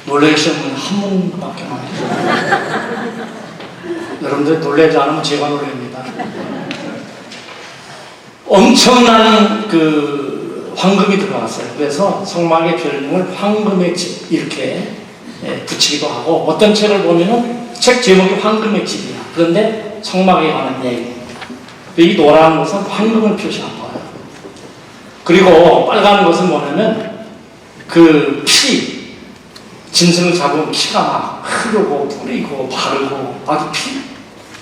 놀라기 시작하면 한 번밖에 안 해요. 여러분들 놀라지 않으면 제가 놀랍니다. 엄청난 그 황금이 들어왔어요. 그래서 성막의 별명을 황금의 집 이렇게 붙이기도 하고, 어떤 책을 보면은 책 제목이 황금의 집이야. 그런데 성막에 관한 얘기입니다. 이 노란 것은 황금을 표시한 거예요. 그리고 빨간 것은 뭐냐면 그 피, 짐승을 잡은 피가 막 흐르고 뿌리고 바르고 아주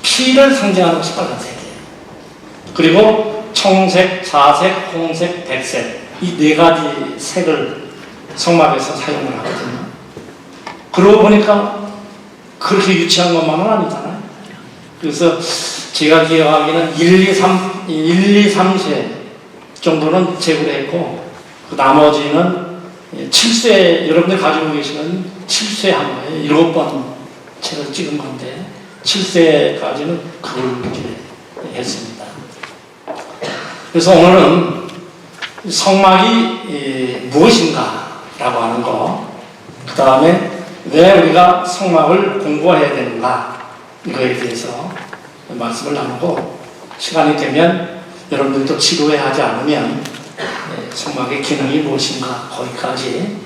피를 상징하는 것이 빨간색이에요. 그리고 청색, 자색, 홍색, 백색 이 네 가지 색을 성막에서 사용을 하거든요. 그러고 보니까 그렇게 유치한 것만은 아니잖아요. 그래서 제가 기억하기에는 1, 2, 3세 정도는 제구를 했고, 그 나머지는 7세, 여러분들 가지고 계시는 7세 한 거예요. 7번 책을 찍은 건데 7세까지는 그걸 이렇게 했습니다. 그래서 오늘은 성막이 무엇인가 라고 하는 거, 그 다음에 왜 우리가 성막을 공부해야 되는가 이거에 대해서 말씀을 나누고, 시간이 되면 여러분들도 지루해 하지 않으면 성막의 기능이 무엇인가 거기까지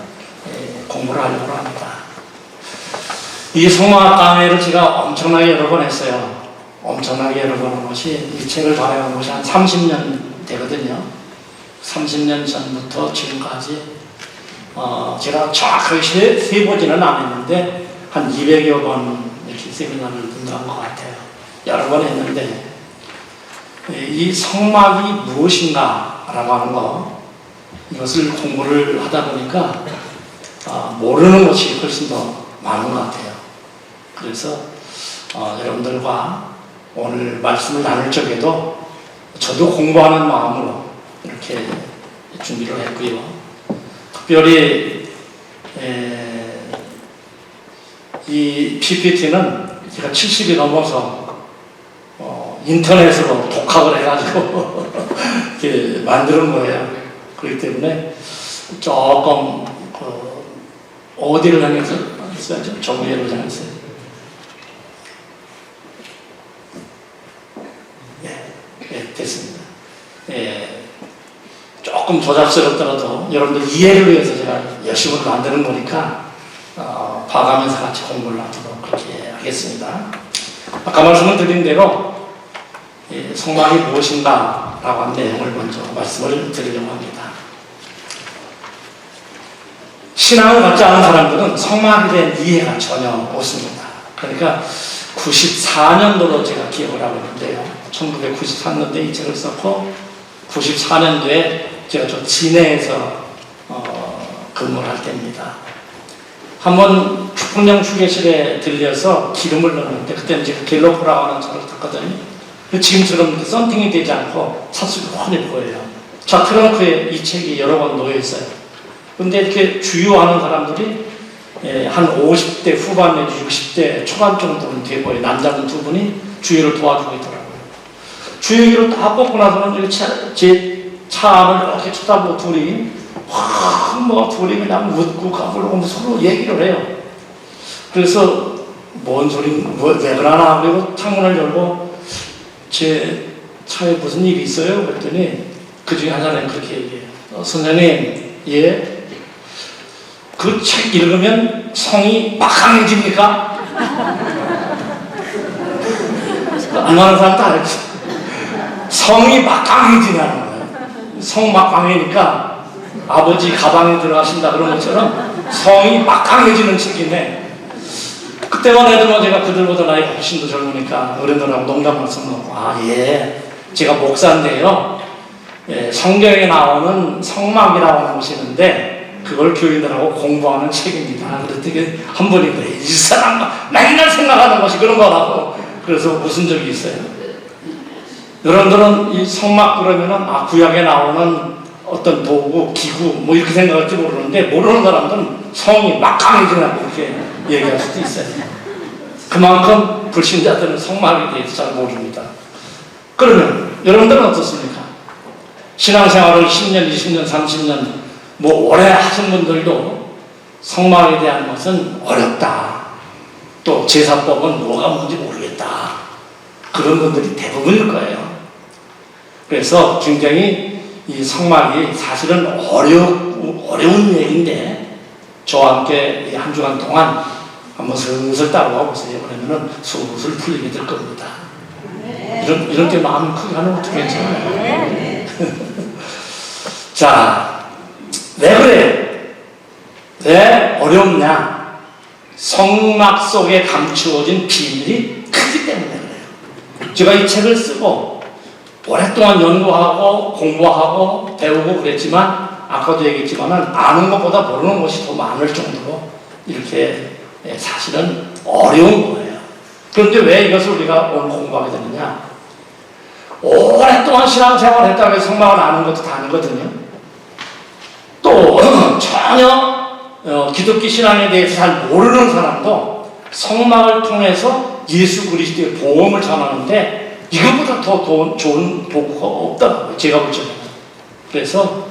공부를 하려고 합니다. 이 성막 강의를 제가 엄청나게 여러 번 했어요. 엄청나게 여러 번 한 것이, 이 책을 발행한 것이 한 30년 되거든요. 30년 전부터 지금까지 제가 정확하게 세보지는 않았는데 한 200여 번 이렇게 세미나를 분담한 것 같아요. 여러 번 했는데, 이 성막이 무엇인가 라고 하는 거, 이것을 공부를 하다 보니까 모르는 것이 훨씬 더 많은 것 같아요. 그래서 여러분들과 오늘 말씀을 나눌 적에도 저도 공부하는 마음으로 이렇게 준비를 했고요. 특별히 이 PPT는 제가 70이 넘어서 인터넷으로 독학을 해가지고 이렇게 만드는 거예요. 그렇기 때문에 조금 어디를 향해서 써야죠? 정리를 향해서. 네, 됐습니다. 조금 조잡스럽더라도 여러분들 이해를 위해서 제가 열심히 만드는 거니까 봐가면서 같이 공부를 하도록 그렇게 하겠습니다. 아까 말씀을 드린 대로 성막이 무엇인가 라고 한 내용을 먼저 말씀을 드리려고 합니다. 신앙을 갖지 않은 사람들은 성막에 대한 이해가 전혀 없습니다. 그러니까 94년도로 제가 기억을 하고 있는데요. 1994년도에 이 책을 썼고, 94년도에 제가 저 진해에서 근무를 할 때입니다. 한번 축풍령 휴게실에 들려서 기름을 넣었는데, 그때는 제가 갤로프라고 하는 차를 탔거든요. 지금처럼 썬팅이 되지 않고 차수가 훤히 보여요. 차 트렁크에 이 책이 여러 번 놓여 있어요. 근데 이렇게 주유하는 사람들이 한 50대 후반 내지 60대 초반 정도는 돼 보여요. 남자분 두 분이 주유를 도와주고 있더라고요. 주유기를 다 뽑고 나서는 제 차 안을 이렇게 쳐다보고 둘이 둘이 그냥 웃고 가불고 서로 얘기를 해요. 그래서 뭔 소리, 왜 그러나? 그리고 창문을 열고 제 차에 무슨 일이 있어요? 그랬더니 그 중에 하나는 그렇게 얘기해요. 선생님, 예? 그 책 읽으면 성이 막강해집니까? 안 하는 사람 다 알지. 성이 막강해지냐는 거예요. 성 막강해니까 아버지 가방에 들어가신다 그런 것처럼 성이 막강해지는 책이네. 그때만 해도 뭐 제가 그들보다 나이가 훨씬 더 젊으니까 어른들하고 농담을 써놓고, 예, 제가 목사인데요, 성경에 나오는 성막이라고 하는 것이 있는데 그걸 교인들하고 공부하는 책입니다. 그랬더니 한 분이 그래, 이 사람 맨날 생각하는 것이 그런 거라고. 그래서 웃은 적이 있어요. 여러분들은 이 성막 그러면은 구약에 나오는 어떤 도구, 기구 뭐 이렇게 생각할지 모르는데, 모르는 사람들은 성이 막강해지라고 이렇게 얘기할 수도 있어요. 그만큼 불신자들은 성막에 대해서 잘 모릅니다. 그러면 여러분들은 어떻습니까? 신앙생활을 10년, 20년, 30년 뭐 오래 하신 분들도 성막에 대한 것은 어렵다. 또 제사법은 뭐가 뭔지 모르겠다. 그런 분들이 대부분일 거예요. 그래서 굉장히 이 성막이 사실은 어려운 얘기인데 저와 함께 한 주간 동안 한번 슬슬 따라와 보세요. 그러면은 슬슬 풀리게 될 겁니다. 이렇게 마음이 크게 하는 것도 괜찮아요. 자, 왜 그래요? 왜 어렵냐? 성막 속에 감추어진 비밀이 크기 때문에 그래요. 제가 이 책을 쓰고 오랫동안 연구하고 공부하고 배우고 그랬지만 아까도 얘기했지만 아는 것보다 모르는 것이 더 많을 정도로 이렇게 사실은 어려운 거예요. 그런데 왜 이것을 우리가 오늘 공부하게 되느냐? 오랫동안 신앙생활을 했다고 해서 성막을 아는 것도 다 아니거든요. 또 전혀 기독교 신앙에 대해서 잘 모르는 사람도 성막을 통해서 예수 그리스도의 복음을 전하는데 이것보다 더 좋은 복음가 없다고요. 제가 볼 적에는. 그래서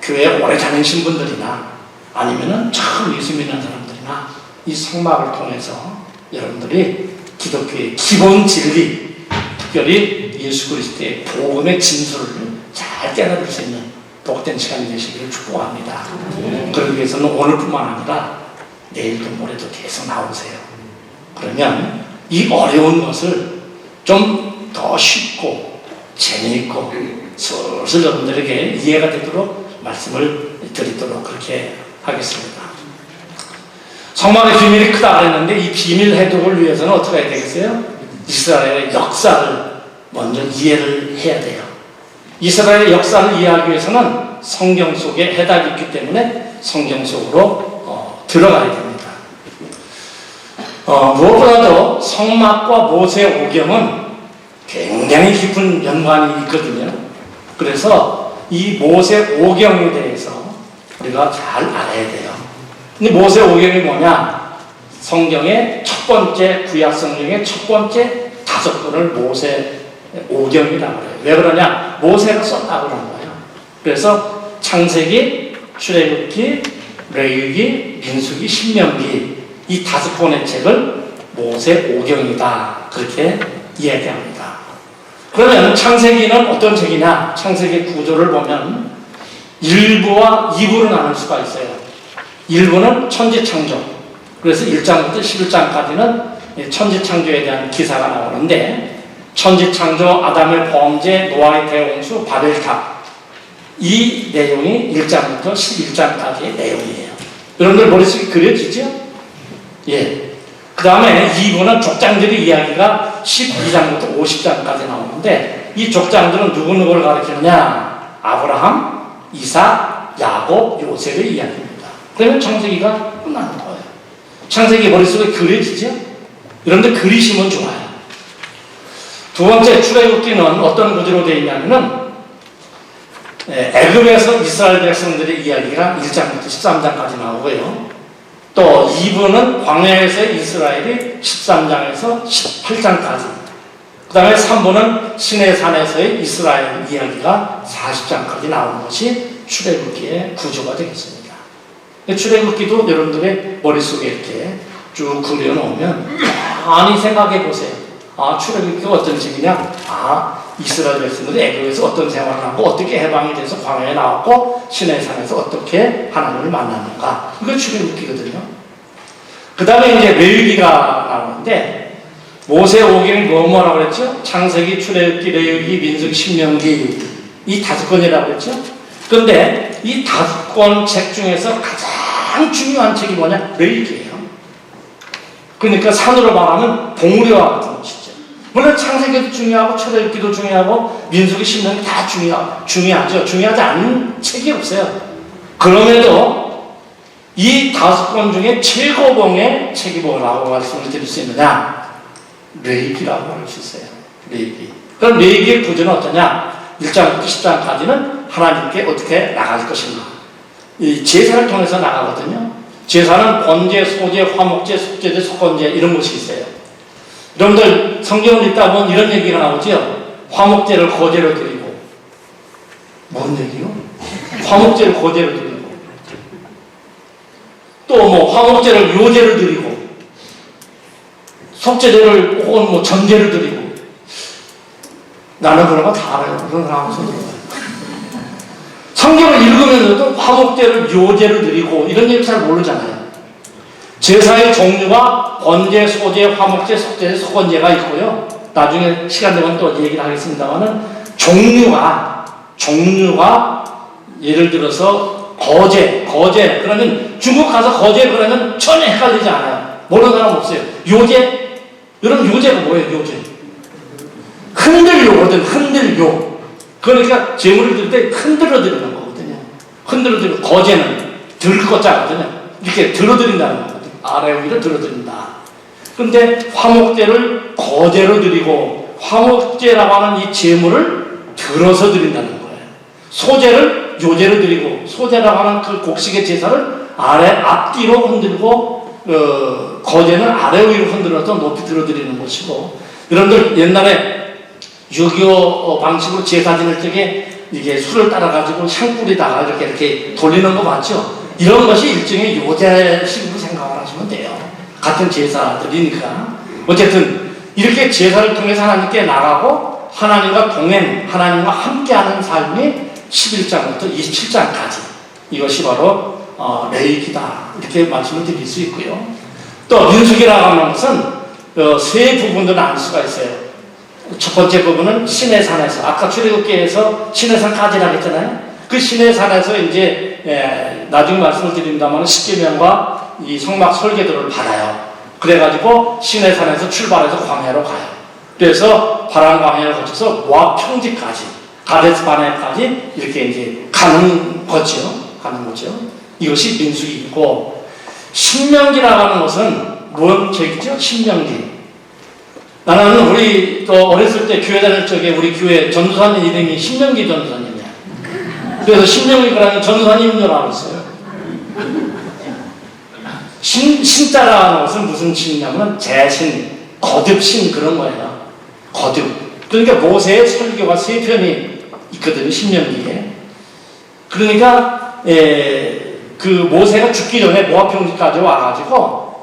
교회에 오래 다니신 분들이나 아니면은 처음 예수 믿는 사람들이나 이 성막을 통해서 여러분들이 기독교의 기본 진리, 특별히 예수 그리스도의 복음의 진술을 잘 깨달을 수 있는 복된 시간이 되시기를 축복합니다. 그러기 위해서는 오늘뿐만 아니라 내일도 모레도 계속 나오세요. 그러면 이 어려운 것을 좀 더 쉽고 재미있고 슬슬 여러분들에게 이해가 되도록 말씀을 드리도록 그렇게 하겠습니다. 성막의 비밀이 크다 그랬는데 이 비밀 해독을 위해서는 어떻게 해야 되겠어요? 이스라엘의 역사를 먼저 이해를 해야 돼요. 이스라엘의 역사를 이해하기 위해서는 성경 속에 해답이 있기 때문에 성경 속으로 들어가야 됩니다. 무엇보다도 성막과 모세 오경은 굉장히 깊은 연관이 있거든요. 그래서 이 모세 오경에 대해서 우리가 잘 알아야 돼요. 근데 모세 오경이 뭐냐? 성경의 첫 번째, 구약 성경의 첫 번째 5권을 모세 오경이라고 해요. 왜 그러냐? 모세가 썼다고 그러는 거예요. 그래서 창세기, 출애굽기, 레위기, 민수기, 신명기 이 5권의 책을 모세 오경이다. 그렇게 이야기합니다. 그러면 창세기는 어떤 책이냐? 창세기 구조를 보면 1부와 2부로 나눌 수가 있어요. 1부는 천지창조. 그래서 1장부터 11장까지는 천지창조에 대한 기사가 나오는데 천지창조, 아담의 범죄, 노아의 대홍수, 바벨탑 이 내용이 1장부터 11장까지의 내용이에요. 여러분들 머릿속에 그려지죠? 예. 그 다음에 2부는 족장들의 이야기가 12장부터 50장까지 나오는데 이 족장들은 누구누구를 가리키느냐? 아브라함, 이삭, 야곱, 요셉의 이야기입니다. 그러면 창세기가 끝나는 거예요. 창세기 머릿속에 그려지죠? 여러분들 그리시면 좋아요. 두 번째 출애굽기는 어떤 구조로 되어 있냐면은 애굽에서 이스라엘 백성들의 이야기가 1장부터 13장까지 나오고요. 또 2부는 광야에서 이스라엘이 13장에서 18장까지 그 다음에 3부는 시내산에서의 이스라엘 이야기가 40장까지 나오는 것이 출애굽기의 구조가 되겠습니다. 출애굽기도 여러분들의 머릿속에 이렇게 쭉 그려놓으면 많이 생각해 보세요. 아, 출애굽기가 어떤 책이냐? 아, 이스라엘 백성들이 애굽에서 어떤 생활을 하고 어떻게 해방이 돼서 광야에 나왔고 시내산에서 어떻게 하나님을 만났는가. 이거 출애굽기거든요. 그 다음에 이제 레위기가 나오는데 모세 오경이 뭐라고 그랬죠? 창세기, 출애굽기, 레위기, 민수기, 신명기 이 5권이라고 그랬죠? 그런데 이 5권 책 중에서 가장 중요한 책이 뭐냐? 레위기예요. 그러니까 산으로 말하면 봉우리와 같은 것이죠. 물론 창세기도 중요하고 출애굽기도 중요하고 민수기, 신명기 다 중요하죠. 중요하지 않은 책이 없어요. 그럼에도 이 5권 중에 최고봉의 책이 뭐라고 말씀을 드릴 수 있느냐? 레위기라고 할 수 있어요. 레위기. 그럼 레위기의 구조는 어떠냐? 1장부터 10장까지는 하나님께 어떻게 나갈 것인가. 이 제사를 통해서 나가거든요. 제사는 번제, 소제, 화목제, 속제제, 속건제 이런 것이 있어요. 여러분들 성경을 읽다 보면 이런 얘기가 나오죠. 화목제를 거제로 드리고. 뭔 얘기요? 화목제를 거제로 드리고. 화목제를 요제를 드리고 속죄제를 혹은 뭐 전제를 드리고 나는 그런 거 다 알아요. 그런 거 하면서 들어가요. 성경을 읽으면서도 화목제를 요제를 드리고 이런 얘기 잘 모르잖아요. 제사의 종류가 번제, 소제, 화목제, 속죄제, 소건제가 있고요. 나중에 시간 되면 또 얘기를 하겠습니다만은 종류가 예를 들어서 거제 그러면 중국 가서 거제 그러면 전혀 헷갈리지 않아요. 모르는 사람 없어요. 요제, 여러분 요제가 뭐예요? 요제 흔들요거든. 흔들요. 그러니까 제물을 드릴 때 흔들어 드리는 거거든요. 흔들어 드리고 거제는 들 거자거든요. 이렇게 들어드린다는 거거든요. 아래 위로 들어드린다. 그런데 화목제를 거제로 드리고 화목제라고 하는 이 제물을 들어서 드린다는 거예요. 소제를 요제로 드리고 소제라고 하는 그 곡식의 제사를 앞뒤로 흔들고 거제는 아래 위로 흔들어서 높이 들어드리는 것이고, 여러분들 옛날에 6.25 방식으로 제사 지낼 적에 이게 술을 따라가지고 향불에다가 이렇게 돌리는 거 맞죠? 이런 것이 일종의 요제식으로 생각을 하시면 돼요. 같은 제사들이니까. 어쨌든 이렇게 제사를 통해서 하나님께 나가고 하나님과 동행, 하나님과 함께하는 삶이 11장부터 27장까지 이것이 바로 레위기다 이렇게 말씀을 드릴 수 있고요. 또 민수기라고 하는 것은 세 부분으로 나눌 수가 있어요. 첫 번째 부분은 시내산에서, 아까 출애굽기에서 시내산까지라고 했잖아요. 그 시내산에서 이제 나중에 말씀을 드립니다만 십계명과 이 성막 설계도를 받아요. 그래가지고 시내산에서 출발해서 광야로 가요. 그래서 바람 광야를 거쳐서 모압 평지까지, 가데스 바네까지 이렇게 이제 가는 거죠. 이것이 민수기이고, 신명기라고 하는 것은 뭔 책이죠? 신명기. 나는 우리 또 어렸을 때 교회 다닐 적에 우리 교회 전도사님 이름이 신명기 전도사님이야. 그래서 신명기라는 전도사님인 줄 알았어요. 신자라는 것은 무슨 신이냐면 재신, 거듭신 그런 거예요. 거듭. 그러니까 모세의 설교가 세 편이 있거든요. 신명기에. 그러니까 그 모세가 죽기 전에 모압 평지까지 와가지고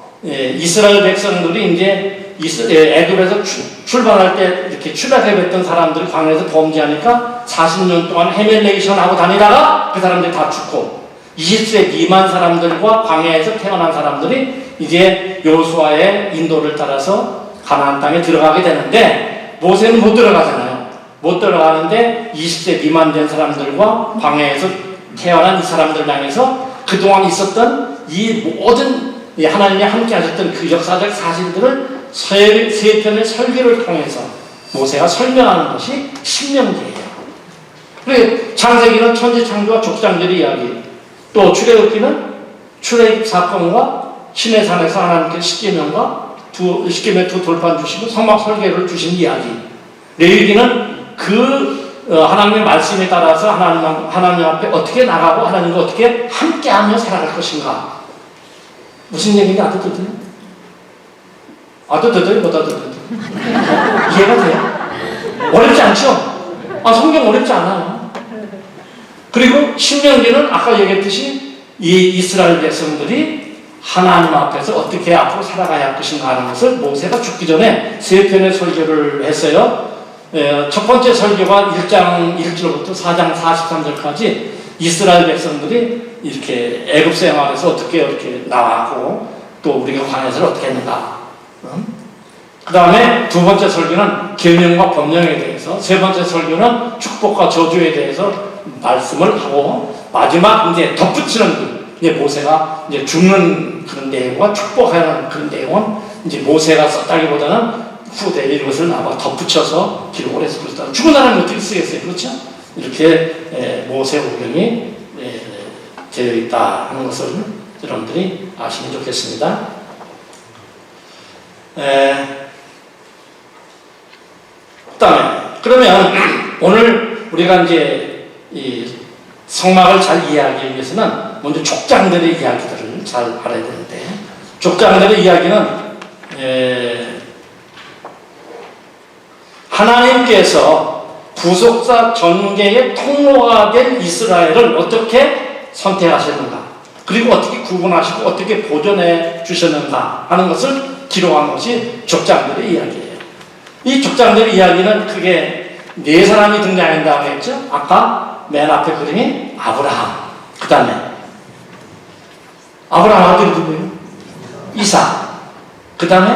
이스라엘 백성들이 이제 애굽에서 출발할 때 이렇게 출애굽했던 사람들이 광야에서 범죄하니까 40년 동안 헤멜레이션 하고 다니다가 그 사람들이 다 죽고 20세 미만 사람들과 광야에서 태어난 사람들이 이제 여호수아의 인도를 따라서 가나안 땅에 들어가게 되는데 모세는 못 들어가잖아요. 못 들어가는데 20세 미만 된 사람들과 광야에서 태어난 이 사람들 향해서 그동안 있었던 이 모든 하나님이 함께 하셨던 그 역사적 사실들을 세 편의 설교를 통해서 모세가 설명하는 것이 신명기예요. 그리고 창세기는 천지 창조와 족장들의 이야기, 또 출애굽기는 출애굽 사건과 시내산에서 하나님께 십계명과 십계명 두 돌판 주시고 성막 설계를 주신 이야기, 레위기는 그 하나님의 말씀에 따라서 하나님 앞에 어떻게 나가고 하나님과 어떻게 함께하며 살아갈 것인가. 무슨 얘기인지 알아듣거든요? 알아듣어요? 못 알아듣어요? 이해가 돼요? 어렵지 않죠? 성경 어렵지 않아요. 그리고 신명기는 아까 얘기했듯이 이 이스라엘 백성들이 하나님 앞에서 어떻게 앞으로 살아가야 할 것인가 하는 것을 모세가 죽기 전에 세 편의 설교를 했어요. 첫 번째 설교가 1장 1절부터 4장 43절까지 이스라엘 백성들이 이렇게 애굽 생활에서 어떻게 이렇게 나가고 또 우리가 광야에서 어떻게 했는가. 그 다음에 두 번째 설교는 계명과 법령에 대해서, 세 번째 설교는 축복과 저주에 대해서 말씀을 하고, 마지막 이제 덧붙이는 이제 모세가 이제 죽는 그런 내용과 축복하는 그런 내용은 이제 모세가 썼다기보다는 후대에 이것을 아마 덧붙여서 기록을 해서 그렇다. 죽은 사람이 어떻게 쓰겠어요? 그렇죠? 이렇게 모세 오경이 되어 있다 하는 것을 여러분들이 아시면 좋겠습니다. 그다음에 그러면 오늘 우리가 이제 이 성막을 잘 이해하기 위해서는 먼저 족장들의 이야기들을 잘 알아야 되는데, 족장들의 이야기는 하나님께서 구속사 전개의 통로가 된 이스라엘을 어떻게 선택하셨는가, 그리고 어떻게 구분하시고 어떻게 보존해 주셨는가 하는 것을 기록한 것이 족장들의 이야기예요. 이 족장들의 이야기는 크게 네 사람이 등장한다고 했죠. 아까 맨 앞에 그림이 아브라함, 그 다음에 아브라함 아들이 누구예요? 이삭, 그 다음에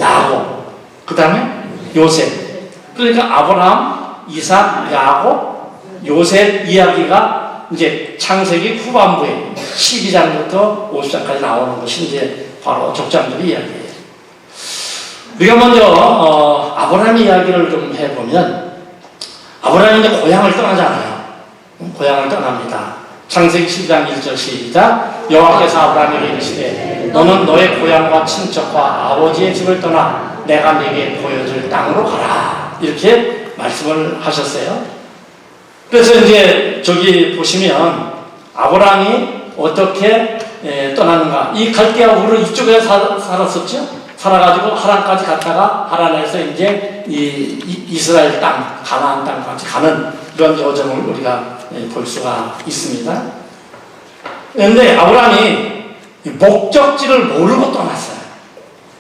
야곱, 그 다음에 요셉. 그러니까 아브라함, 이삭, 야곱, 요셉 이야기가 이제 창세기 후반부에 12장부터 50장까지 나오는 것이 이제 바로 족장들의 이야기예요. 우리가 먼저 아브라함 이야기를 좀 해보면, 아브라함이 이제 고향을 떠나잖아요. 고향을 떠납니다. 창세기 12장 1절 시작. 여호와께서 아브라함에게 이르시되 너는 너의 고향과 친척과 아버지의 집을 떠나 내가 네게 보여줄 땅으로 가라. 이렇게 말씀을 하셨어요. 그래서 이제 저기 보시면 아브라함이 어떻게 떠나는가. 이 갈대아 우르 이쪽에 살았었죠. 살아가지고 하란까지 갔다가 하란에서 이제 이스라엘 땅, 가나안 땅까지 가는 그런 여정을 우리가 볼 수가 있습니다. 그런데 아브라함이 목적지를 모르고 떠났어요.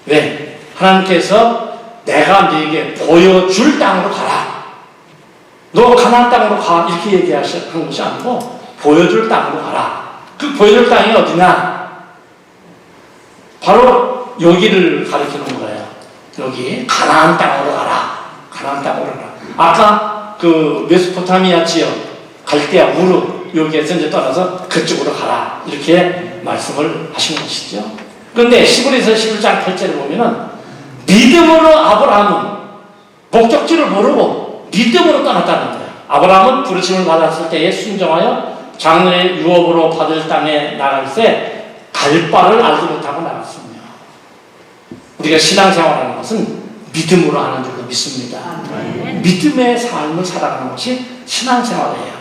왜? 하나님께서 내가 네게 보여줄 땅으로 가라. 너 가나안 땅으로 가. 이렇게 얘기한 것이 아니고 보여줄 땅으로 가라. 그 보여줄 땅이 어디냐? 바로 여기를 가리키는 거예요. 여기 가나안 땅으로 가라. 가나안 땅으로 가라. 아까 그 메소포타미아 지역 갈대아 우르 여기에서 이제 떠나서 그쪽으로 가라. 이렇게 말씀을 하신 것이죠. 그런데 시브리서 11장 8절을 보면은 믿음으로 아브라함은 목적지를 모르고 믿음으로 떠났다는 거예요. 아브라함은 부르심을 받았을 때에 순종하여 장래의 유업으로 받을 땅에 나갈 때 갈 바를 알지 못하고 나갔습니다. 우리가 신앙생활하는 것은 믿음으로 하는 줄로 믿습니다. 믿음의 삶을 살아가는 것이 신앙생활이에요.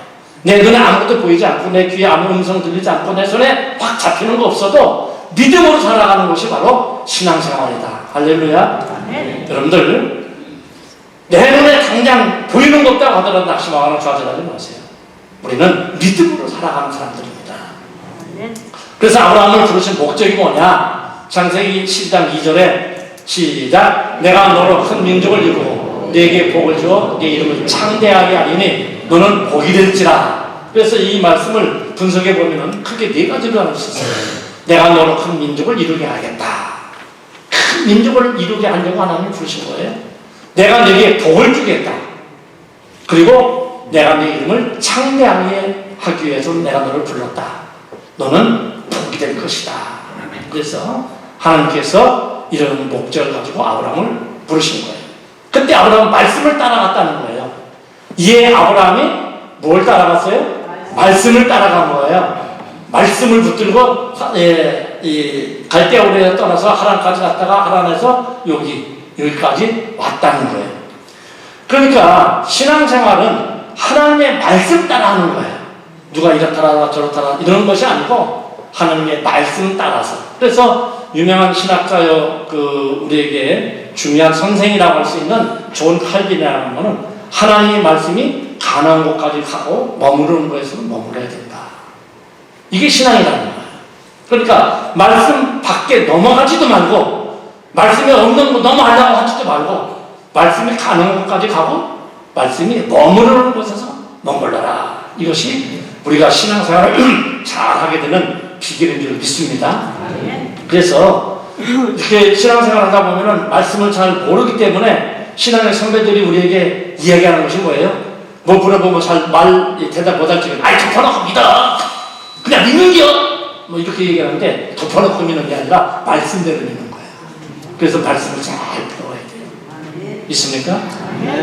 내 눈에 아무것도 보이지 않고 내 귀에 아무 음성 들리지 않고 내 손에 확 잡히는 거 없어도 믿음으로 살아가는 것이 바로 신앙생활이다. 할렐루야. 여러분들 내 눈에 당장 보이는 것 없다고 하더라도 낙심하거나 좌절하지 마세요. 우리는 믿음으로 살아가는 사람들입니다. 그래서 아브라함을 부르신 목적이 뭐냐? 창세기 12장 2절에 시작. 내가 너로 큰 민족을 이루고 네게 복을 주어 네 이름을 창대하게 하리니 너는 복이 될지라. 그래서 이 말씀을 분석해 보면 크게 네 가지로 나눌 수 있어요. 내가 너로 큰 민족을 이루게 하겠다. 큰 민족을 이루게 하려고 하나님이 부르신 거예요. 내가 네게 복을 주겠다. 그리고 내가 네 이름을 창대하게 하기 위해서 내가 너를 불렀다. 너는 복이 될 것이다. 그래서 하나님께서 이런 목적을 가지고 아브라함을 부르신 거예요. 그때 아브라함은 말씀을 따라갔다는 거예요. 이에 아브라함이 뭘 따라갔어요? 말씀을 따라간 거예요. 말씀을 붙들고 갈대아 우르에 떠나서 하란까지 갔다가 하란에서 여기까지 왔다는 거예요. 그러니까 신앙생활은 하나님의 말씀 따라하는 거예요. 누가 이렇다라 저렇다라 이러는 것이 아니고 하나님의 말씀 따라서. 그래서 유명한 신학자요 우리에게 중요한 선생이라고 할 수 있는 존 칼빈이라는 것은 하나님의 말씀이 가나안 곳까지 가고 머무르는 것에서는 머물러야 된다. 이게 신앙이라는 거예요. 그러니까 말씀 밖에 넘어가지도 말고 말씀이 없는 거 넘어가려고 하지도 말고 말씀이 가는 곳까지 가고 말씀이 머무르는 곳에서 머물러라. 이것이 우리가 신앙생활을 잘하게 되는 비결인 줄 믿습니다. 그래서 이렇게 신앙생활을 하다 보면은 말씀을 잘 모르기 때문에 신앙의 선배들이 우리에게 이야기하는 것이 뭐예요? 뭐 물어보면 잘 대답 못할 적에 아이 덮어놓고 믿어! 그냥 믿는겨! 뭐 이렇게 얘기하는데 덮어놓고 믿는 게 아니라 말씀대로 믿는 거예요. 그래서 말씀을 잘 배워야 돼요. 믿습니까?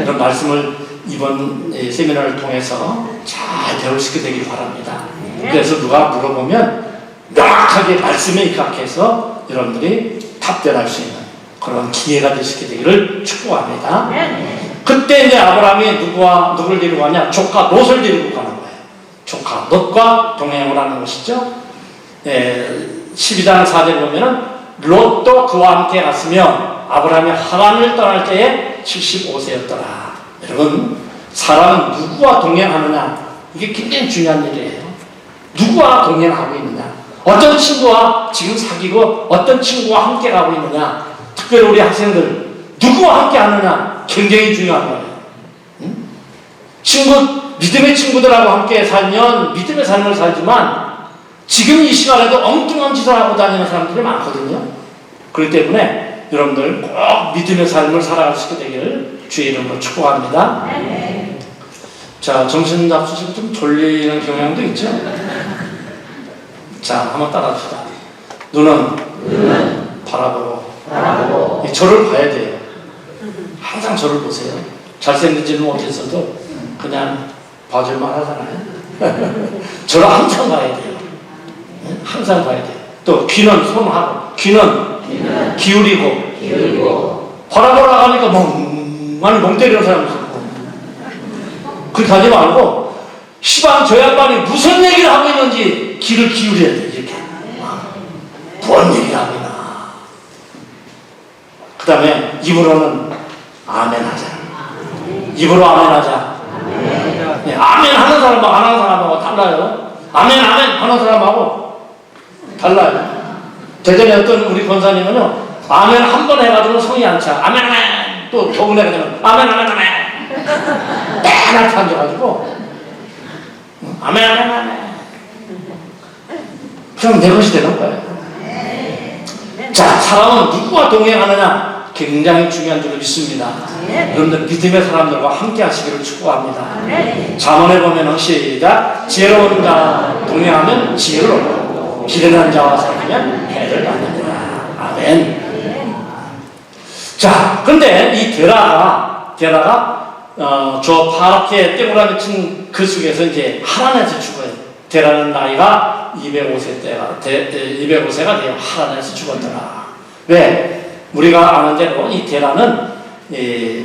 그런 말씀을 이번 세미나를 통해서 잘 배울 수 있게 되길 바랍니다. 그래서 누가 물어보면 명확하게 말씀에 입각해서 여러분들이 답변할 수 있는 그런 기회가 될 수 있게 되기를 축복합니다. 그때 이제 아브라함이 누구를 데리고 가냐? 조카 롯을 데리고 가는 거예요. 조카 롯과 동행을 하는 것이죠. 12장 4절에 보면은 롯도 그와 함께 갔으며 아브라함이 하란을 떠날 때에 75세였더라. 여러분, 사람은 누구와 동행하느냐? 이게 굉장히 중요한 일이에요. 누구와 동행하고 있느냐? 어떤 친구와 지금 사귀고 어떤 친구와 함께 가고 있느냐. 특별히 우리 학생들 누구와 함께 하느냐 굉장히 중요한 거예요. 응? 믿음의 친구들하고 함께 살면 믿음의 삶을 살지만 지금 이 시간에도 엉뚱한 짓을 하고 다니는 사람들이 많거든요. 그렇기 때문에 여러분들 꼭 믿음의 삶을 살아갈 수 있게 되기를 주의 이름으로 축복합니다. 자, 정신 잡수시고 좀 졸리는 경향도 있죠? 자, 한번 따라합시다. 눈은 바라보고 저를 봐야 돼요. 항상 저를 보세요. 잘생기지는 못했어도 그냥 봐줄만 하잖아요. 저를 항상 봐야 돼요. 항상 봐야 돼요. 또 귀는 손하고 귀는 기울이고 바라보라 하니까 멍 때리는 사람이 있고 그렇게 하지 말고 시방 저 양반이 무슨 얘기를 하고 있는지 귀를 기울여야 돼. 이렇게 뭔 얘기를 하고 있나. 그 다음에 입으로는 아멘 하자. 입으로 아멘 하자. 네, 아멘 하는 사람하고 안 하는 사람하고 달라요. 아멘 하는 사람하고 달라요. 대전에 어떤 우리 권사님은요, 아멘 한 번 해가지고 성이 안 차. 아멘 또 더군다나 되면 아멘 맨날 앉아가지고 아멘 그럼 내 것이 되는 거예요. 자, 사람은 누구와 동행하느냐 굉장히 중요한 줄을 믿습니다. 여러분들 믿음의 사람들과 함께 하시기를 축복합니다. 잠언에 보면 시작. 지혜로운 자와 동행하면 지혜를 얻고 기대는 자와 사귀면 해를 받느니라. 아멘. 자, 근데 이 데라가 저 파랗게 땡우라미 친 그 속에서 이제 하란에서 죽어요. 데라는 나이가 205세가 되어 하란에서 죽었더라. 왜? 우리가 아는 대로 이 데라는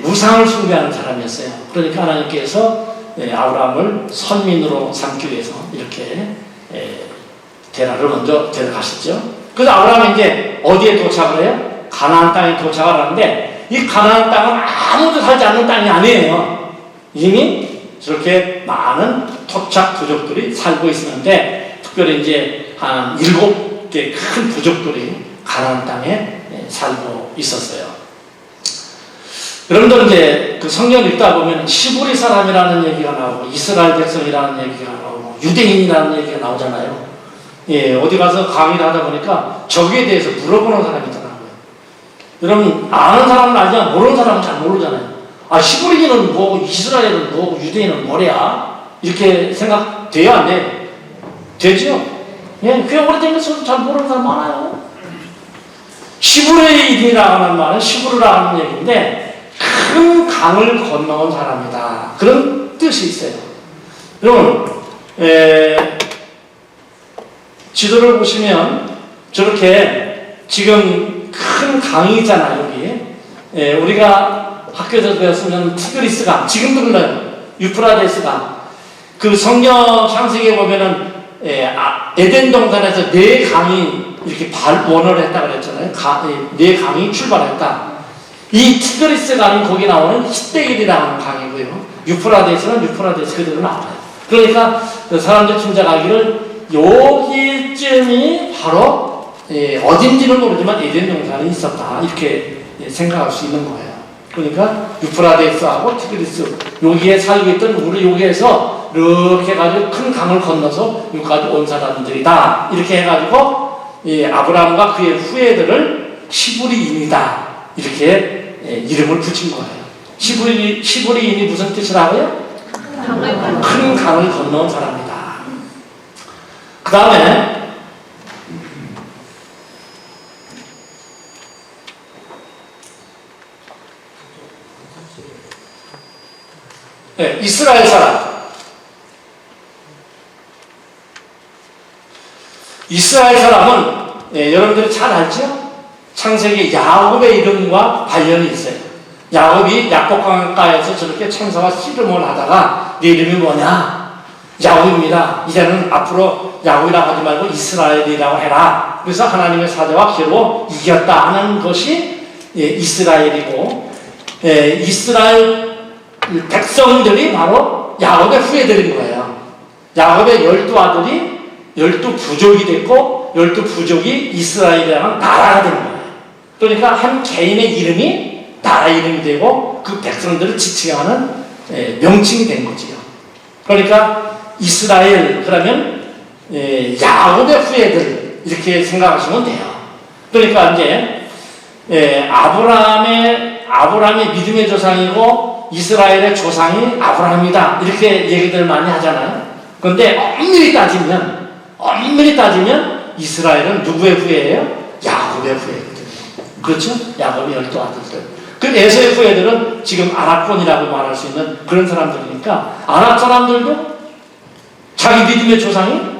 우상을 숭배하는 사람이었어요. 그러니까 하나님께서 아브라함을 선민으로 삼기 위해서 이렇게 데라를 먼저 데려가셨죠. 그래서 아브라함이 이제 어디에 도착을 해요? 가나안 땅에 도착을 하는데 이 가나안 땅은 아무도 살지 않는 땅이 아니에요. 이미 저렇게 많은 토착 부족들이 살고 있었는데 특별히 이제 한 7개 큰 부족들이 가나안 땅에 살고 있었어요. 여러분들 이제 그 성경을 읽다 보면 시브리 사람이라는 얘기가 나오고 이스라엘 백성이라는 얘기가 나오고 유대인이라는 얘기가 나오잖아요. 예, 어디 가서 강의를 하다 보니까 저기에 대해서 물어보는 사람이 있더라고요. 여러분 아는 사람은 알지만 모르는 사람은 잘 모르잖아요. 아, 시브리인은 뭐고 이스라엘은 뭐고 유대인은 뭐래야? 이렇게 생각돼야 안 돼? 되죠? 예, 꽤 오래되면서도 잘 모르는 사람 많아요. 시브리인이라는 말은 시브르라 하는 얘기인데 큰 강을 건너온 사람이다. 그런 뜻이 있어요. 여러분 지도를 보시면 저렇게 지금 큰 강이 있잖아요. 여기 우리가 학교에서 배웠으면 티그리스강, 지금도 불러요. 유프라데스강. 그 성경 창세기에 보면은 에덴 동산에서 4강이 이렇게 원을 했다 그랬잖아요. 4강이 출발했다. 이 티그리스 강이 거기 나오는 히데일이라는 강이고요. 유프라데스는 유프라데스 그대로 나와요. 그러니까 사람들 짐작하기를 여기쯤이 바로 어딘지는 모르지만 에덴 동산이 있었다. 이렇게 생각할 수 있는 거예요. 그러니까 유프라데스하고 티그리스 여기에 살고 있던 우리 여기에서 이렇게 해가지고 큰 강을 건너서 여기까지 온 사람들이다. 이렇게 해가지고 아브라함과 그의 후예들을 시브리인이다. 이렇게 이름을 붙인 거예요. 시브리인이 무슨 뜻이라고요? 큰 강을 건너온 사람이다. 그 다음에 이스라엘 사람. 이스라엘 사람은 여러분들이 잘 알죠? 창세기 야곱의 이름과 관련이 있어요. 야곱이 야복강가에서 저렇게 천사와 씨름을 하다가 네 이름이 뭐냐? 야곱입니다. 이제는 앞으로 야곱이라고 하지 말고 이스라엘이라고 해라. 그래서 하나님의 사자와 기로 이겼다 하는 것이 이스라엘이고 이스라엘 백성들이 바로 야곱의 후예들인 거예요. 야곱의 12 아들이 12 부족이 됐고 열두 부족이 이스라엘이라는 나라가 되는 거예요. 그러니까 한 개인의 이름이 나라 이름이 되고 그 백성들을 지칭하는 명칭이 된 거지요. 그러니까 이스라엘 그러면 야곱의 후예들 이렇게 생각하시면 돼요. 그러니까 이제 아브라함의 믿음의 조상이고 이스라엘의 조상이 아브라함이다 이렇게 얘기들 많이 하잖아요. 그런데 엄밀히 따지면 이스라엘은 누구의 후예예요? 야곱의 후예거든요. 그렇죠? 야곱의 12 아들들. 그 에서의 후예들은 지금 아낙본이라고 말할 수 있는 그런 사람들이니까 아낙 사람들도 자기들의 조상이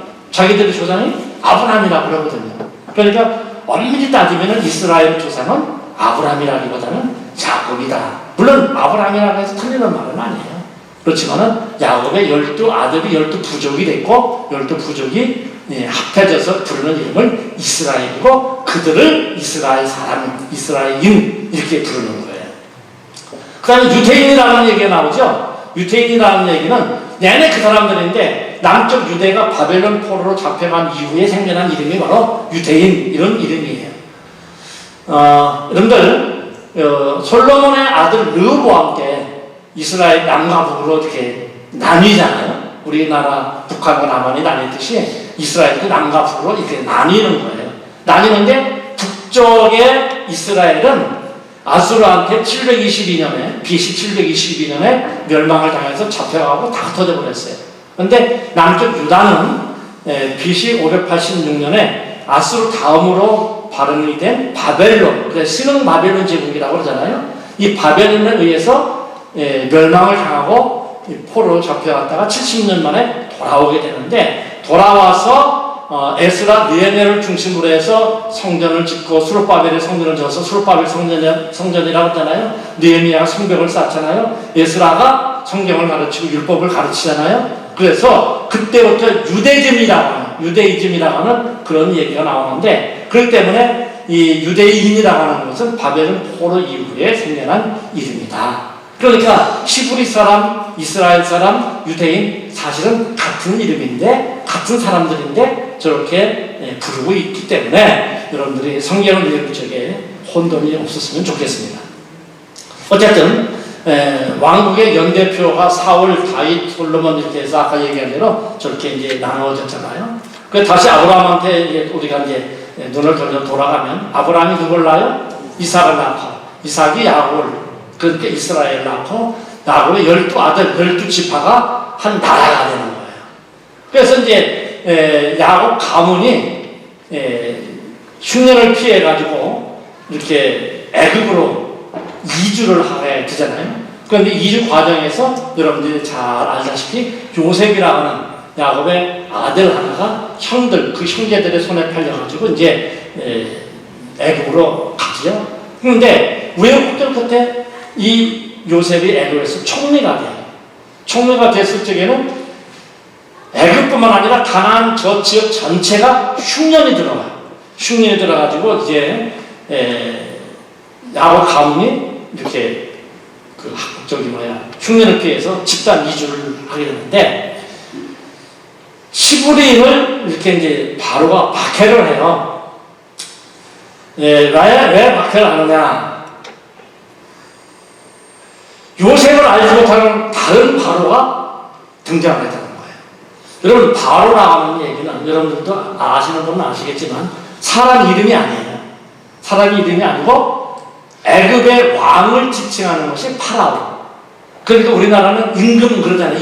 아브라함이라고 그러거든요. 그러니까 엄밀히 따지면 이스라엘 조상은 아브라함이라기보다는 야곱이다. 물론 아브라함이라고 해서 틀리는 말은 아니에요. 그렇지만은 야곱의 12 아들이 12 부족이 됐고 12 부족이 합해져서 부르는 이름을 이스라엘이고 그들을 이스라엘 사람, 이스라엘인 이렇게 부르는 거예요. 그 다음에 유대인이라는 얘기가 나오죠. 유대인이라는 얘기는 내내 그 사람들인데 남쪽 유대가 바벨론 포로로 잡혀간 이후에 생겨난 이름이 바로 유대인 이런 이름이에요. 여러분들 솔로몬의 아들 르호보암 때 이스라엘 남과 북으로 이렇게 나뉘잖아요. 우리나라 북한과 남한이 나뉘듯이 이스라엘도 남과 북으로 이렇게 나뉘는 거예요. 나뉘는데 북쪽의 이스라엘은 아수르한테 722년에 BC 722년에 멸망을 당해서 잡혀가고 다 흩어져 버렸어요. 그런데 남쪽 유다는 BC 586년에 아수르 다음으로 발흥이 된 바벨론, 그래서 신흥 바벨론 제국이라고 그러잖아요. 이 바벨론에 의해서 멸망을 당하고 포로로 잡혀갔다가 70년 만에 돌아오게 되는데 돌아와서 에스라 느헤미야를 중심으로 해서 성전을 짓고 수룹바벨의 성전을 져서 수룹바벨 성전이라고 했잖아요. 느헤미야가 성벽을 쌓잖아요. 에스라가 성경을 가르치고 율법을 가르치잖아요. 그래서 그때부터 유대이즘이라고 하는 그런 얘기가 나오는데 그렇기 때문에 이 유대인이라고 하는 것은 바벨론 포로 이후에 생겨난 이름이다. 그러니까 히브리 사람, 이스라엘 사람, 유대인 사실은 같은 이름인데 같은 사람들인데 저렇게 부르고 있기 때문에 여러분들이 성경을 읽을 적에 혼돈이 없었으면 좋겠습니다. 어쨌든 왕국의 연대표가 사울, 다윗, 솔로몬 이렇게 해서 아까 얘기한 대로 저렇게 이제 나누어졌잖아요. 그 다시 아브라함한테 이제 우리가 이제 눈을 돌아가면 아브라함이 누굴 낳아요? 이삭을 낳고 이삭이 야곱을 그러니까 이스라엘 낳고 야곱의 12 아들 12지파가 한 나라가 되는 거예요. 그래서 이제 야곱 가문이 흉년을 피해 가지고 이렇게 애굽으로 이주를 하게 되잖아요. 그런데 이주 과정에서 여러분들이 잘 알다시피 요셉이라고 하는 야곱의 아들 하나가 그 형제들의 손에 팔려가지고 이제 애굽으로 가죠. 그런데 우여곡절 끝에 이 요셉이 애굽에서 총리가 돼요. 총리가 됐을 적에는 애굽뿐만 아니라 가나안 저 지역 전체가 흉년이 들어가요. 흉년이 들어가지고 이제 야곱 가문이 이렇게 흉년을 피해서 집단 이주를 하게 되는데 시부리인을 이렇게 이제 바로가 박해를 해요. 왜 박해를 하느냐? 요셉을 알지 못하는 다른 바로가 등장하게 되는 거예요. 여러분 바로라고 하는 얘기는 여러분들도 아시는 분은 아시겠지만 사람 이름이 아니에요. 사람 이름이 아니고 애굽의 왕을 지칭하는 것이 파라오. 그러니까 우리나라는 임금 그러잖아요.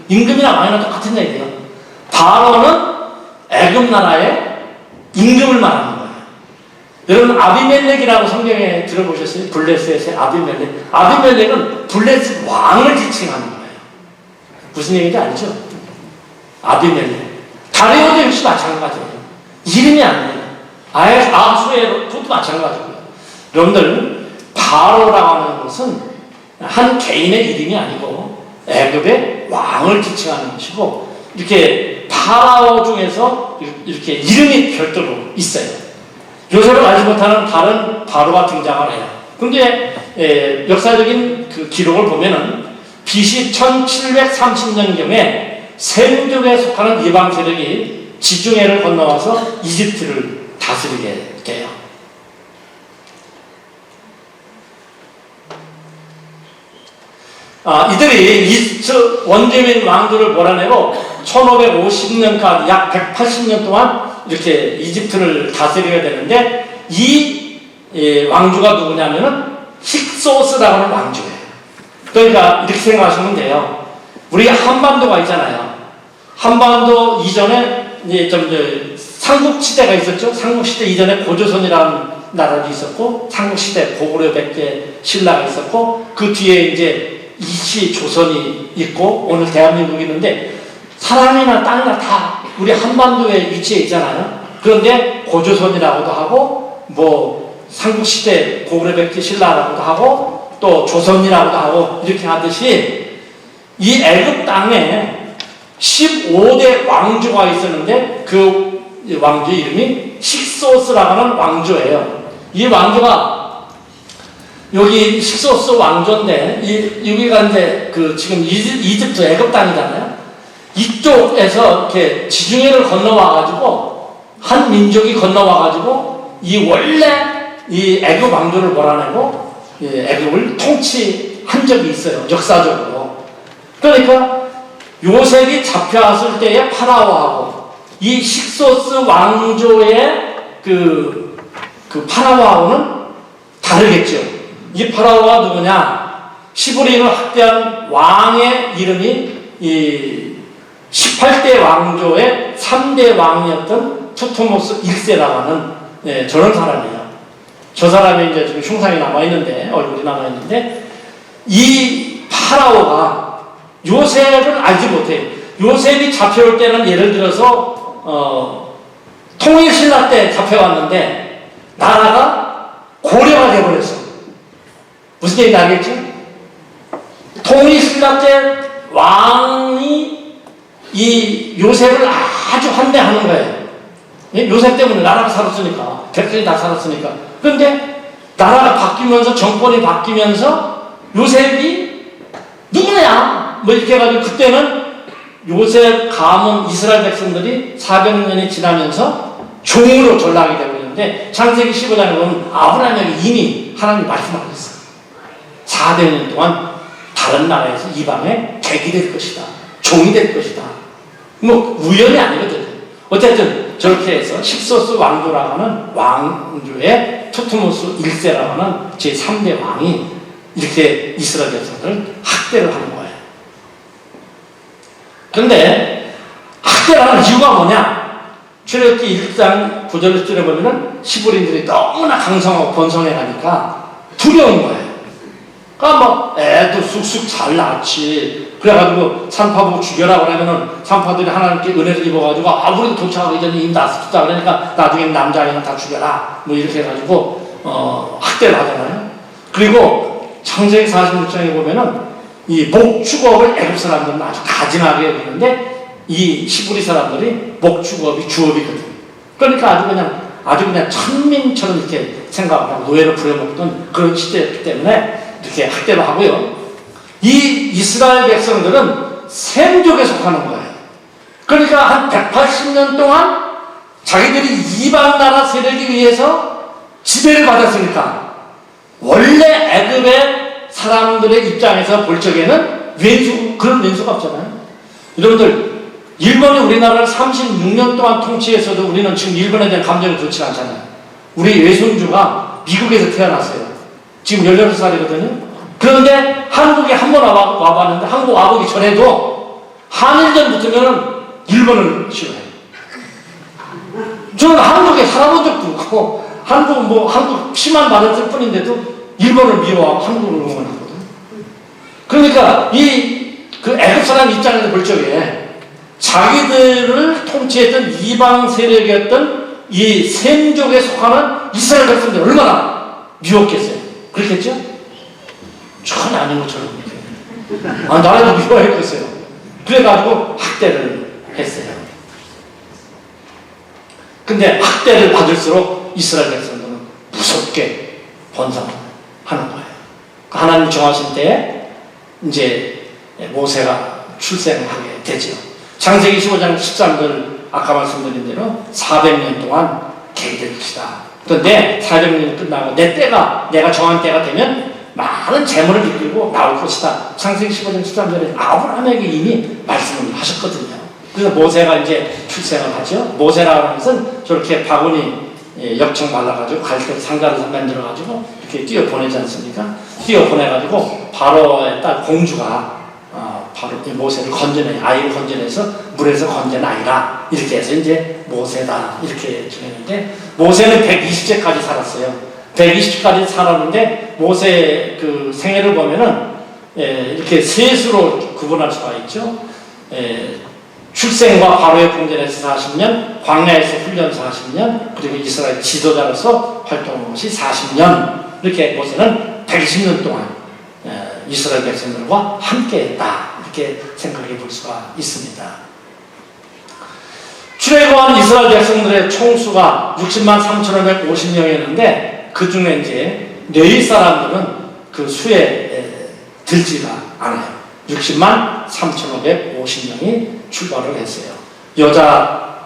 임금이나 왕이나 똑같은 얘기예요. 바로는 애굽 나라의 임금을 말하는 거예요. 여러분 아비멜렉이라고 성경에 들어보셨어요? 블레셋의 아비멜렉. 아비멜렉은 블레셋 왕을 지칭하는 거예요. 무슨 얘기인지 알죠? 아비멜렉. 다리오도 역시 마찬가지예요. 이름이 아니에요. 아예 아수에로도 마찬가지고요. 여러분들 바로라고 하는 것은 한 개인의 이름이 아니고 애굽의 왕을 지칭하는 것이고 이렇게 파라오 중에서 이렇게 이름이 별도로 있어요. 요셉을 알지 못하는 다른 바로가 등장을 해요. 근데 역사적인 그 기록을 보면은 BC 1730년경에 세민족에 속하는 이방 세력이 지중해를 건너와서 이집트를 다스리게 돼요. 이들이 원주민 왕들을 몰아내고 1550년까지 약 180년 동안 이렇게 이집트를 다스리게 되는데, 이 왕주가 누구냐면은 힉소스라고 하는 왕주예요. 그러니까 이렇게 생각하시면 돼요. 우리가 한반도가 있잖아요. 한반도 이전에 이제 삼국시대가 있었죠. 삼국시대 이전에 고조선이라는 나라도 있었고, 삼국시대 고구려 백제 신라가 있었고, 그 뒤에 이제 이시 조선이 있고, 오늘 대한민국이 있는데, 사람이나 땅이나 다 우리 한반도에 위치해 있잖아요. 그런데 고조선이라고도 하고, 삼국시대 고구려 백제 신라라고도 하고, 또 조선이라고도 하고, 이렇게 하듯이 이 애굽 땅에 15대 왕조가 있었는데, 그 왕조 이름이 힉소스라고 하는 왕조예요. 이 왕조가 여기 힉소스 왕조인데, 여기가 이제 지금 이집트 애굽 땅이잖아요. 이쪽에서 이렇게 지중해를 건너와가지고, 한 민족이 건너와가지고, 원래 이 애굽 왕조를 몰아내고, 애굽을 통치한 적이 있어요. 역사적으로. 그러니까 요셉이 잡혀왔을 때의 파라오하고, 이 힉소스 왕조의 그 파라오하고는 다르겠죠. 이 파라오가 누구냐? 시브리인을 학대한 왕의 이름이 이 18대 왕조의 3대 왕이었던 투토모스 1세라고 하는 저런 사람이에요. 저 사람이 이제 지금 흉상이 남아있는데, 얼굴이 남아있는데, 이 파라오가 요셉을 알지 못해요. 요셉이 잡혀올 때는 예를 들어서 통일신라 때 잡혀왔는데 나라가 고려가 돼버렸어. 무슨 얘기인지 알겠죠? 통일신라 때 왕이 이 요셉을 아주 환대하는 거예요. 요셉 때문에 나라가 살았으니까, 백성이 다 살았으니까. 그런데 나라가 바뀌면서, 정권이 바뀌면서 요셉이 누구냐? 이렇게 해가지고, 그때는 요셉 가문 이스라엘 백성들이 400년이 지나면서 종으로 전락이 되고 있는데, 창세기 15장에 보면 아브라함에게 이미 하나님이 말씀하셨어요. 400년 동안 다른 나라에서 이방에 객이 될 것이다. 종이 될 것이다. 우연이 아니거든요. 어쨌든 저렇게 해서 힉소스 왕조라고 하는 왕조의 투트모스 1세라고 하는 제3대 왕이 이렇게 이스라엘 백성들을 학대를 하는 거예요. 그런데 학대를 하는 이유가 뭐냐? 출애굽기 1장 9절 줄에 보면은 시브린들이 너무나 강성하고 번성해 가니까 두려운 거예요. 그러니까 애도 쑥쑥 잘 낳았지. 그래가지고 산파 보고 죽여라 그러면은 산파들이 하나님께 은혜를 입어가지고 우리도 도착하기 전에 이미 낳았다. 그러니까 나중에 남자아이는 다 죽여라. 이렇게 해가지고 학대를 하잖아요. 그리고 창세기 46장에 보면은 이 목축업을 애굽 사람들은 아주 가증하게 여기는데, 이 시브리 사람들이 목축업이 주업이거든. 그러니까 아주 그냥 천민처럼 이렇게 생각을 하고 노예로 부려먹던 그런 시대였기 때문에 이렇게 학대를 하고요. 이 이스라엘 백성들은 셈족에 속하는 거예요. 그러니까 한 180년 동안 자기들이 이방 나라 세력에 의해서 지배를 받았으니까, 원래 애굽의 사람들의 입장에서 볼 적에는 그런 왼수가 없잖아요. 여러분들, 일본이 우리나라를 36년 동안 통치해서도 우리는 지금 일본에 대한 감정이 좋지 않잖아요. 우리 외손주가 미국에서 태어났어요. 지금 16살이거든요. 그런데 한국에 한 번 와봤는데, 한국 와보기 전에도 한일전 붙으면 일본을 싫어해요. 저는 한국에 살아본 적도 없고, 한국 피만 받았을 뿐인데도 일본을 미워하고 한국을 응원하거든. 그러니까 그 애굽 사람 입장에서 볼 적에 자기들을 통치했던 이방 세력이었던 이 셈족에 속하는 이스라엘 백성들 얼마나 미웠겠어요. 그렇겠죠? 전혀 아닌 것처럼 나라도 미워했겠어요. 그래가지고 학대를 했어요. 근데 학대를 받을수록 이스라엘 백성들은 무섭게 번성하는 거예요. 하나님 정하신 때에 이제 모세가 출생하게 되죠. 창세기 15장 13절 아까 말씀드린 대로 400년 동안 계획될 것이다. 그런데 400년이 끝나고 내 때가, 내가 정한 때가 되면 많은 재물을 이끌고 나올 것이다. 창세기 15장 13절에 아브라함에게 이미 말씀을 하셨거든요. 그래서 모세가 이제 출생을 하죠. 모세라는 것은 저렇게 바구니 역청 발라가지고 갈대 상자를 만들어가지고 이렇게 뛰어 보내지 않습니까? 뛰어 보내가지고 바로의 딸 공주가 바로 모세를 건져내, 아이를 건져내서 물에서 건져나이라 이렇게 해서 이제 모세다 이렇게 정했는데, 모세는 120세까지 살았어요. 120세까지 살았는데 모세 그 생애를 보면은 이렇게 셋으로 구분할 수가 있죠. 출생과 바로의 궁전에서 40년, 광야에서 훈련 40년, 그리고 이스라엘 지도자로서 활동한 것이 40년. 이렇게 모세는 120년 동안 이스라엘 백성들과 함께했다. 이렇게 생각해 볼 수가 있습니다. 출애굽한 이스라엘 백성들의 총수가 60만 3,550명이었는데 그 중에 이제 레위 사람들은 그 수에 들지가 않아요. 60만 3,550명이 출발을 했어요. 여자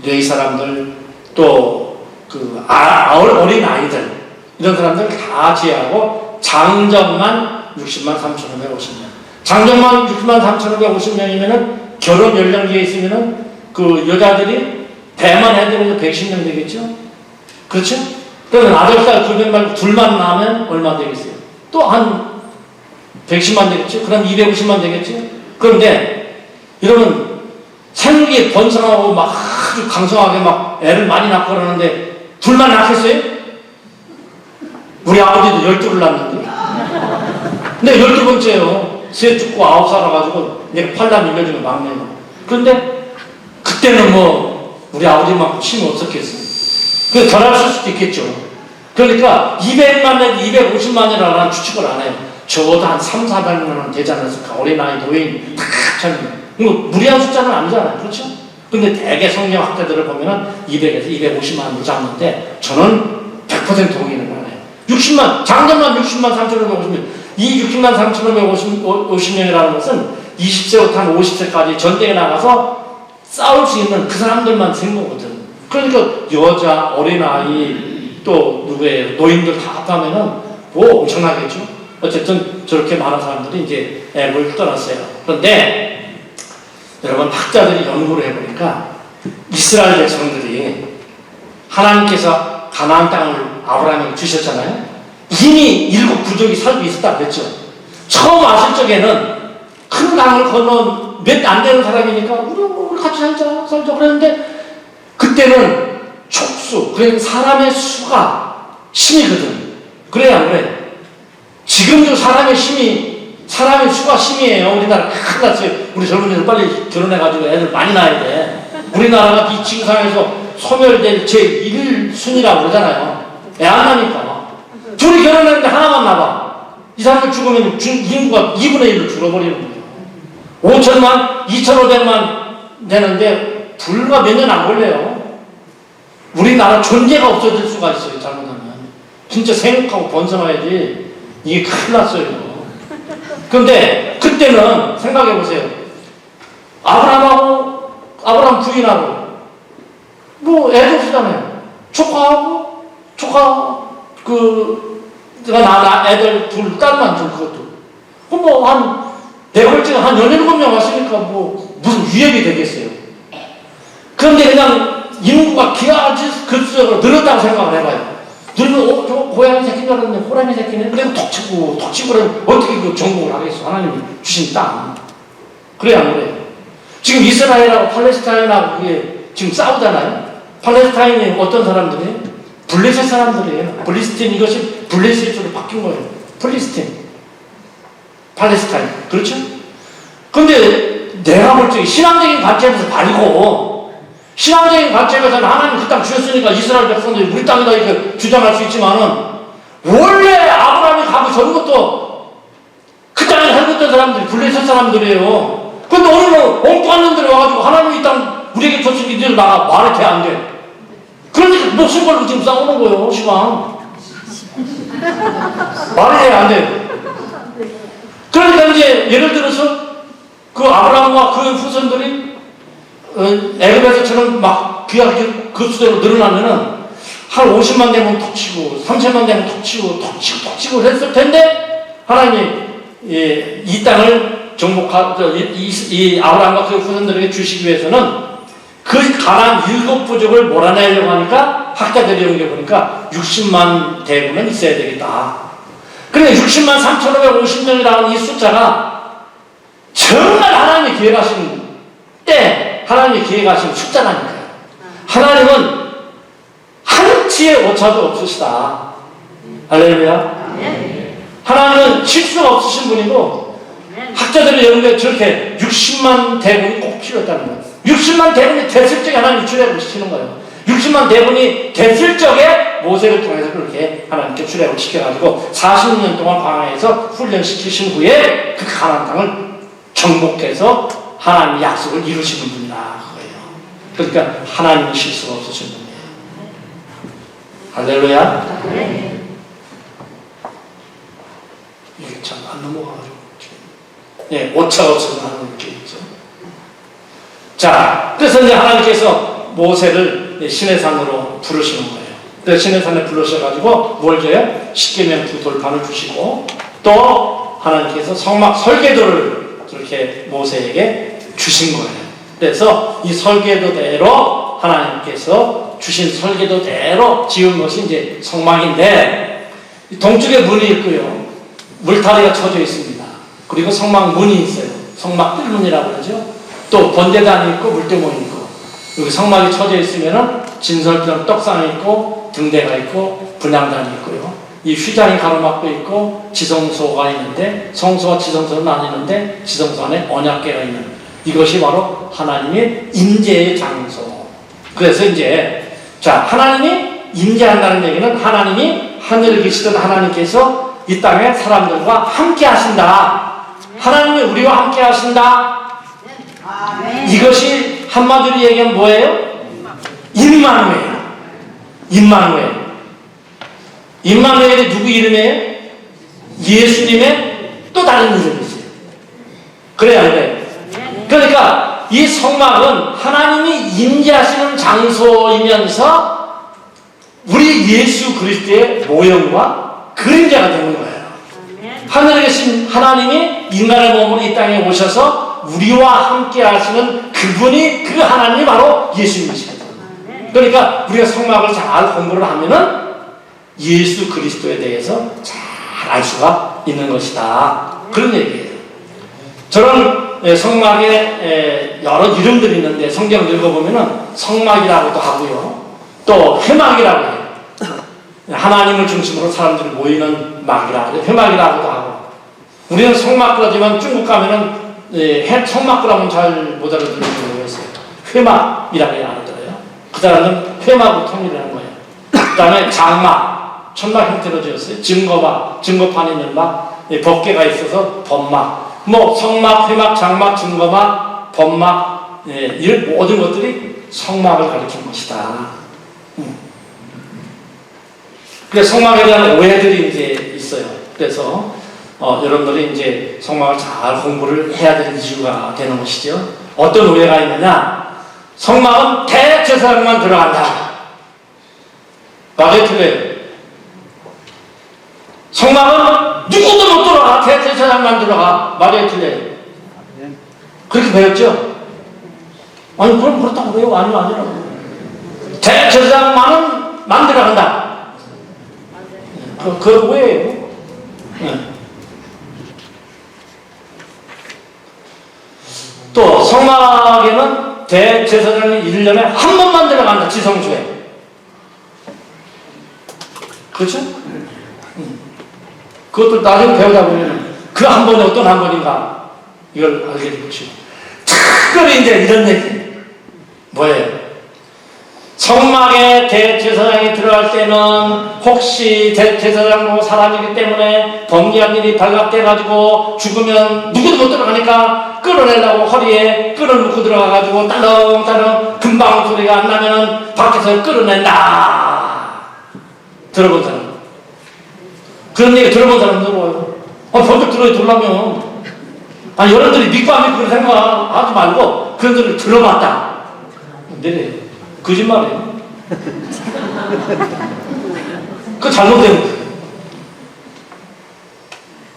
레위 사람들, 또 그 어린 아이들, 이런 사람들 다 제외하고 장정만 60만 3,550명. 장정만 60만 3,550명이면은 결혼 연령기에 있으면은 그 여자들이 배만 해도 110명 되겠죠? 그렇죠? 그러면 아들딸 900 말고 둘만 낳으면 얼마 되겠어요? 또 한 110만 되겠죠? 그럼 250만 되겠죠? 그런데 여러분 생육이 번성하고 막 아주 강성하게 막 애를 많이 낳고 그러는데 둘만 낳겠어요? 우리 아버지도 12를 낳는데. 근데 12번째요. 셋 죽고 9살 와가지고 내가 8남 1녀 중에 막내고. 그런데 그때는 뭐 우리 아버지만큼 힘이 없었겠어요. 그래서 덜 할 수도 있겠죠. 그러니까 200만 년, 250만이라는 추측을 안 해요. 적어도 한 3, 400만은 되지 않았을까. 어린아이, 노인 다 참 무리한 숫자는 아니잖아요. 그렇죠? 근데 대개 성경학자들을 보면은 200에서 250만으로 잡는데 저는 100% 동의는 안 해요. 60만, 장정만 60만 3,550명. 이 60만 3,550명이라는 것은 20세부터 한 50세까지 전쟁에 나가서 싸울 수 있는 그 사람들만 쓴 거거든. 그러니까 여자, 어린아이, 또 누구예요? 노인들 다 합하면은 뭐 엄청나겠죠? 어쨌든 저렇게 많은 사람들이 이제 애를 떠났어요. 그런데 여러분 학자들이 연구를 해보니까 이스라엘 백성들이 하나님께서 가나안 땅을 아브라함에게 주셨잖아요. 이미 7 부족이 살고 있었다 그랬죠. 처음 왔을 적에는 큰 강을 건너 몇 안 되는 사람이니까 우리 같이 살자 그랬는데 그때는 촉수, 그러니까 사람의 수가 심이거든. 그래 안 그래? 지금도 사람의 수가 심이에요. 우리나라 큰일 났어요. 우리 젊은이들 빨리 결혼해가지고 애들 많이 낳아야 돼. 우리나라가 이 지구상에서 소멸될 제1순위라고 그러잖아요. 애 안 나니까. 둘이 결혼했는데 하나만 낳아. 이 사람들 죽으면 인구가 2분의 1로 줄어버리는 거예요. 5천만, 2,500만 되는데 불과 몇 년 안 걸려요. 우리나라 존재가 없어질 수가 있어요. 잘못하면. 진짜 생육하고 번성해야지. 이게 큰일 났어요. 그런데 그때는 생각해보세요. 아브라함 부인하고 뭐 애도 없잖아요. 조카 나 애들 둘 딸만 좀 그것도 뭐 한 대걸증 한 17명 왔으니까 뭐 무슨 위협이 되겠어요. 그런데 그냥 인구가 기하급수적으로 늘었다고 생각을 해봐요. 늘면 저 고양이 새끼인 줄 알았는데 호랑이 새끼네. 그리고 톡 치고 그러면 어떻게 그 정복을 하겠어. 하나님이 주신 땅. 그래야 안 그래요. 지금 이스라엘하고 팔레스타인하고 그게 지금 싸우잖아요. 팔레스타인이 어떤 사람들이에요? 블레셋 사람들이에요. 블리스틴, 이것이 블레셋으로 바뀐 거예요. 팔레스타인. 그렇죠? 근데 내가 볼 적에 신앙적인 관점에서 말고, 신앙적인 관점에서는 하나님 그 땅 주셨으니까 이스라엘 백성들이 우리 땅이다 이렇게 주장할 수 있지만은, 원래 아브라함이 가기 전부터 그 땅에 살고 있던 사람들이 블레셋 사람들이에요. 근데 오늘은 엉뚱한 놈들이 와가지고 하나님 이 땅 우리에게 줬으니 이대로 나가. 말이 돼, 안 돼? 그러니까 목숨 걸고 지금 싸우는 거예요, 시방. 말이 돼, 안 돼? 그러니까 이제 예를 들어서 그 아브라함과 그 후손들이 애굽에서처럼 막 귀하게 그 수대로 늘어나면은 한 50만 되면 톡 치고 30만 되면 톡 치고 했을 텐데 하나님이 이 땅을 이 아브라함과 그 후손들에게 주시기 위해서는 그 가나안 7부족을 몰아내려고 하니까 학자들이 연구해보니까 60만 대군은 있어야 되겠다. 그러니까 60만 3,550명이라는 이 숫자가 정말 하나님이 계획하신 때 하나님이 계획하신 숫자라니까요. 하나님은 한치의 오차도 없으시다. 할렐루야. 하나님은 실수가 없으신 분이고 학자들이 연구해 저렇게 60만 대군이 꼭 필요했다는 거예요. 60만 대군이 됐을 적에 하나님이 출애굽을 시키는 거예요. 60만 대군이 됐을 적에 모세를 통해서 그렇게 하나님께 출애굽을 시켜가지고 40년 동안 광야에서 훈련시키신 후에 그 가나안 땅을 정복해서 하나님의 약속을 이루시는 분이라 그거예요. 그러니까 하나님은 실수가 없으신 분이에요. 할렐루야. 이게 참 안 넘어가가지고 오차가 없어서 하는 게 있죠. 자, 그래서 이제 하나님께서 모세를 신의 산으로 부르시는 거예요. 그래서 신의 산에 부르셔가지고 뭘 줘요? 십계명 두 돌판을 주시고 또 하나님께서 성막 설계도를 이렇게 모세에게 주신 거예요. 그래서 이 설계도대로 하나님께서 주신 설계도대로 지은 것이 이제 성막인데 동쪽에 문이 있고요. 물타리가 쳐져 있습니다. 그리고 성막 문이 있어요. 성막 뜰문이라고 그러죠. 또 번제단이 있고 물대문이 있고 여기 성막이 쳐져 있으면은 진설병 떡상이 있고 등대가 있고 분향단이 있고요. 이 휘장이 가로막고 있고 지성소가 있는데 성소와 지성소는 나뉘는데 지성소 안에 언약궤가 있는 이것이 바로 하나님의 임재의 장소. 그래서 이제 자 하나님이 임재한다는 얘기는 하나님이 하늘에 계시던 하나님께서 이 땅에 사람들과 함께 하신다. 하나님이 우리와 함께 하신다. 이것이 한마디로 얘기하면 뭐예요? 임마누엘. 임마누엘. 임마누엘이 누구 이름이에요? 예수님의 또 다른 이름이세요. 그래야 돼요. 그러니까 이 성막은 하나님이 임재하시는 장소이면서 우리 예수 그리스도의 모형과 그림자가 되는 거예요. 하늘에 계신 하나님이 인간의 몸으로 이 땅에 오셔서 우리와 함께 하시는 그분이 그 하나님이 바로 예수님이시거든요. 그러니까 우리가 성막을 잘 공부를 하면은 예수 그리스도에 대해서 잘 알 수가 있는 것이다. 그런 얘기예요. 저는 성막에 여러 이름들이 있는데 성경 읽어보면은 성막이라고도 하고요. 또 회막이라고 해요. 하나님을 중심으로 사람들이 모이는 막이라고 해요. 회막이라고도 하고. 우리는 성막 그러지만 중국 가면은 성막 그러면 잘 못 알아듣는지 모르겠어요. 회막이라고 알아들어요. 그 사람은 회막으로 통일을 하는 거예요. 그 다음에 장막. 천막 형태로 지었어요. 증거판 있는 막, 법궤가 있어서 법막. 뭐, 성막, 회막, 장막, 증거막, 법막, 이런 모든 것들이 성막을 가리키는 것이다. 그래서 성막에 대한 오해들이 이제 있어요. 그래서, 여러분들이 이제 성막을 잘 공부를 해야 되는 이유가 되는 것이죠. 어떤 오해가 있느냐? 성막은 대제사장만 들어간다. 맞아요, 틀려요? 성막은 누구도 못 들어가. 대제사장만 들어가. 말이에요, 틀려요? 그렇게 배웠죠? 아니, 그럼 그렇다고 배워. 아니라고. 대제사장만은 들어간다. 그건 왜예요? 또, 성막에는 대제사장이 1년에 한 번만 들어간다. 지성소에. 그렇죠? 그것도 나중에 배우다 보면 그 한 번이 어떤 한 번인가 이걸 알게 될 것이고 특별히 이제 이런 얘기 뭐예요? 성막에 대제사장이 들어갈 때는 혹시 대제사장도 사람이기 때문에 범죄한 일이 발각돼가지고 죽으면 누구도 못 들어가니까 끌어내려고 허리에 끌어놓고 들어가가지고 딸렁딸렁 금방 소리가 안 나면 밖에서 끌어낸다. 들어본 사람? 그런 얘기 들어본 사람 들어요. 번쩍 들으려면. 아니, 여러분들이 믿고 안 믿고 생각하지 말고, 그런 소리를 들어봤다. 내래. 거짓말이에요. 그 잘못된 거예요.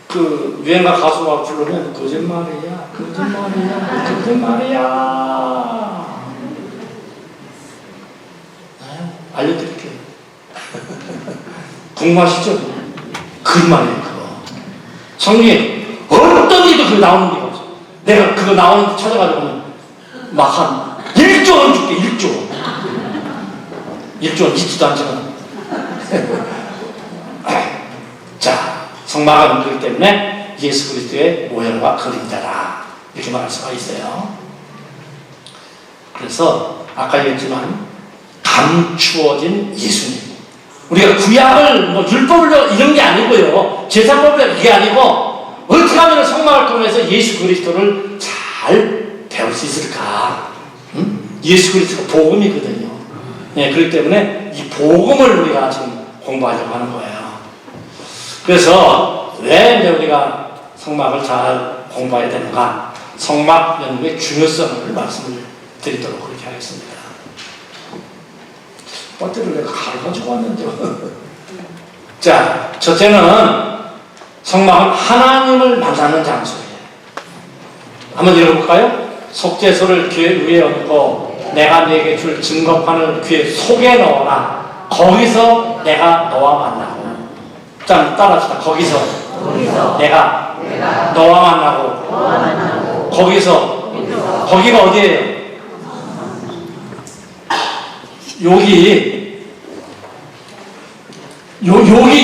그 유행가 가수가 부르면 거짓말이야, 거짓말이야, 거짓말이야. 알려드릴게요. 궁금하시죠? 거짓말이에요, 그거. 성경에 어떤 일도 그거 나오는 게 없어. 내가 그거 나오는 데 찾아가지고는 막 한 1조 원 줄게, 1조 원. 1조 원 있지도 않지만. 자, 성막은 그렇기 때문에 예수 그리스도의 모형과 그림자다. 이렇게 말할 수가 있어요. 그래서 아까 얘기했지만 감추어진 예수님. 우리가 구약을 뭐 율법을 이런 게 아니고요. 제사법이 이게 아니고 어떻게 하면 성막을 통해서 예수 그리스도를 잘 배울 수 있을까? 예수 그리스도가 복음이거든요. 네, 그렇기 때문에 이 복음을 우리가 지금 공부하려고 하는 거예요. 그래서 왜 이제 우리가 성막을 잘 공부해야 되는가? 성막 연구의 중요성을 말씀을 드리도록 그렇게 하겠습니다. 배터리를 내가 가지고 왔는데. 자, 첫째는 성막은 하나님을 만나는 장소예요. 한번 읽어볼까요? 속죄소를 귀 위에 얹고 내가 네게 줄 증거판을 귀 속에 넣어라. 거기서 내가 너와 만나고. 자, 따라합시다. 거기서 내가 너와 만나고. 거기서 거기가 어디예요?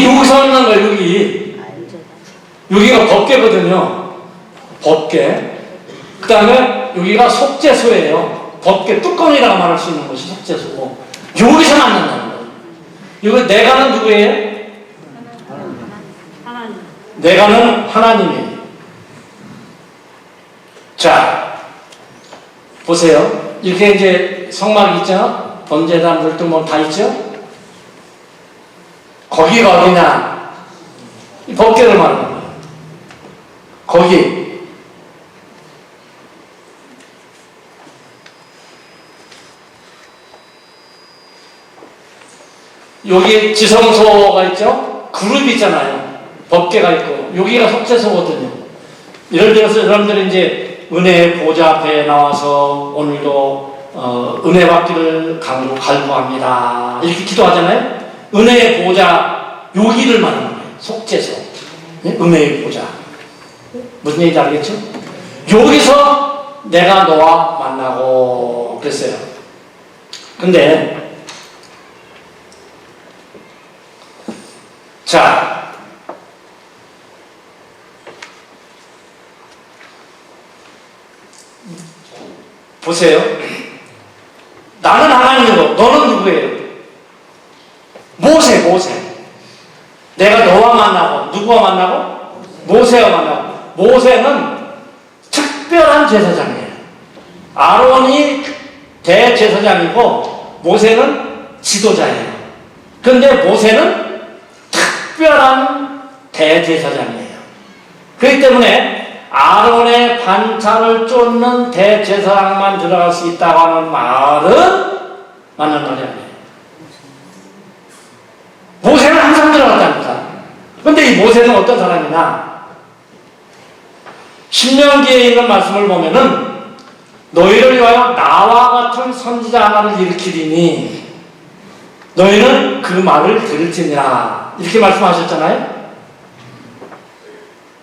여기서 하는 거예요. 여기가 법궤거든요. 법궤. 그 다음에 여기가 속죄소예요. 법궤 뚜껑이라고 말할 수 있는 것이 속죄소고. 여기서 만난다는 거예요. 이거 내가는 누구예요? 하나님. 내가는 하나님이에요. 자, 보세요. 이렇게 이제 성막이 있죠? 번제단들도 뭐 다 있죠? 거기가 어디냐? 이 법궤를 말하는 거예요. 거기. 여기 지성소가 있죠? 그룹이 있잖아요. 법궤가 있고. 여기가 속죄소거든요. 예를 들어서 여러분들이 이제 은혜의 보좌 앞에 나와서 오늘도 은혜 받기를 간구합니다. 이렇게 기도하잖아요. 은혜의 보좌 여기를 말하는 거예요. 속죄소. 은혜의 보좌. 무슨 얘기인지 알겠죠? 여기서 내가 너와 만나고 그랬어요. 근데 자, 보세요. 나는 하나님이고 너는 누구예요? 모세. 내가 너와 만나고 누구와 만나고? 모세와 만나고. 모세는 특별한 제사장이에요. 아론이 대제사장이고 모세는 지도자예요. 그런데 모세는 특별한 대제사장이에요. 그렇기 때문에 아론의 반찬을 쫓는 대제사장만 들어갈 수 있다고 하는 말은 맞는 말이 아니에요. 모세는 항상 들어갔다니까. 그런데 이 모세는 어떤 사람이냐? 신명기에 있는 말씀을 보면은 너희를 위하여 나와 같은 선지자 하나를 일으키리니 너희는 그 말을 들을지니라. 이렇게 말씀하셨잖아요.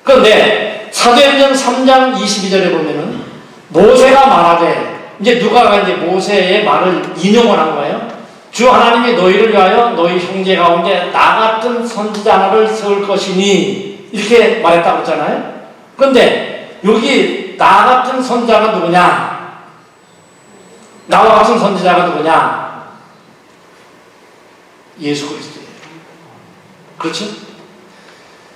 그런데 사도행전 3장 22절에 보면은 모세가 말하되, 이제 누가가 이제 모세의 말을 인용을 한 거예요. 주 하나님이 너희를 위하여 너희 형제 가운데 나 같은 선지자 하나를 세울 것이니 이렇게 말했다고 했잖아요. 그런데 여기 나 같은 선지자가 누구냐? 나와 같은 선지자가 누구냐? 예수 그리스도예요. 그렇지?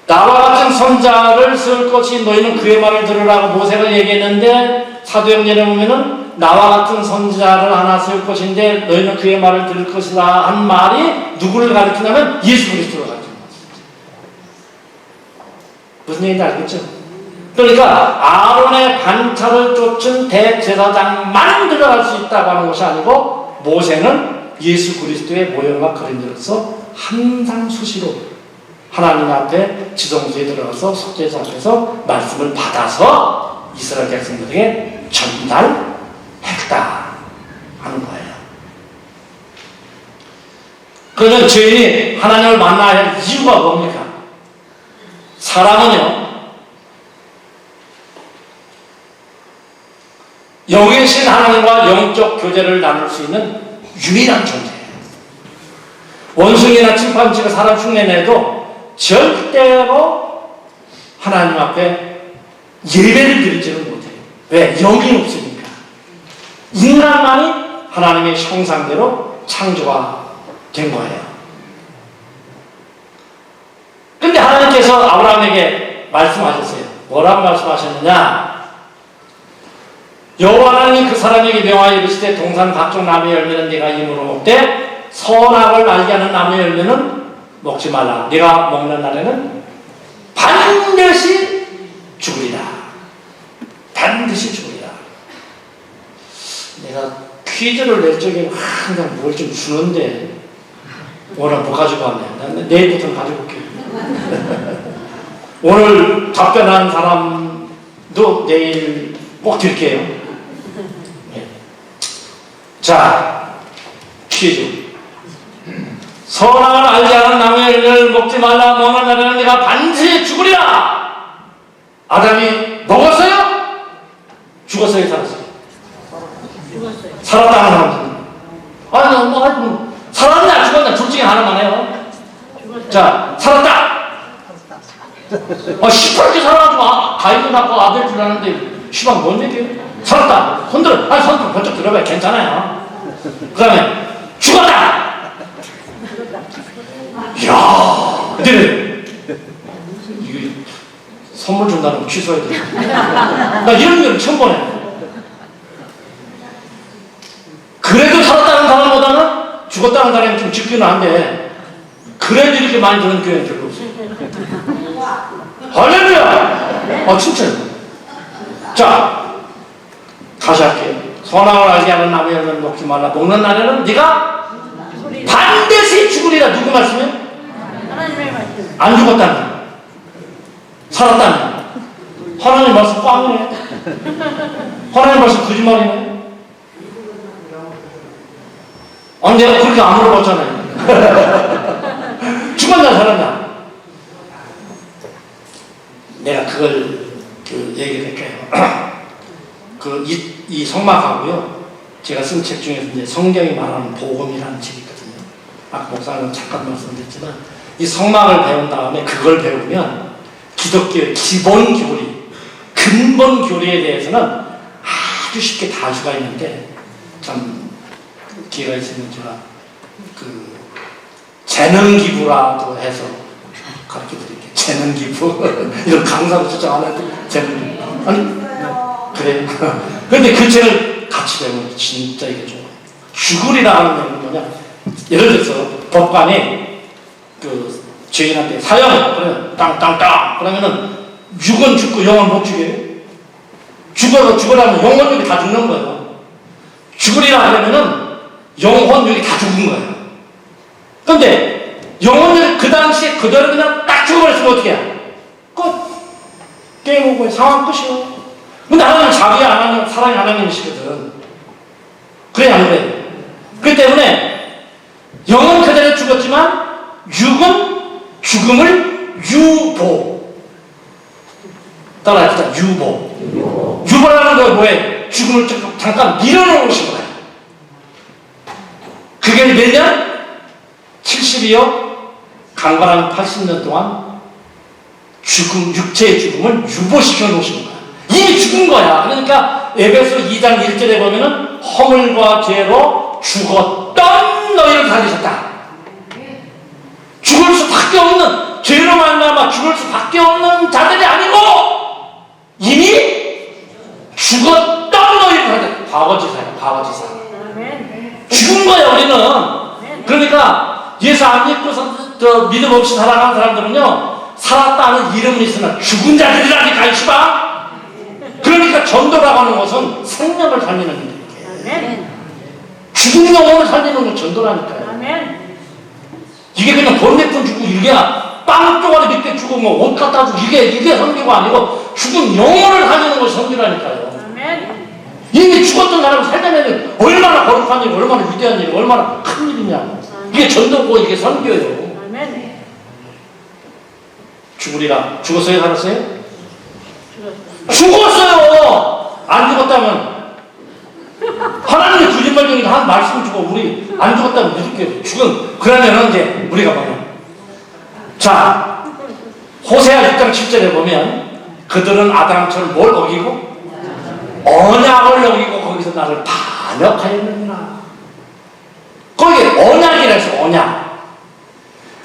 나와 같은 선자를 세울 것이 너희는 그의 말을 들으라고 모세가 얘기했는데 사도행전에 보면은 나와 같은 선지자를 하나 세울 것인데 너희는 그의 말을 들을 것이다 한 말이 누구를 가리키냐면 예수 그리스도를 가리키는 거죠. 무슨 얘기인지 알겠죠? 그러니까 아론의 반차를 쫓은 대제사장만 들어갈 수 있다고 하는 것이 아니고 모세는 예수 그리스도의 모형과 그림자로서 항상 수시로 하나님 앞에 지성소에 들어가서 속죄자 앞에서 말씀을 받아서 이스라엘 백성들에게 전달했다 하는 거예요. 그러면 죄인이 하나님을 만나야 할 이유가 뭡니까? 사람은요, 영이신 하나님과 영적 교제를 나눌 수 있는 유일한 존재예요. 원숭이나 침판지가 사람 흉내내도 절대로 하나님 앞에 예배를 드리지는 못해요. 왜? 영이 없으니까. 인간만이 하나님의 형상대로 창조가 된 거예요. 근데 하나님께서 아브라함에게 말씀하셨어요. 뭐라고 말씀하셨느냐? 여호와 하나님이 그 사람에게 명하여 이르시되 동산 각종 나무의 열매는 네가 임으로 먹되 선악을 알게 하는 나무의 열매는 먹지 말라. 네가 먹는 날에는 반드시 죽으리라. 반드시 죽으리라. 내가 퀴즈를 낼 적에 항상 뭘 좀 주는데 오늘 못 가지고 왔네. 내일부터는 가지고 올게요. 오늘 답변한 사람도 내일 꼭 드릴게요. 네. 자, 퀴즈. 선악을 알지 않은 나무의 열매를 먹지 말라. 먹는 날에는 네가 반드시 죽으리라. 아담이 먹었어요? 죽었어요? 살았어요? 죽었어요. 살았다는 사람들. 아니, 살았냐 죽었냐 둘 중에 하나만 해요. 죽었어요. 자, 살았다. 10%게 살아가지고 가인도 낳고 아벨 줄라는데 시방 뭔 얘기예요? 살았다. 손들어. 아니, 손 번쩍 들어봐요. 괜찮아요. 그 다음에 죽었다. 이야, 근데 이거 선물 준다는 거 취소해야 돼. 나 이런 걸 처음 보네. 그래도 살았다는 사람보다는 죽었다는 사람이 좀 적기는 한데 그래도 이렇게 많이 드는 교회는 별로 없어요. 할렐루야! 칭찬. 자, 다시 할게요. 선악을 알게 하는 나무의 열매를 먹지 말라. 먹는 날에는 네가 반드시 죽으리라. 누구 말씀이에요? 하나님의 말씀. 안 죽었다는, 살았다는. 하나님 말씀 꽝이네. 하나님 말씀 거짓말이네. 아니, 내가 그렇게 안 물어봤잖아요. 죽었냐, 살았냐? 내가 그걸 얘기를 할게요. 이 성막하고요, 제가 쓴 책 중에서 이제 성경이 말하는 복음이라는 책이 있거든요. 아까 목사님 잠깐 말씀드렸지만, 이 성막을 배운 다음에 그걸 배우면 기독교의 기본 교리, 근본 교리에 대해서는 아주 쉽게 다 알 수가 있는데, 참 기회가 있으면 제가 재능 기부라도 해서 가르쳐 드릴게요. 재능 기부. 이런 강사로 추정 안 해도 재능 기부. 아니, 그래요. 그런데 그 책을 같이 배우면 진짜 이게 좋아요. 죽으리라 하는 얘기는 뭐냐. 예를 들어서 법관이 죄인한테 사형! 그래, 땅! 그러면은 육은 죽고 영은 못 죽여요. 죽으라면 영혼력이 다 죽는 거예요. 죽으리라 하려면은 영혼력이 다 죽은 거예요. 근데 영혼력이 그 당시에 그대로 그냥 딱 죽어버렸으면 어떻게 해요? 끝! 게임 오버의 상황 끝이요. 근데 하나님은 자비 하나님, 사랑의 하나님이시거든. 그래, 안 그래? 그렇기 때문에 영은 그대로 죽었지만 육은 죽음을 유보. 따라합시다. 유보. 유보라는 건 뭐예요? 죽음을 잠깐 밀어놓으신 거예요. 그게 몇 년? 70이요? 강건한 80년 동안 육체의 죽음을 유보시켜 놓으신 거예요. 이미 죽은 거야. 그러니까 에베소 2장 1절에 보면은 허물과 죄로 죽었던 너희를 살리셨다. 죽을 수밖에 없는, 죄로 말미암아 죽을 수밖에 없는 자들이 아니고 이미 죽었던 너희를 살리셨다. 과거지사야, 과거지사. 죽은 거야, 우리는. 그러니까 예수 안 믿고서 믿음 없이 살아가는 사람들은요, 살았다는 이름은 있으나 죽은 자들이라니까, 이씨발. 그러니까 전도라고 하는 것은 생명을 살리는 일이에요. 죽은 영혼을 살리는 건 전도라니까요. 아멘. 이게 그냥 돈 몇 푼 주고 이게 빵 쪼가리 몇 개 주고 뭐 옷 갖다 주고 이게 선교가 아니고 죽은 영혼을 살리는 것이 선교라니까요. 아멘. 이미 죽었던 사람을 살려내는 얼마나 거룩한 일, 얼마나 위대한 일, 얼마나 큰 일이냐고. 이게 전도고 이게 선교예요. 아멘. 죽으리라. 죽었어요? 살았어요? 죽었어요. 죽었어요! 안 죽었다면 하나님의 거짓말 중에 한 말씀 주고 우리 안 죽었다면 믿을게요. 그러면은 이제 우리가 뭐냐. 자, 호세아 6장 7절에 보면 그들은 아담처럼 뭘 어기고? 언약을 어기고 거기서 나를 반역하였느니라. 거기 언약이라 해서 언약.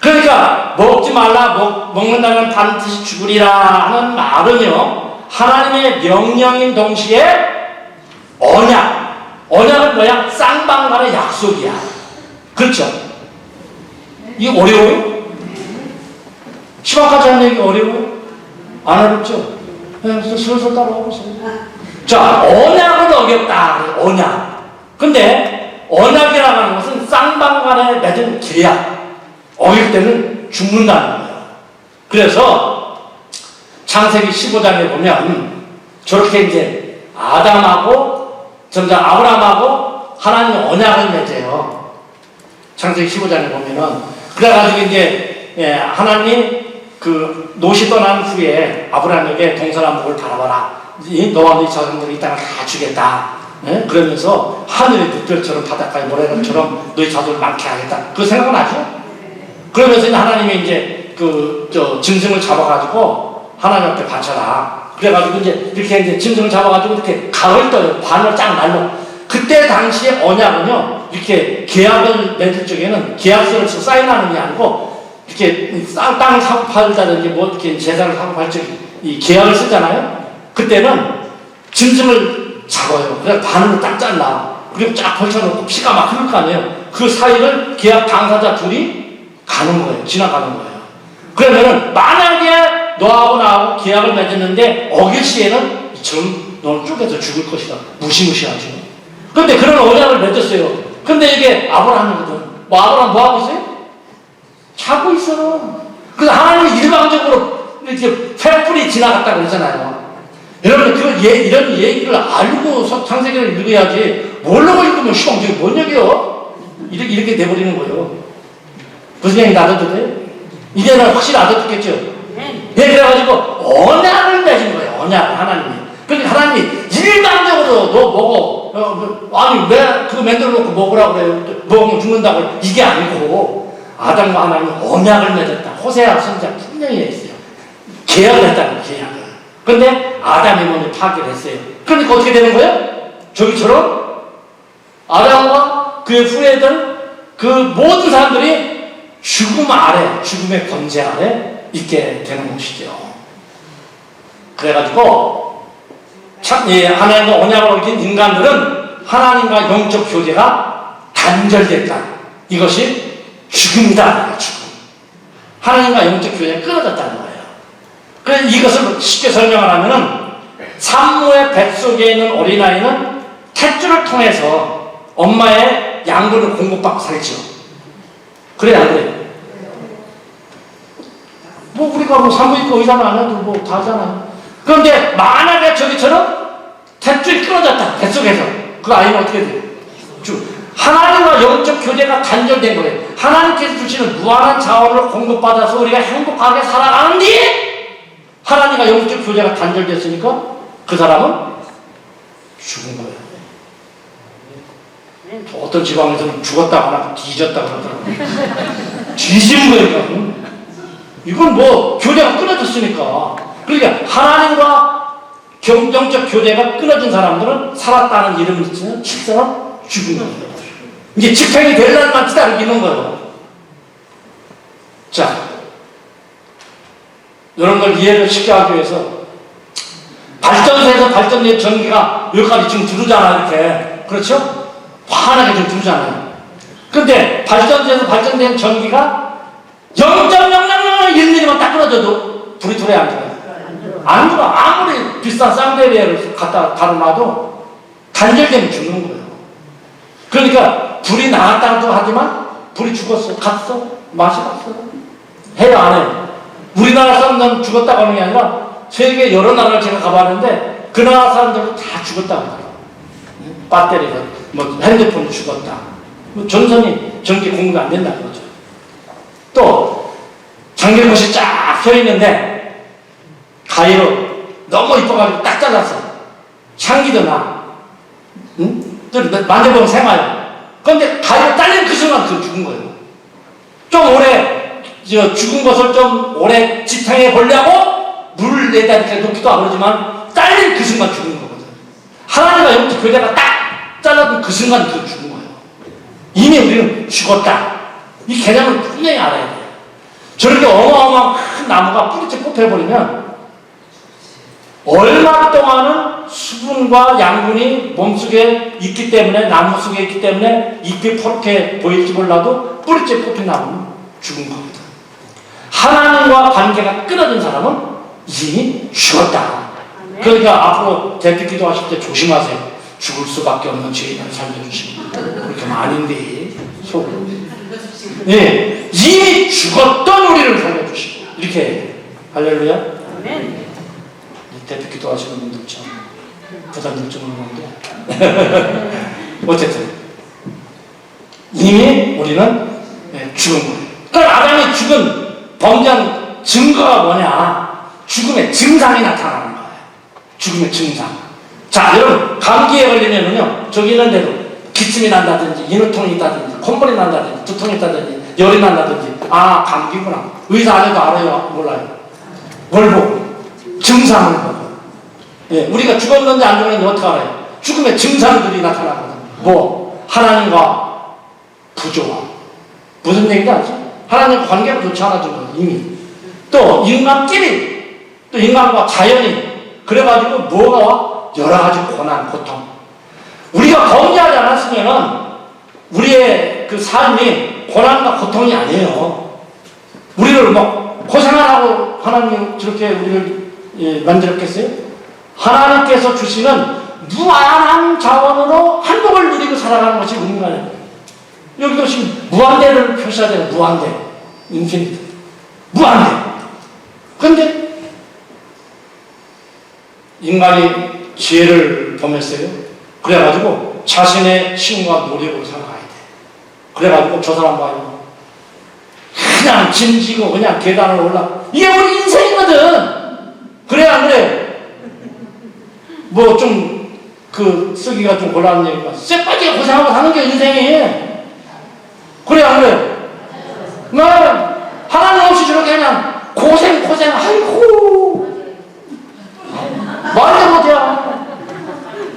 그러니까 먹지 말라, 먹는다면 반드시 죽으리라 하는 말은요, 하나님의 명령인 동시에 언약. 언약은 뭐야? 쌍방간의 약속이야. 그렇죠? 이게 어려워요? 시간까지 하는 얘기 어려워요? 안 어렵죠? 그냥 슬슬 따라와보세요. 자, 언약을 어겼다. 언약. 근데 언약이라고 하는 것은 쌍방간에 맺은 계약. 어길 때는 죽는다는 거예요. 그래서 창세기 15장에 보면 저렇게 이제 아담하고 점점 아브라함하고 하나님 언약을 맺어요. 창세기 15장에 보면은 그래가지고 이제 하나님 그 롯이 떠난 후에 아브라함에게 동서남북을 바라봐라. 너와 네 자손들이 이 땅을 다 주겠다. 그러면서 하늘의 늑별처럼 바닷가의 모래같처럼 너희 자손을 많게 하겠다. 그 생각은 나죠? 그러면서 하나님이 이제 짐승을 잡아가지고 하나님 앞에 바쳐라. 그래가지고 이렇게 짐승을 잡아가지고 이렇게 각을 떠요. 반을 쫙 날려. 그때 당시에 언약은요, 이렇게 계약을 맺을 적에는 계약서를 사인하는 게 아니고, 이렇게 땅을 사고 팔다든지 뭐 이렇게 재산을 사고 팔 적에 이 계약을 쓰잖아요. 그때는 짐승을 잡아요. 그래서 반으로 딱 잘라. 그리고 쫙 걸쳐놓고 피가 막 흐를 거 아니에요. 그 사이를 계약 당사자 둘이 가는 거예요. 지나가는 거예요. 그러면은 만약에 너하고 나하고 계약을 맺었는데 어길 시에는 지금 너는 쪼개서 죽을 것이다. 무시무시하죠. 근데 그런 언약을 맺었어요. 근데 이게 아브라함이거든. 아브라함 뭐 하고 있어요? 자고 있어. 그래서 하나님이 일방적으로 이렇게 횃불이 지나갔다고 그러잖아요. 여러분 이런 얘기를 알고 창세기를 읽어야지 모르고 읽으면 시방 저게 뭔 얘기요? 이렇게 돼버리는 거예요. 무슨 얘기 알아도 돼요? 이제는 확실히 알아듣겠죠? 네, 그래가지고 언약을 맺은 거예요. 언약을 하나님이. 그러니까 하나님이 일방적으로 너 먹어. 아니 왜 그거 만들어 놓고 먹으라고 그래요? 먹으면 죽는다고. 이게 아니고 아담과 하나님이 언약을 맺었다. 호세아 선지자 분명히 했어요. 계약을 했다는 계약을. 근데 아담이 먼저 파기를 했어요. 그러니까 어떻게 되는 거예요? 저기처럼 아담과 그의 후예들 그 모든 사람들이 죽음 아래, 죽음의 권세 아래 있게 되는 것이죠. 그래가지고 하나님과 언약을 어긴 인간들은 하나님과 영적 교제가 단절됐다. 이것이 죽음이다. 죽음. 하나님과 영적 교제가 끊어졌다는 거예요. 그래서 이것을 쉽게 설명을 하면은 산모의 뱃속에 있는 어린아이는 탯줄을 통해서 엄마의 양분을 공급받고 살죠. 그래 안 그래? 뭐 우리가 뭐 산부인과 의사는 안 해도 뭐 다 하잖아요. 그런데 만약에 저기처럼 탯줄이 끊어졌다. 뱃속에서 그 아이는 어떻게 돼요? 하나님과 영적 교제가 단절된 거예요. 하나님께서 주시는 무한한 자원을 공급받아서 우리가 행복하게 살아가는데 하나님과 영적 교제가 단절됐으니까 그 사람은 죽은 거예요. 어떤 지방에서는 죽었다거나 뒤졌다고 그러더라고요. 뒤진 거예요. 이건 뭐 교제가 끊어졌으니까. 그러니까 하나님과 영적 교제가 끊어진 사람들은 살았다는 이름을 쓰면 실제로 죽은 거예요. 이제 집행이 될 날만 기다리고 있는 거예요. 자, 여러분들 이해를 쉽게 하기 위해서 발전소에서 발전된 전기가 여기까지 지금 들어오잖아요. 이렇게. 그렇죠? 환하게 좀 들어오잖아요. 근데 발전소에서 발전된 전기가 0.001mm만 딱 끊어져도 불이 들어야 안 들어요. 안 들어. 아무리 비싼 쌍배리에를 갖다 달아놔도 단절되면 죽는 거예요. 그러니까 불이 나갔다고 하지만 불이 죽었어. 갔어. 맛이 갔어. 해요, 안 해요? 우리나라 사람들은 죽었다고 하는 게 아니라 세계 여러 나라를 제가 가봤는데 그 나라 사람들은 다 죽었다고 해요. 배터리가, 뭐 핸드폰 죽었다. 뭐 전선이 전기 공급이 안 된다 그러죠. 또 장길못이 쫙 서 있는데 가위로 너무 이뻐가지고 딱 잘랐어. 향기도 나. 응? 만져보면 생아요. 그런데 가위로 잘린 그 순간 그 죽은 거예요. 좀 오래 죽은 것을 좀 오래 지탱해 보려고 물을 내다 이렇게 놓기도 안 그러지만 잘린 그 순간 죽은 거거든. 하나님과 영적 교제가 딱 잘라도 그 순간 그 죽은 거예요. 이미 우리는 죽었다. 이 개념을 분명히 알아야 돼요. 저렇게 어마어마한 큰 나무가 뿌리째 뽑혀버리면 얼마 동안은 수분과 양분이 몸속에 있기 때문에, 나무 속에 있기 때문에 잎이 포렇게 보일지 몰라도 뿌리째 뽑힌 나무는 죽은 겁니다. 하나님과 관계가 끊어진 사람은 이미 죽었다. 그러니까 앞으로 대피 기도하실 때 조심하세요. 죽을 수밖에 없는 죄인을 살려주시고 그렇게 아닌데 속으로. 네, 이미 죽었던 우리를 살려주시고 이렇게 해야 돼요. 할렐루야. 아멘. 대피 기도하시는 분들 참 부담될 좀 있는데 어쨌든 이미 우리는 죽은 거예요. 그러니까 아담이 죽은 범죄한 증거가 뭐냐? 죽음의 증상이 나타나는 거예요. 죽음의 증상. 자, 여러분 감기에 걸리면은요 저기 있는 대로 기침이 난다든지 인후통이 있다든지 콧물이 난다든지 두통이 있다든지 열이 난다든지 아 감기구나. 의사 안 해도 알아요? 몰라요? 뭘 보고? 증상을 보고. 예, 우리가 죽었는지 안 죽었는지 어떻게 알아요? 죽음의 증상들이 나타나거든. 뭐? 하나님과 부조화. 무슨 얘기인지 알지? 하나님과 관계가 좋지 않아진 거예요, 이미. 또 인간끼리, 또 인간과 자연이. 그래가지고 뭐가 와? 여러 가지 고난, 고통. 우리가 범죄하지 않았으면은 우리의 그 삶이 고난과 고통이 아니에요. 우리를 뭐 고생하라고 하나님이 저렇게 우리를 만들었겠어요? 하나님께서 주시는 무한한 자원으로 행복을 누리고 살아가는 것이 인간이에요. 여기도 지금 무한대를 표시하잖아요. 무한대. 인finite. 무한대. 그런데 인간이 지혜를 범했어요. 그래가지고 자신의 힘과 노력으로 살아가야 돼. 그래가지고 저 사람 봐요. 그냥 짐지고 그냥 계단을 올라. 이게 우리 인생이거든. 그래 안 그래? 뭐 좀 그 쓰기가 좀 곤란한 얘기가 쎄빠지게 고생하고 사는 게 인생이에요. 그래 안 그래? 하나님 없이 저렇게 그냥 고생 아이고 말도 못해요.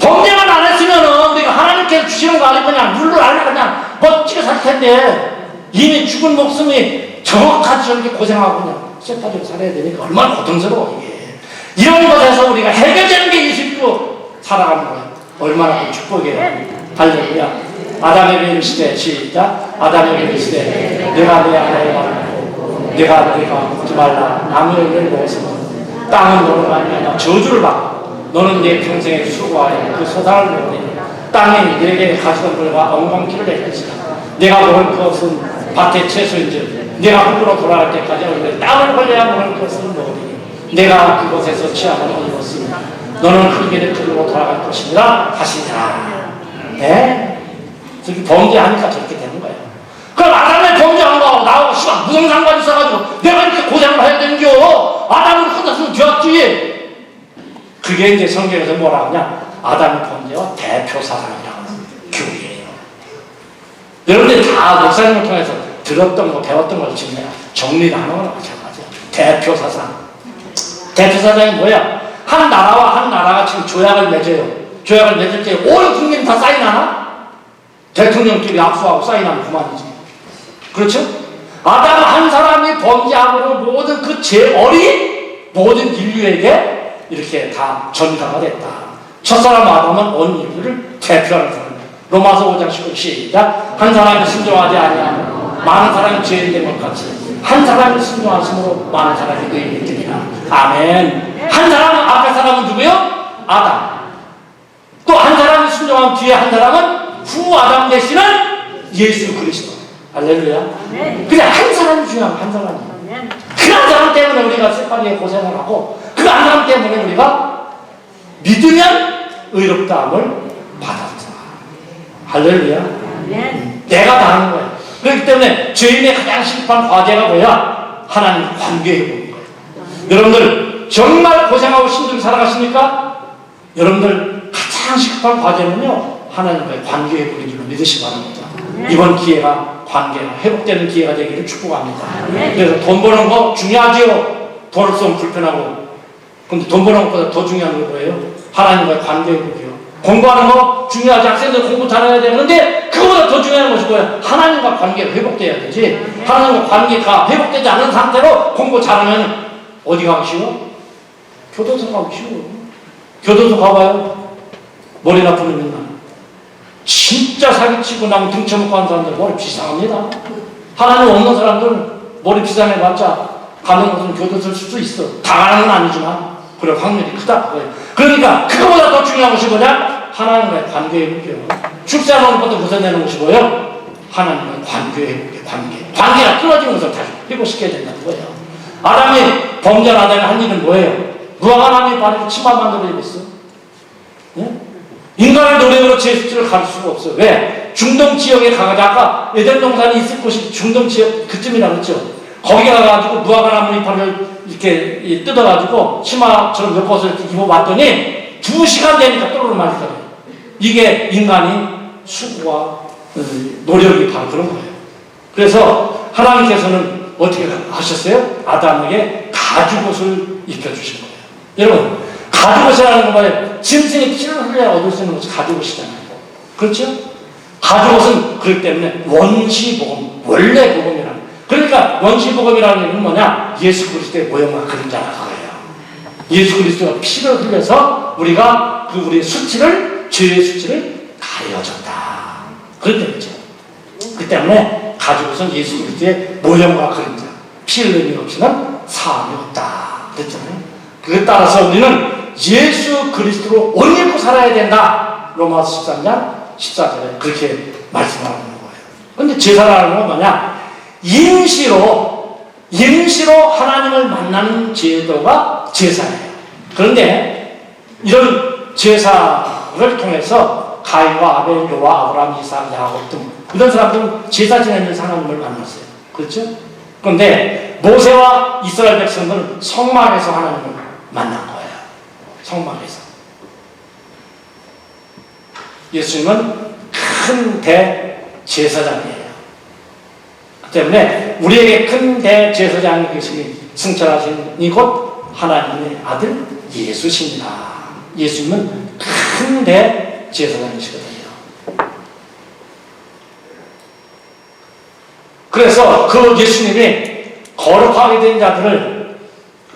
범죄만 안 했으면은 우리가 하나님께서 주시는 거 아니고 그냥 물로 알려 그냥 멋지게 살 텐데 이미 죽은 목숨이 정확하게 저렇게 고생하고 그냥 쎄빠지게 살아야 되니까 얼마나 고통스러워 이게. 이런 것에서 우리가 해결되는 게 예수님으로 살아가는 거예요. 얼마나 큰 축복이에요. 할렐루야. 아담에게 이르시되 시작. 아담에게 이르시되 내가 내 아내를 말하고 내가 묻지 말라. 나무의 열매를 먹었으면 땅은 너를 말미암아 저주를 받고 너는 내 평생에 수고하여 그 소산을 먹으니 땅이 내게 가시던 물과 엉겅퀴를 낼 것이다. 내가 먹을 것은 밭의 채소인즉 내가 흙으로 돌아갈 때까지 얼굴에 땀을 흘려야 먹을 것을 먹으니 내가 그곳에서 취함을 입었으니 너는 흙의 흙으로 돌아갈 것이니라 하시니라. 네? 저기 범죄하니까 저렇게 되는 거예요. 그럼 아담의 범죄한 거하고 나하고 시간 무슨 상관이 있어가지고 내가 이렇게 고생을 해야 되는겨. 아담을 혼자서는 되었지. 그게 이제 성경에서 뭐라 하냐? 아담의 범죄와 대표 사상이라고 교리예요. 여러분들이 다 목사님을 통해서 들었던 거 배웠던 걸 지금 정리를 하는 거랑 마찬가지야. 대표 사상. 대표 사상이 뭐야? 한 나라와 한 나라가 지금 조약을 맺어요. 조약을 맺을 때 온 국민이 다 사인하나? 대통령끼리 악수하고 사인하면 그만이지. 그렇죠? 아담 한 사람이 범죄함으로 모든 그 어린 모든 인류에게 이렇게 다 전가가 됐다. 첫사람 아담은 온 인류를 대표하는 사람이에요. 로마서 5장 19절 시작. 한 사람이 순종하지 아니하면 많은 사람이 죄인 된 것 같이 한 사람이 순종하심으로 많은 사람이 의인이 되리라. 아멘. 한 사람은 앞에 사람은 누구요? 아담. 또 한 사람이 순종한 뒤에 한 사람은 후 아담 되시는 예수 그리스도. 할렐루야. 그냥 한 사람이 중요한 한 사람이. 그 한 사람 때문에 우리가 세파리에 고생을 하고 그 한 사람 때문에 우리가 믿으면 의롭다함을 받았다. 할렐루야. 내가 다 하는 거야. 그렇기 때문에 죄인의 가장 심판 과제가 뭐야? 하나님 관계해 보는 거예요. 여러분들 정말 고생하고 힘들게 살아가십니까? 여러분들 가장 심판 과제는요, 하나님과의 관계해 보는 줄 믿으시기 바랍니다. 이번 기회가 관계가 회복되는 기회가 되기를 축복합니다. 그래서 돈 버는 거 중요하지요. 돈 없으면 불편하고. 근데 돈 버는 것보다 더 중요한 게 뭐예요? 하나님과의 관계해 보기요. 공부하는 거 중요하지. 학생들 공부 잘해야 되는데 그거보다 더 중요한 것이 뭐예요? 하나님과 관계가 회복돼야 되지. 하나님과 관계가 회복되지 않은 상태로 공부 잘하면 어디 가기 쉬워? 교도소 가기 쉬워. 교도소 가봐요. 머리 나쁘는 맨날. 진짜 사기치고 나면 등쳐먹고 하는 사람들 머리 비상합니다. 하나님 없는 사람들 머리 비상해봤자 가는 곳은 교도소일 수도 있어. 당하는 건 아니지만 그럴 확률이 크다 그거예요. 그러니까 그거보다 더 중요한 것이 뭐냐? 하나님과의 관계 회복이요. 출세하는 것부터 벗어내는 것이 뭐예요? 하나님과의 관계 회복이에요. 관계가 끊어지는 것을 다시 회복시켜야 된다는 거예요. 아담이 범죄한 아담이 한 일은 뭐예요? 누가 하나님의 발에 치마 만들어야 됐어? 예? 인간의 노력으로 제수를 가릴 수가 없어요. 왜? 중동 지역에 가가지고 아까 에덴 동산이 있을 곳이 중동 지역 그쯤이라고 했죠. 거기 가가지고 무화과 나무 이렇게 뜯어가지고 치마처럼 몇 벗을 입어봤더니 2시간 되니까 또르르 말리더래요. 이게 인간이 수고와 노력이 바로 그런 거예요. 그래서 하나님께서는 어떻게 하셨어요? 아담에게 가죽옷을 입혀주신 거예요. 여러분, 가죽옷이라는 건 뭐예요? 짐승의 피를 흘려야 얻을 수 있는 것이 가죽옷이잖아요. 그렇죠? 가죽옷은 그렇기 때문에 원시복음, 원래 복음이라는 거예요. 그러니까 원시복음이라는 얘기는 뭐냐? 예수 그리스도의 모형과 그림자라는 거예요. 예수 그리스도가 피를 흘려서 우리가 그 우리의 수치를, 죄의 수치를 가려졌다. 그렇기 때문이죠. 그 때문에 가죽옷은 예수 그리스도의 모형과 그림자, 피 흘림이 없이는 사함이 없다. 그랬잖아요. 그에 따라서 우리는 예수 그리스도로 옷 입고 살아야 된다. 로마서 13장 14절에 그렇게 말씀하고 있는 거예요. 그런데 제사라는 건 뭐냐? 임시로 하나님을 만나는 제도가 제사예요. 그런데 이런 제사를 통해서 가인과 아벨, 노아, 아브라함, 이삭, 야곱 등 이런 사람들은 제사 지내면서 하나님을 만났어요. 그렇죠? 그런데 모세와 이스라엘 백성들은 성막에서 하나님을 만난 거예요. 성막에서. 예수님은 큰 대제사장이에요. 그 때문에 우리에게 큰 대제사장이 계시니 승천하신 이곳 하나님의 아들 예수십니다. 예수님은 큰 대제사장이시거든요. 그래서 그 예수님이 거룩하게 된 자들을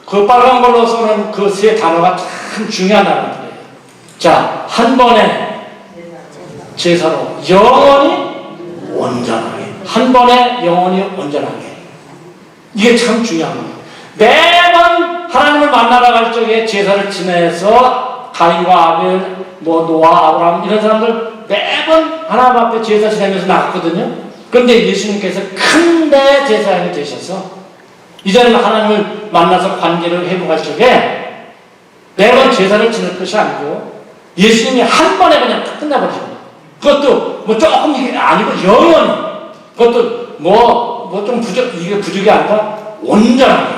그 빨간 걸로 써는 그 세 단어가 참 중요한 단어들이에요. 자, 한 번에 제사로 영원히 온전하게. 한 번에 영원히 온전하게. 이게 참 중요한 거예요. 매번 하나님을 만나러 갈 적에 제사를 지내서 가인과 아벨, 노아, 아브라함 이런 사람들 매번 하나님 앞에 제사 지내면서 나갔거든요. 그런데 예수님께서 큰 대제사장이 되셔서 이제는 하나님을 만나서 관계를 회복할 적에 매번 제사를 지낼 것이 아니고 예수님이 한 번에 그냥 딱 끝나버리죠. 그것도 조금 이게 아니고 영원히 그것도 좀 이게 부족이 아니라 온전하게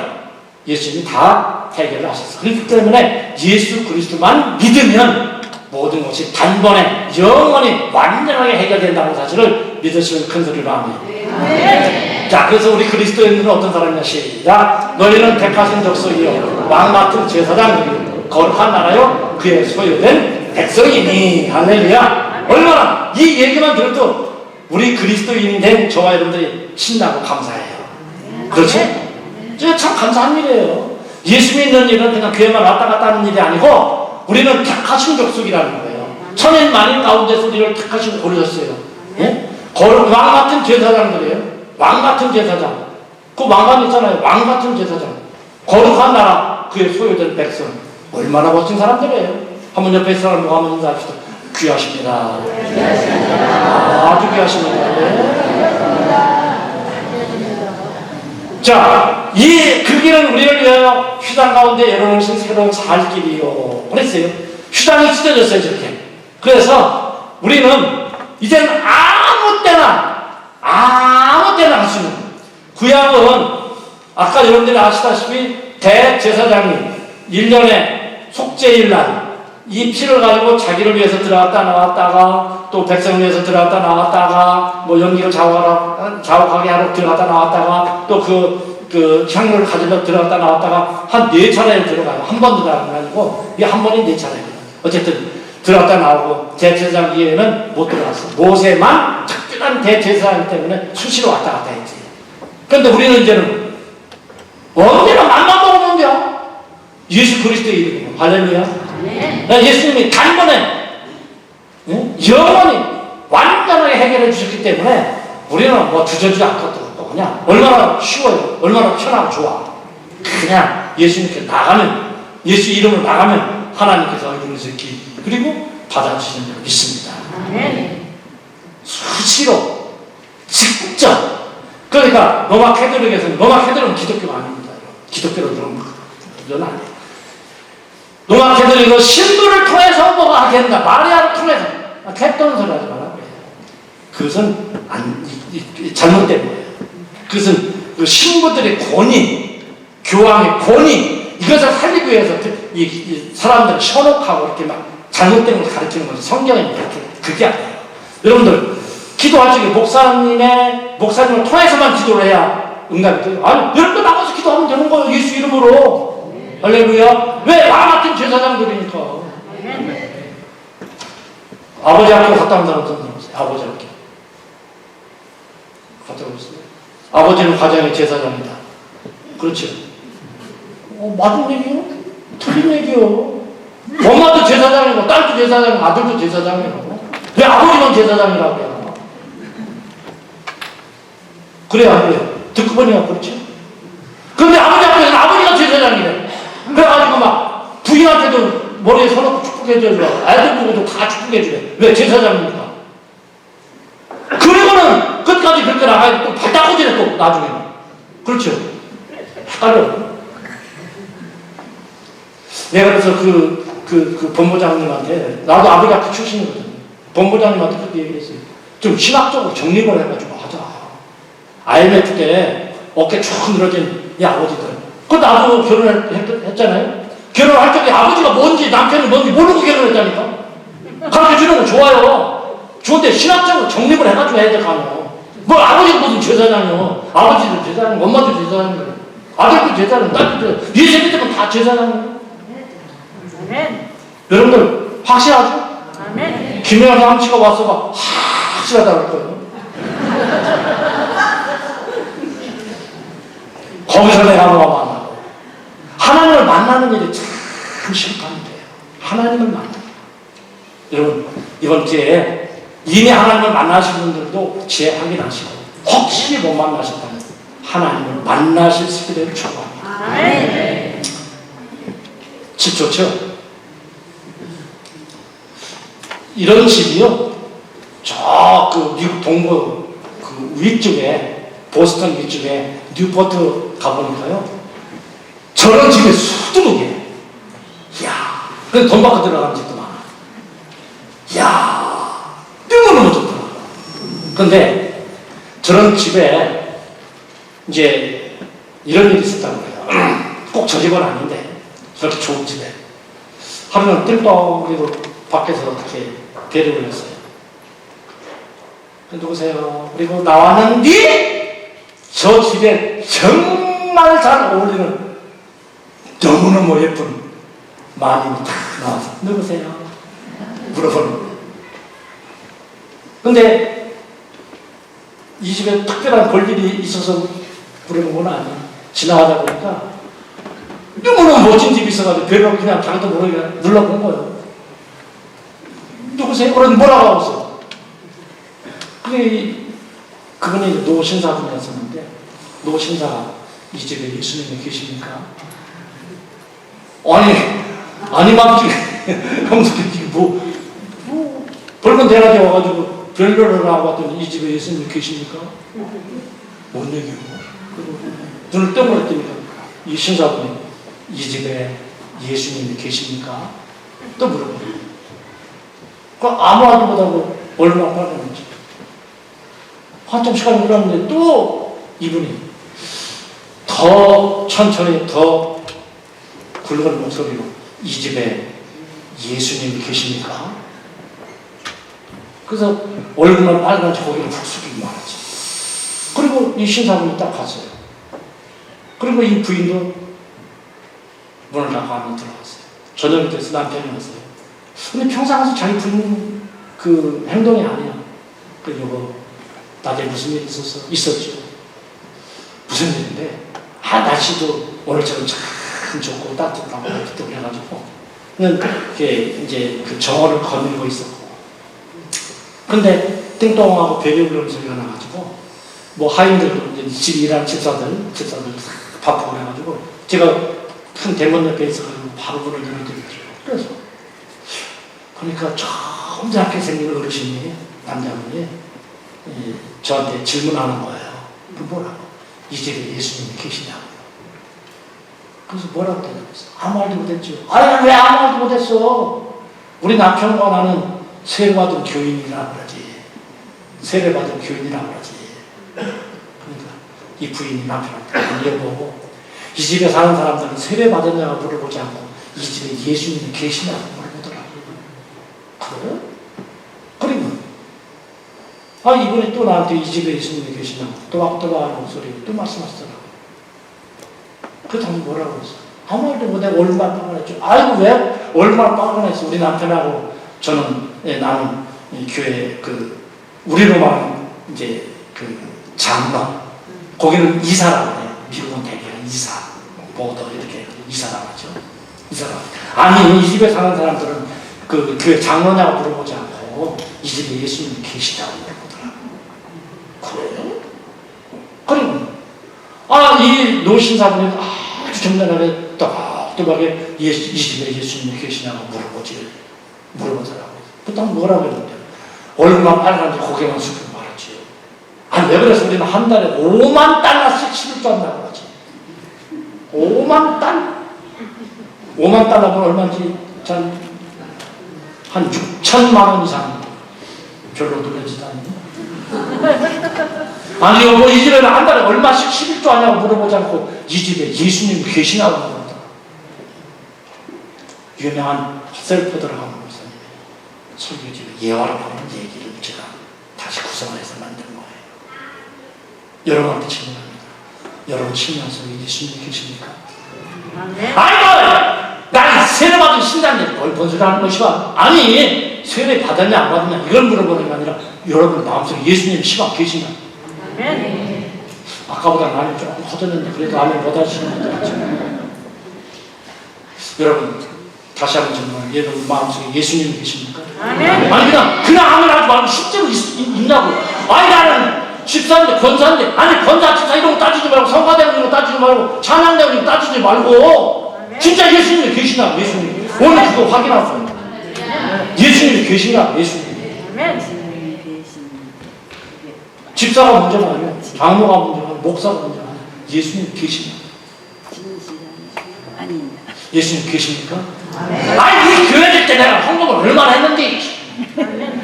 예수님이 다 해결을 하셨어요. 그렇기 때문에 예수 그리스도만 믿으면 모든 것이 단번에 영원히 완전하게 해결된다는 사실을 믿으시면 큰 소리로 합니다. 자, 그래서 우리 그리스도인들은 어떤 사람이냐? 시작. 너희는 택하신 족속이요 왕 같은 제사장들이요 거룩한 나라요 그의 소유된 백성이니. 할렐루야. 얼마나 이 얘기만 들어도 우리 그리스도인이 된 저와 여러분들이 신나고 감사해요. 그렇죠? 참 감사한 일이에요. 예수 믿는 일은 그냥 교회만 왔다 갔다 하는 일이 아니고 우리는 택하신 족속이라는 거예요. 천인 만인 가운데서 우리를 택하시고 고르셨어요. 예? 왕 같은 제사장들이에요. 왕 같은 제사장. 그 왕관 있잖아요. 왕 같은 제사장. 거룩한 나라, 그의 소유된 백성. 얼마나 멋진 사람들이에요. 한번 옆에 사람 보고 한번 인사합시다. 귀하십니다. 아주 귀하십니다. 자, 그 길은 우리를 위하여 휘장 가운데 열어놓으신 새로운 살 길이요. 그랬어요. 휘장이 찢어졌어요, 저렇게. 그래서 우리는 이제는 아무 때나 할 수 있는. 구약은 아까 여러분들이 아시다시피 대제사장이 1년에 속죄일날 이 피를 가지고 자기를 위해서 들어갔다 나왔다가 또 백성을 위해서 들어갔다 나왔다가 뭐 연기를 자욱하게 하러 들어갔다 나왔다가 또 그 향료를 가지러 들어갔다 나왔다가 한 4차례 들어가요. 한 번도 들어가고 이게 한 번이 4차례거든요. 어쨌든 들어갔다 나오고 대제사장 이외에는 못 들어갔어. 모세만 특별한 대제사장 때문에 수시로 왔다 갔다 했지. 그런데 우리는 이제는 언제나 맘만 먹으면 돼요. 예수 그리스도의 이름으로. 할렐루야. 예수님이 단번에 영원히 완전하게 해결해 주셨기 때문에 우리는 뭐 주저주지 않거든. 그냥 얼마나 쉬워요. 얼마나 편하고 좋아. 그냥 예수님께 나가면, 예수 이름으로 나가면 하나님께서 얼굴을 듣기 그리고 받아주시는 줄 믿습니다. 수시로 직접. 그러니까 로마 캐톨릭에서는, 로마 캐톨릭은 기독교가 아닙니다. 기독교로 들어오면 그건 아니에요. 로마 캐톨릭은 신부를 통해서 뭐가 하게 된다. 마리아를 통해서. 캣돈 소리 하지 말라고 해요. 그것은 잘못된 거예요. 그것은 그 신부들의 권위, 교황의 권위, 이것을 살리기 위해서 이 사람들을 현혹하고 이렇게 막 잘못된 걸 가르치는 거죠. 성경에 그게 아니에요. 여러분들, 기도할 적에 목사님을 통해서만 기도를 해야 응답이 돼요. 아니, 여러분들 나가서 기도하면 되는 거예요. 예수 이름으로. 할렐루야. 왜? 나 같은 제사장들이니까. 아버지 학교 갔다 온 사람 들어보세요. 아버지 학교. 갔다 오셨어요? 아버지는 가정의 제사장이다. 그렇죠. 맞은 얘기요? 틀린 얘기요. 엄마도 제사장이고, 딸도 제사장이고, 아들도 제사장이고. 왜 아버지만 제사장이라고 해요? 그래요, 안 그래요? 듣고 보니까 그렇죠. 그런데 아버지 앞에서는 아버지가 제사장이래. 그래가지고 막 부인한테도 머리에 서놓고 축복해줘요. 애들 보고도 다 축복해줘요. 왜? 제사장입니까? 그리고는 끝까지 그렇게 나가야 또 발닦아지네, 또 나중에는. 그렇죠. 헷갈려. 내가 그래서 그 본부장님한테, 나도 아버지 학교 출신이거든요. 본부장님한테 그렇게 얘기했어요. 좀 신학적으로 정립을 해가지고 하자. IMF 때 어깨 쭉 늘어진 이 아버지들. 그 나도 결혼을 했잖아요. 결혼할 적에 아버지가 뭔지 남편이 뭔지 모르고 결혼했다니까. 가르쳐주는 거 좋아요. 좋은데 신학적으로 정립을 해가지고 해야 될 거 아니에요. 뭐 아버지가 무슨 제사장이요. 아버지도 제사장, 엄마도 제사장이요. 아들도 제사장, 딸도 제사장. 네 세대들은 다 제사장이에요. 여러분들 확실하죠? 김혜영 남치가 와서 확실하다 그럴 거예요. 거기서 내가 뭐가 만나고. 하나님을 만나는 일이 참 심각한데요. 하나님을 만나. 여러분, 이번 기회에 이미 하나님을 만나신 분들도 지혜 확인하시고, 혹시 못 만나셨다면 하나님을 만나실 수 있기를 축원합니다. 집 좋죠? 이런 집이요, 저 미국 동부 위쪽에, 보스턴 위쪽에 뉴포트 가보니까요, 저런 집에 수두룩이에요. 이야, 그래서 돈 받고 들어가는 집도 많아. 이야, 너무너무 좋더라. 그런데 저런 집에 이제 이런 일이 있었다는 거예요. 꼭 저 집은 아닌데, 저렇게 좋은 집에. 하루는 띵동그리고 밖에서 어떻게 데리고 오셨어요. 누구세요? 그리고 나왔는데 저 집에 정말 잘 어울리는 너무너무 예쁜 마님이 딱 나와서 누구세요? 물어보는 거예요. 근데 이 집에 특별한 볼일이 있어서 부르는 건 아니에요. 지나가다 보니까 너무너무 멋진 집이 있어가지고 별로 그냥 자기도 모르게 눌러본 거예요. 누구세요? 그럼 뭐라고 하고 있어? 그분이 노 신사분이었었는데, 노 신사가 이 집에 예수님이 계십니까? 아니 막 형수님이 벌금 내가지고 와가지고 별로를 하고 왔더니 이 집에 예수님이 계십니까? 뭔 얘기예요? 눈을 떠보려 했더니 이 신사분이 이 집에 예수님이 계십니까? 또 물어봐요. 그 아무 말도 못하고 얼마나 빨랐는지. 한참 시간이 흘렀는데 또 이분이 더 천천히 더 굵은 목소리로 이 집에 예수님이 계십니까? 그래서 얼굴만 빨간지 고개를 푹 숙이고 말았지. 그리고 이 신사분이 딱 갔어요. 그리고 이 부인도 문을 닫고 안으로 들어갔어요. 저녁이 돼서 남편이 왔어요. 근데 평상시 자기 부인 그 행동이 아니야. 그 여보, 낮에 무슨 일 있었어? 있었죠. 무슨 일인데? 날씨도 오늘처럼 참 좋고 따뜻하고 또 그래가지고 그게 이제 그 정원을 거닐고 있었고. 근데 띵동하고 베개 울리는 소리가 나가지고 뭐 하인들도 이제 집 일하는 집사들 바쁘고 그래가지고 제가 큰 대문 옆에 있어가지고 바로 문을 열어드렸죠. 그래서 그러니까 점잖게 생긴 어르신이 남자분이 저한테 질문하는 거예요. 뭐라고? 이 집에 예수님이 계시냐고. 그래서 뭐라고 대답했어? 아무 말도 못했죠. 아니 왜 아무 말도 못했어? 우리 남편과 나는 세례받은 교인이라 그러지. 세례받은 교인이라 그러지. 그러니까 이 부인이 남편한테 물어보고 이 집에 사는 사람들은 세례받았냐고 물어보지 않고 이 집에 예수님이 계시냐고 물어보더라고요. 그래? 그리고 이번에 또 나한테 이 집에 예수님이 계시냐고 또박또박 목소리로 또 말씀하시더라고요. 그 다음에 뭐라고 했어? 아무 말도 못하고 얼마나 빵을 했죠. 아이고 왜 얼마나 빵을 했어. 우리 남편하고 저는 나는 이 교회 우리로 말하는 이제 장로 거기는 이사라고 해요. 미국은 대개는 이사 모더 이렇게 이사라고 하죠. 이사라고. 아니 이 집에 사는 사람들은 그 교회 장로냐고 물어보지 않고 이 집에 예수님이 계시다고 물어보더라고요. 그래요? 그리고 이 노신사분이 아주 점잖하게 또박또박에 이 집에 예수님이 계시냐고 물어보더라고요. 그다음 뭐라고 했는데 얼굴만 빨간지 고개만 숙이고 말았지요. 아니 왜 그래서 우리는 한 달에 5만 달러씩 11조 한다고 하지. 5만 달러? 5만 달러면 얼마인지 한 6천만 원 이상 별로 놀라지도 않니? 아니 여보 이 집에는 한 달에 얼마씩 11조 하냐고 물어보지 않고 이 집에 예수님 계시냐고 물어보다. 유명한 셀프들하고 목사님이 설교집에 예화라고 하는 얘기를 제가 다시 구성해서 만든 거예요. 여러분한테 질문합니다. 여러분 신앙 속에 예수님이 계십니까? 아이고! 난 세례받은 신자인데 뭘 본소리 하는 것이야. 아니 세례 받았냐 안 받았냐 이걸 물어보는 게 아니라 여러분 마음속에 예수님 시방 계시냐? 아까보다 나는 조금 커졌는데 그래도 아멘 못 하시는 것 같죠. 여러분 다시 한번 질문해요. 여러분 마음속에 예수님이 계십니까? 아니 그냥 아멘 하지 말고 실제로 있냐고. 아니 나는 집사인데 권사인데 아니 권사 집사 이런 거 따지지 말고 성가대는 이런 거 따지지 말고 찬양대는 이런 거 따지지 말고 진짜 예수님이 계시나? 예수님 오늘 그거 확인하세요. 예수님이 계시나? 예수님 집사가 문제가 아니야. 장로가 문제가 아니야. 목사가 문제가 아니야. 예수님 계시나? 예수님 계십니까? 아니 우리 교회 될 때 내가 헌금을 얼마나 했는데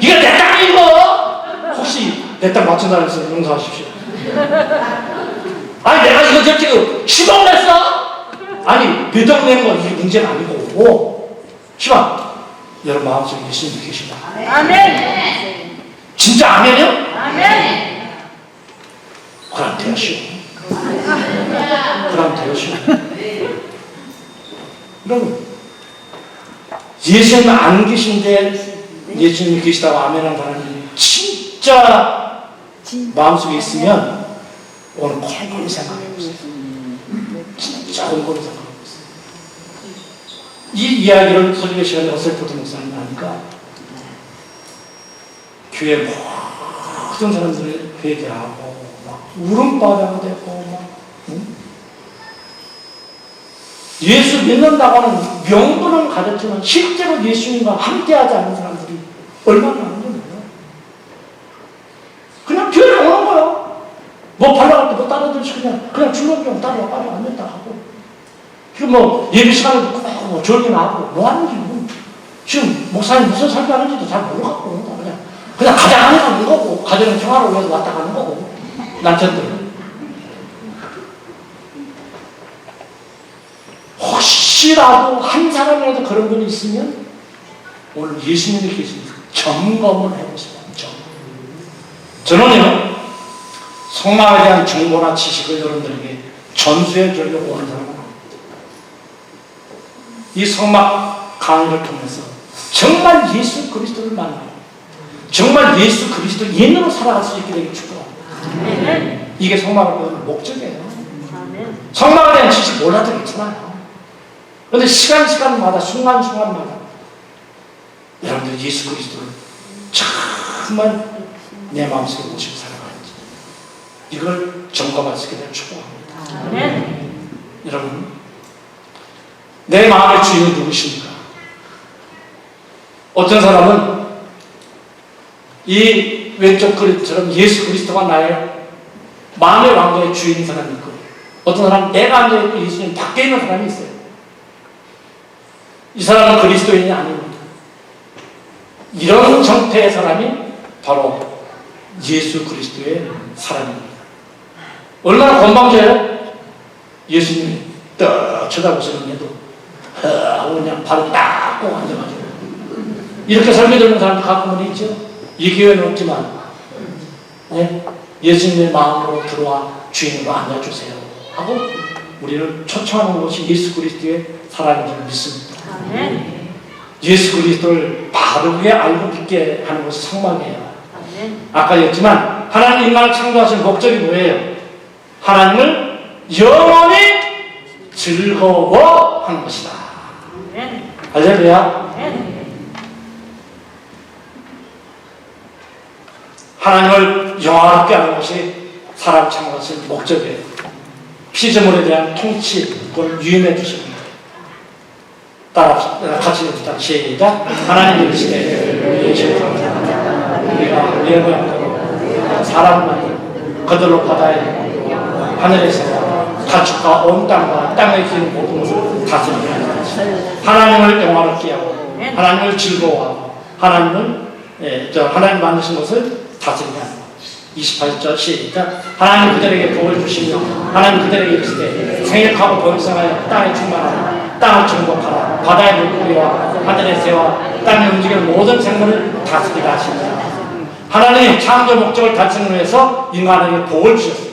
이거 내 땅이 이거 혹시 내 땅 맞춘다 해서 용서하십시오. 아니 내가 이거 지금 10억 냈어? 아니 몇억 낸 건 이게 문제가 아니고 10억 여러분 마음속에 예수님이 계시다. 아멘. 진짜 아멘이요? 아멘. 그럼 되시오. 그럼 되시오. 여러분 예수님 안 계신데 예수님이 계시다고 아멘한 사람이 진짜 마음속에 있으면 오늘 곰곰이 생각해보세요. 진짜 곰곰이 생각해보세요. 이 이야기를 설교 시간에 어설프도 목사님 하니까 교회 모든 사람들이 회개하고 막 울음바다가 되고 막 예수 믿는다고 하는 명분은 가졌지만 실제로 예수님과 함께하지 않는 사람들이 얼마나 많은지 뭐 발라갈 때 뭐 따라들지 그냥 줄넘기하고 따라와 빨리 안 된다 하고. 지금 뭐 예배 시간에도 뭐 졸기나 하고 뭐 하는지 지금 목사님 무슨 설교하는지도 잘 모르겠고 그냥 가장 안에 가는 거고 가정의 평화를 위해서 왔다 가는 거고 남편들은 혹시라도 한 사람이라도 그런 분이 있으면 오늘 예수님이 계십니다. 점검을 해보세요. 저는요 성막에 대한 정보나 지식을 여러분들에게 전수해 주려고 오는 사람은 아닙니다. 이 성막 강의를 통해서 정말 예수 그리스도를 만나고 정말 예수 그리스도 예능으로 살아갈 수 있게 되길 축복합니다. 이게 성막을 배우는 목적이에요. 성막에 대한 지식 몰라도 괜찮아요. 그런데 시간마다 순간마다 여러분들 예수 그리스도를 정말 내 마음속에 모시고 살아가는지 이걸 점검할 수 있게 되길 축복합니다. 여러분 내 마음의 주인은 누구십니까? 어떤 사람은 이 왼쪽 그림처럼 예수 그리스도가 나의 마음의 왕국의 주인인 사람이 있고 어떤 사람은 내가 앉아있고 예수님 밖에 있는 사람이 있어요. 이 사람은 그리스도인이 아닙니다. 이런 정태의 사람이 바로 예수 그리스도의 사람입니다. 얼마나 건방져요? 예수님이 떡 쳐다보시는데도 하고 그냥 발을 딱 꼭 앉아가지고 이렇게 설교 듣는 사람도 가끔은 있죠. 이 교회는 없지만 네? 예수님의 마음으로 들어와 주인으로 앉아주세요 하고 우리를 초청하는 것이 예수 그리스도의 사람인 줄 믿습니다. 예수 그리스도를 바르게 알고 믿게 하는 것이 성막이에요. 아까 얘기했지만 하나님 인간을 창조하신 목적이 뭐예요? 하나님을 영원히 즐거워하는 것이다. 할렐루야. 하나님을 영화롭게 하는 것이 사람 창조하신 목적이에요. 피조물에 대한 통치권을 유인해 주시는 거예요. 따라 같이 해봅시다. 시작. 하나님 이르시되 우리가 우리의 모양대로 사람을 만들고 그들로 바다에 하늘에서 가축과 온 땅과 땅에 기는 모든 것을 다스리게 하는 것입니다. 하나님을 영화롭게 하고 하나님을 즐거워하고 하나님을 하나님 만드신 것을 다스리게 하는 것. 28절 시작. 하나님 그들에게 복을 주시며 하나님 그들에게 이르시되 생육하고 번성하여 땅에 충만하라. 땅을 정복하라. 바다의 물고기와 하늘의 새와 땅에 움직이는 모든 생물을 다스리게 하십니다. 하나님 창조 목적을 달성을 위해서 인간에게 복을 주셨어요.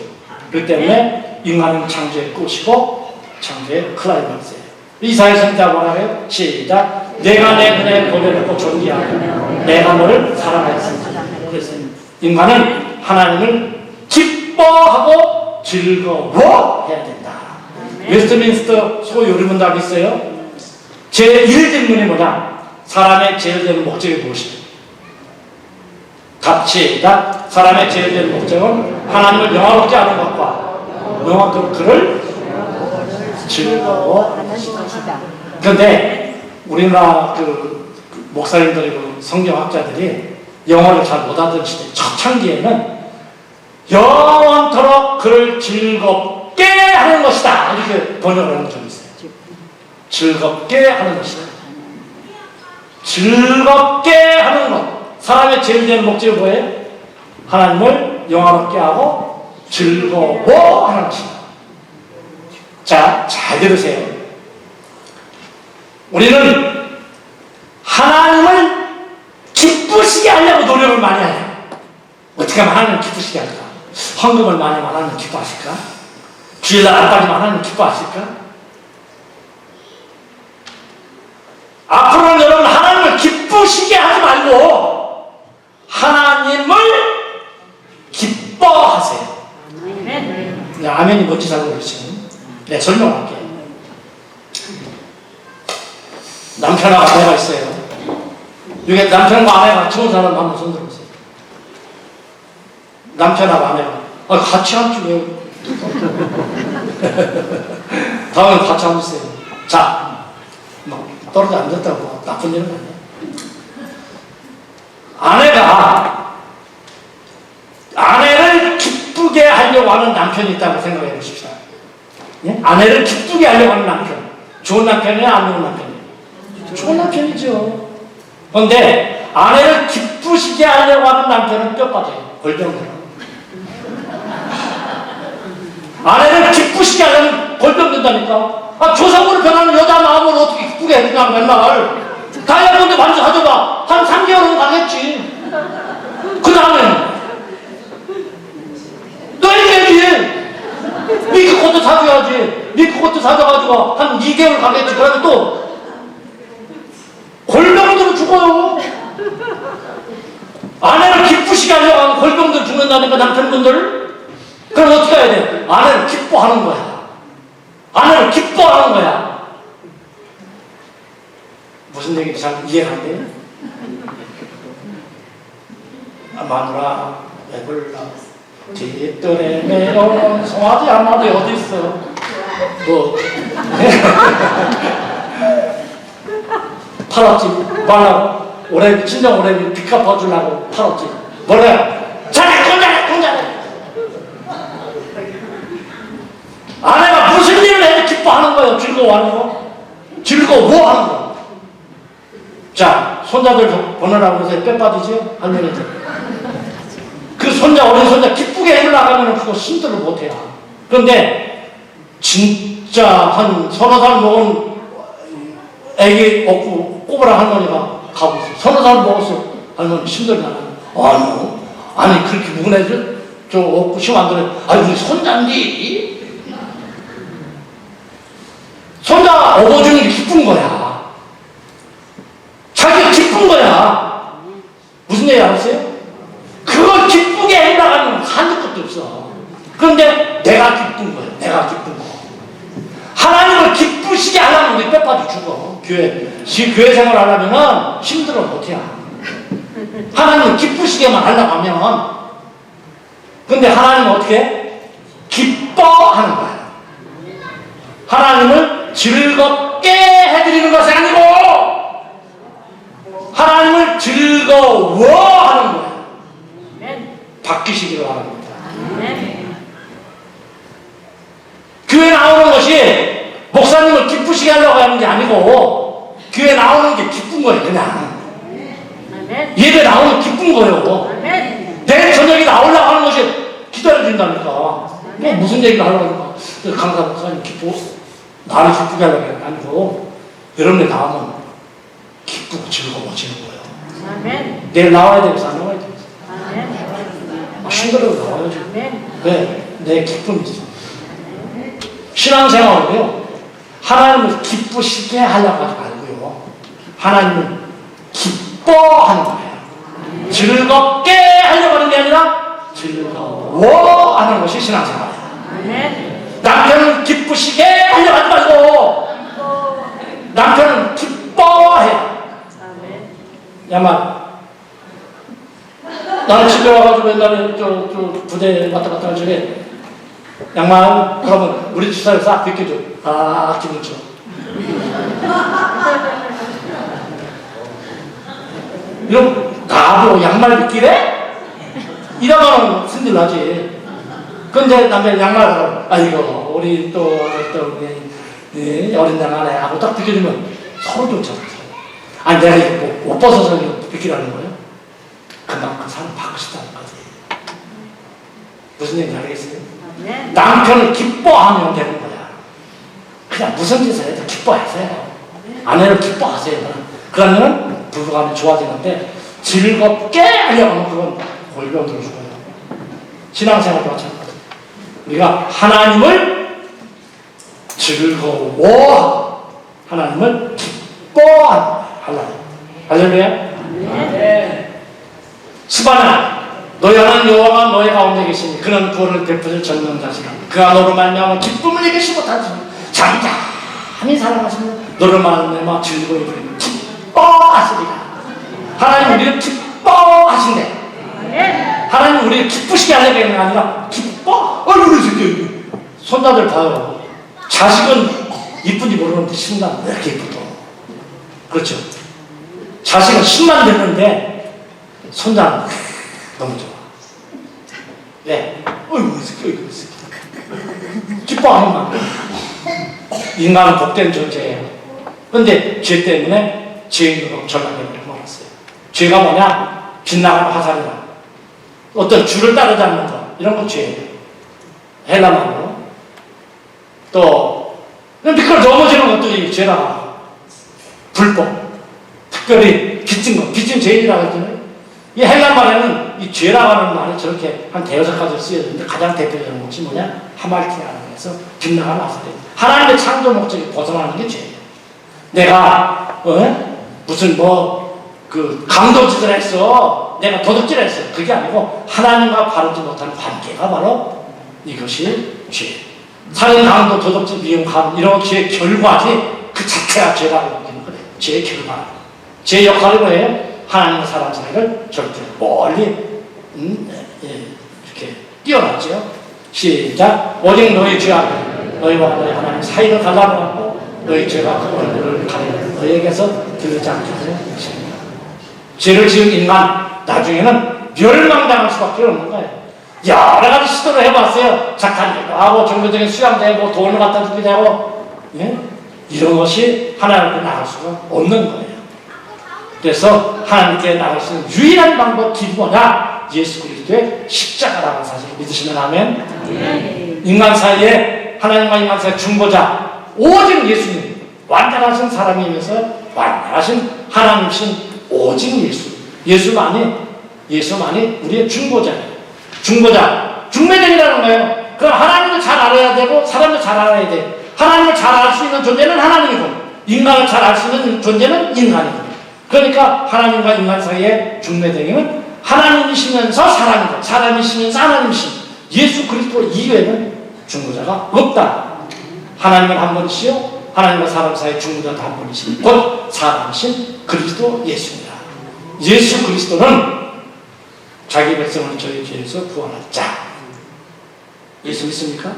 그렇기 때문에 인간은 창조의 꽃이고 창조의 클라이막스예요. 이사야 선지자 뭐라 해요? 시작. 내가 내 눈에 보려놓고 존귀하고 내가 너를 사랑하였습니다. 그래서 인간은 하나님을 기뻐하고 즐거워해야 된다. 웨스트민스터 소요리문답이 있어요. 제1질문이 뭐냐? 사람의 제일 되는 목적이 무엇이냐? 갑시다. 사람의 제일 되는 목적은 하나님을 영화롭게 하는 것과 그를 즐거워하는 것이다. 그런데 우리나라 목사님들이고 성경학자들이 영어를 잘 못 하던 시대 초창기에는 영원토록 그를 즐겁게 하는 것이다 이렇게 번역을 하는 점이 있어요. 즐겁게 하는 것이다. 즐겁게 하는 것. 사람의 제일 되는 목적이 뭐예요? 하나님을 영화롭게 하고 즐거워하는 것이다. 자, 잘 들으세요. 우리는 하나님을 기쁘시게 하려고 노력을 많이 해요. 어떻게 하면 하나님을 기쁘시게 할까? 헌금을 많이 하면 하나님 기뻐하실까? 주일날 안 빠지면 하나님 기뻐하실까? 앞으로는 여러분 하나님을 기쁘시게 하지 말고 하나님을 기뻐하세요. 네, 아멘이 뭔지 잘 모르시면 네, 설명할게요. 남편하고 아내가 있어요. 여기 남편과 아내가 좋은 사람 한번 손 들어보세요. 남편하고 아내가 같이 앉지 왜? 다음에 같이 앉으세요. 자, 떨어져 앉았다고 나쁜 일은 아니에요. 아내를 기쁘게 하려고 하는 남편이 있다고 생각해 보십시오. 예? 아내를 기쁘게 하려고 하는 남편. 좋은 남편이야, 안 좋은 남편이야? 좋은 남편이죠. 그런데 아내를 기쁘시게 하려고 하는 남편은 뼈 빠져요. 골병들어. 아내를 기쁘시게 하려면 골병된다니까. 아, 조상으로 변하는 여자 마음을 어떻게 기쁘게 해주냐, 맨날. 다이아몬드 반지 가져봐. 한 3개월은 가겠지. 그 다음에 너 해줘야지. 미크 것도 사줘야지. 미크 것도 사줘가지고 한 2개월 가겠지. 그러면 또 골병들은 죽어요. 아내를 기쁘시게 하려고 하면 골병들 죽는다니까, 남편분들. 그럼 어떻게 해야 돼? 아내를 기뻐하는 거야. 아내를 기뻐하는 거야. 무슨 얘기인지 잘 이해가 안 돼요? 마누라 왜 불러? 뒷뜰에 매어온 송아지 한 마리 어디 있어? 뭐 팔았지. 말라고 오래 친정 오래 빚 갚아주려고 팔았지. 뭐래? 잘해. 아내가 무슨 일을 해도 기뻐하는 거예요. 즐거워하는 거. 즐거워하는 거. 자, 손자들 보내라고 해서 뼈 빠지죠? 할머니들. 그 손자, 어린 손자 기쁘게 해주려고 하면 그거 힘들어 못해요. 그런데 진짜 한 30살 먹은 애기 업고 꼬부랑 할머니가 가고 있어. 30살 먹었어. 할머니 힘들잖아. 아니 그렇게 묵은 애들 저 업고 시험 안 들어. 우리 손자인데. 손자 업어주는 게 기쁜 거야. 자기가 기쁜 거야. 무슨 얘기 알았어요? 그걸 기쁘게 해나가면 한두 것도 없어. 그런데 내가 기쁜 거야. 내가 기쁜 거. 하나님을 기쁘시게 하려면 우리 뼈빠져 죽어. 교회 생활 하려면 힘들어 못해. 하나님을 기쁘시게만 하려고 하면. 근데 하나님은 어떻게? 기뻐하는 거야. 하나님을 즐겁게 해드리는 것이 아니고 하나님을 즐거워하는 거야. 바뀌시기를 바랍니다. 교회 나오는 것이 목사님을 기쁘시게 하려고 하는 게 아니고 교회 나오는 게 기쁜 거예요. 그냥 예배 나오면 기쁜 거예요. 내일 저녁에 나오려고 하는 것이 기다려준다니까. 뭐 무슨 얘기를 하려고 하니까 강사 목사님 나를 기쁘게 하려고 하는 게 아니고 여러분이 나오면 기쁘고 즐거워지는 거예요. 내일 나와야 되겠어, 안 나와야 되겠어? 힘들어도 나와야지. 왜? 내 기쁨이지. 신앙생활은요, 하나님을 기쁘시게 하려고 하지 말고요, 하나님을 기뻐하는 거예요. 즐겁게 하려고 하는 게 아니라 즐거워하는 것이 신앙생활이에요. 남편을 기쁘시게 하려고 하지 말고 남편은 기뻐해요. 야만 나는 집에 와가지고 옛날에 저 부대 왔다 갔다 할 적에 양말 그러면 우리 주사를 싹 벗겨줘. 기분 좋아. 이런 나도 양말 벗기래? 이러면 승질 나지. 근데 남편 양말을 이거 우리 또 어린 양말에 하고 딱 벗겨주면 서로 좋잖아. 내가 이거 못 벗어서 벗기라는 거예요? 그만큼 사람 받고 싶다는 거지. 무슨 얘기인지 알겠어요? 남편을 기뻐하면 되는 거야. 그냥 무슨 짓을 해도 기뻐하세요. 아내를 기뻐하세요. 그러면 부부간에 좋아지는데 즐겁게 하려고 하면 그건 골병들어 죽어요. 신앙생활도 마찬가지. 우리가 하나님을 즐거워, 하나님을 기뻐하는 하나님. 할렐루야. 네. 스바냐, 너희 하나님 여호와가 너희 가운데 계시니 그는 구원을 베푸실 전능자시라. 그가 너로 말미암아 기쁨을 이기시 못하지 잠잠히 살아가시면 너를 말미암아 즐거이 부리며 기뻐하시리라. 하나님 우리를 기뻐하신대. 하나님 우리를 기쁘시게 하려고 하는 게 아니라 기뻐? 우리 새끼 손자들 봐요. 자식은 이쁜지 모르는데 신랑 왜 이렇게 이쁘다. 그렇죠. 자식은 10만 됐는데 손자는 너무 좋아. 왜? 어이구, 이 새끼, 어이구, 이 새끼. 기뻐하는 마음. 인간은 복된 존재예요. 그런데 죄 때문에 죄인으로 전락해버리고 말았어요. 죄가 뭐냐? 빗나가는 화살이다. 어떤 줄을 따르잡는 것, 이런 거 죄예요. 헬라말로. 또 미끄러 넘어지는 것들이 죄라. 불법. 특별히 빚진 것, 빚진 죄인이라고 하잖아요. 이 헬라말에는 이 죄라고 하는 말이 저렇게 한 대여섯 가지 쓰여졌는데 가장 대표적인 것이 뭐냐? 하말티아라고 해서 빗나가는 화살이에요. 하나님의 창조 목적이 벗어나는 게 죄예요. 내가 무슨 강도짓을 했어. 내가 도둑질을 했어. 그게 아니고 하나님과 바르지 못하는 관계가 바로 이것이 죄. 살인, 강도, 도둑질, 미움, 감 이런 죄의 결과지 그 자체가 죄라고 여기는 거예요. 죄의 결과. 죄의 역할이 뭐예요? 하나님과 사람 사이를 절대로 멀리 이렇게 띄어놨죠. 시작. 오직 너희 죄 앞에 너희와 너희 하나님 사이를 갈라놓고 너희 죄가 그 얼굴을 가리는 너희에게서 들리지 않게 하는 것입니다. 죄를 지은 인간 나중에는 멸망당할 수밖에 없는 거예요. 여러 가지 시도를 해봤어요. 착한 일도 하고 종교적인 수양도 하고 돈을 갖다 주기도 하고 이런 것이 하나님께 나갈 수가 없는 거예요. 그래서 하나님께 나갈 수 있는 유일한 방법 길이 뭐냐? 예수 그리스도의 십자가라는 사실을 믿으시면 아멘. 인간 사이에 하나님과 인간 사이의 중보자 오직 예수님, 완전하신 사람이면서 완전하신 하나님이신 오직 예수만이 우리의 중보자예요. 중보자, 중매쟁이라는 거예요. 그럼 하나님을 잘 알아야 되고 사람을 잘 알아야 돼. 하나님을 잘 알 수 있는 존재는 하나님이고 인간을 잘 알 수 있는 존재는 인간이고. 그러니까 하나님과 인간 사이의 중매쟁이는 하나님이시면서 사람이고 사람이시면서 하나님이신 예수 그리스도 이외에는 중보자가 없다. 하나님은 한 분이시요 하나님과 사람 사이의 중보자도 한 분이신 곧 사람이신 그리스도 예수입니다. 예수 그리스도는 자기 백성을 저희 죄에서 구원할 자. 예수 믿습니까?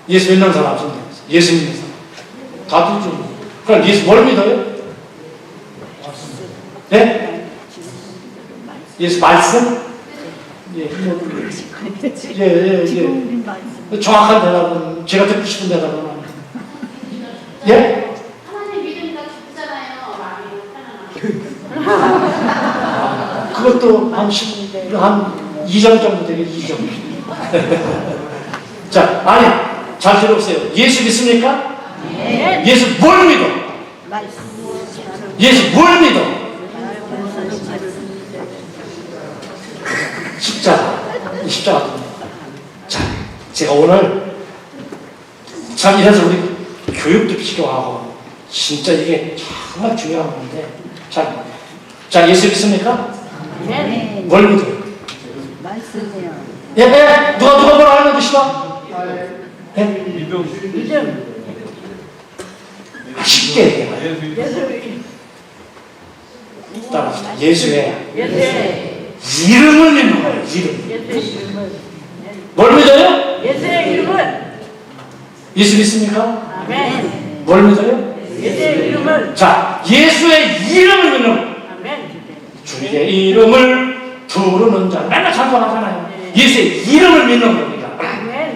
예수 믿는 사람 없습니다. 예수 믿는 사람 다들 좀. 그럼 예수 뭘 믿어요? 네? 예수 말씀? 예. 정확한 대답은 제가 듣고 싶은 대답은 예? 하나님 믿으니까 기쁘잖아요. 그것도 한 2점 정도 되게 2점. 자, 아니, 잘 들어보세요. 예수 믿습니까? 네. 예수 뭘 믿어? 예수 뭘 믿어? 십자가. 이 십자가. 자, 제가 오늘 참 이래서 우리 교육도 필요하고 진짜 이게 정말 중요한 건데 자, 예수 믿습니까? 네. 뭘 믿어요? 말씀이요. 예? 누가 뭘 알면 드시나? 예? 믿음. 쉽게 얘기해봐요. 따라합시다. 예수의 이름을 믿는 거예요. 이름. 뭘 믿어요? 예수의 이름을. 예수 믿습니까? 아멘. 뭘 믿어요? 예수의 이름을. 자, 예수의 이름을 믿는 거예요. 아멘. 주의 이름을 부르는 자. 맨날 찬송하잖아요. 예수의 이름을 믿는 겁니다.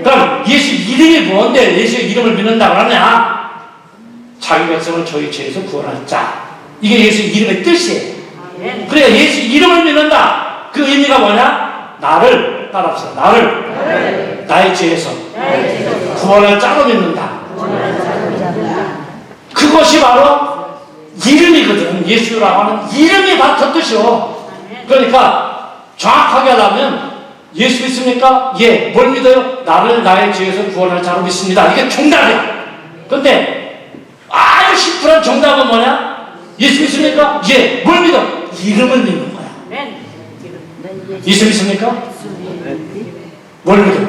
그럼 예수 이름이 뭔데 예수의 이름을 믿는다고 하냐? 자기 백성을 저희 죄에서 구원할 자. 이게 예수의 이름의 뜻이에요. 아멘. 그래, 예수 이름을 믿는다. 그 의미가 뭐냐? 나를 따라합시다. 나를 나의 죄에서 구원할 자로 믿는다. 그것이 바로 이름이거든. 예수라고 하는 이름이 바로 그 뜻이요. 그러니까 정확하게 하려면 예수 믿습니까? 예. 뭘 믿어요? 나를 나의 죄에서 구원할 자로 믿습니다. 이게 정답이야. 근데 아주 심플한 정답은 뭐냐? 예수 믿습니까? 예. 뭘 믿어? 이름을 믿는 거야. 아멘. 예수 믿습니까? 뭘 믿어?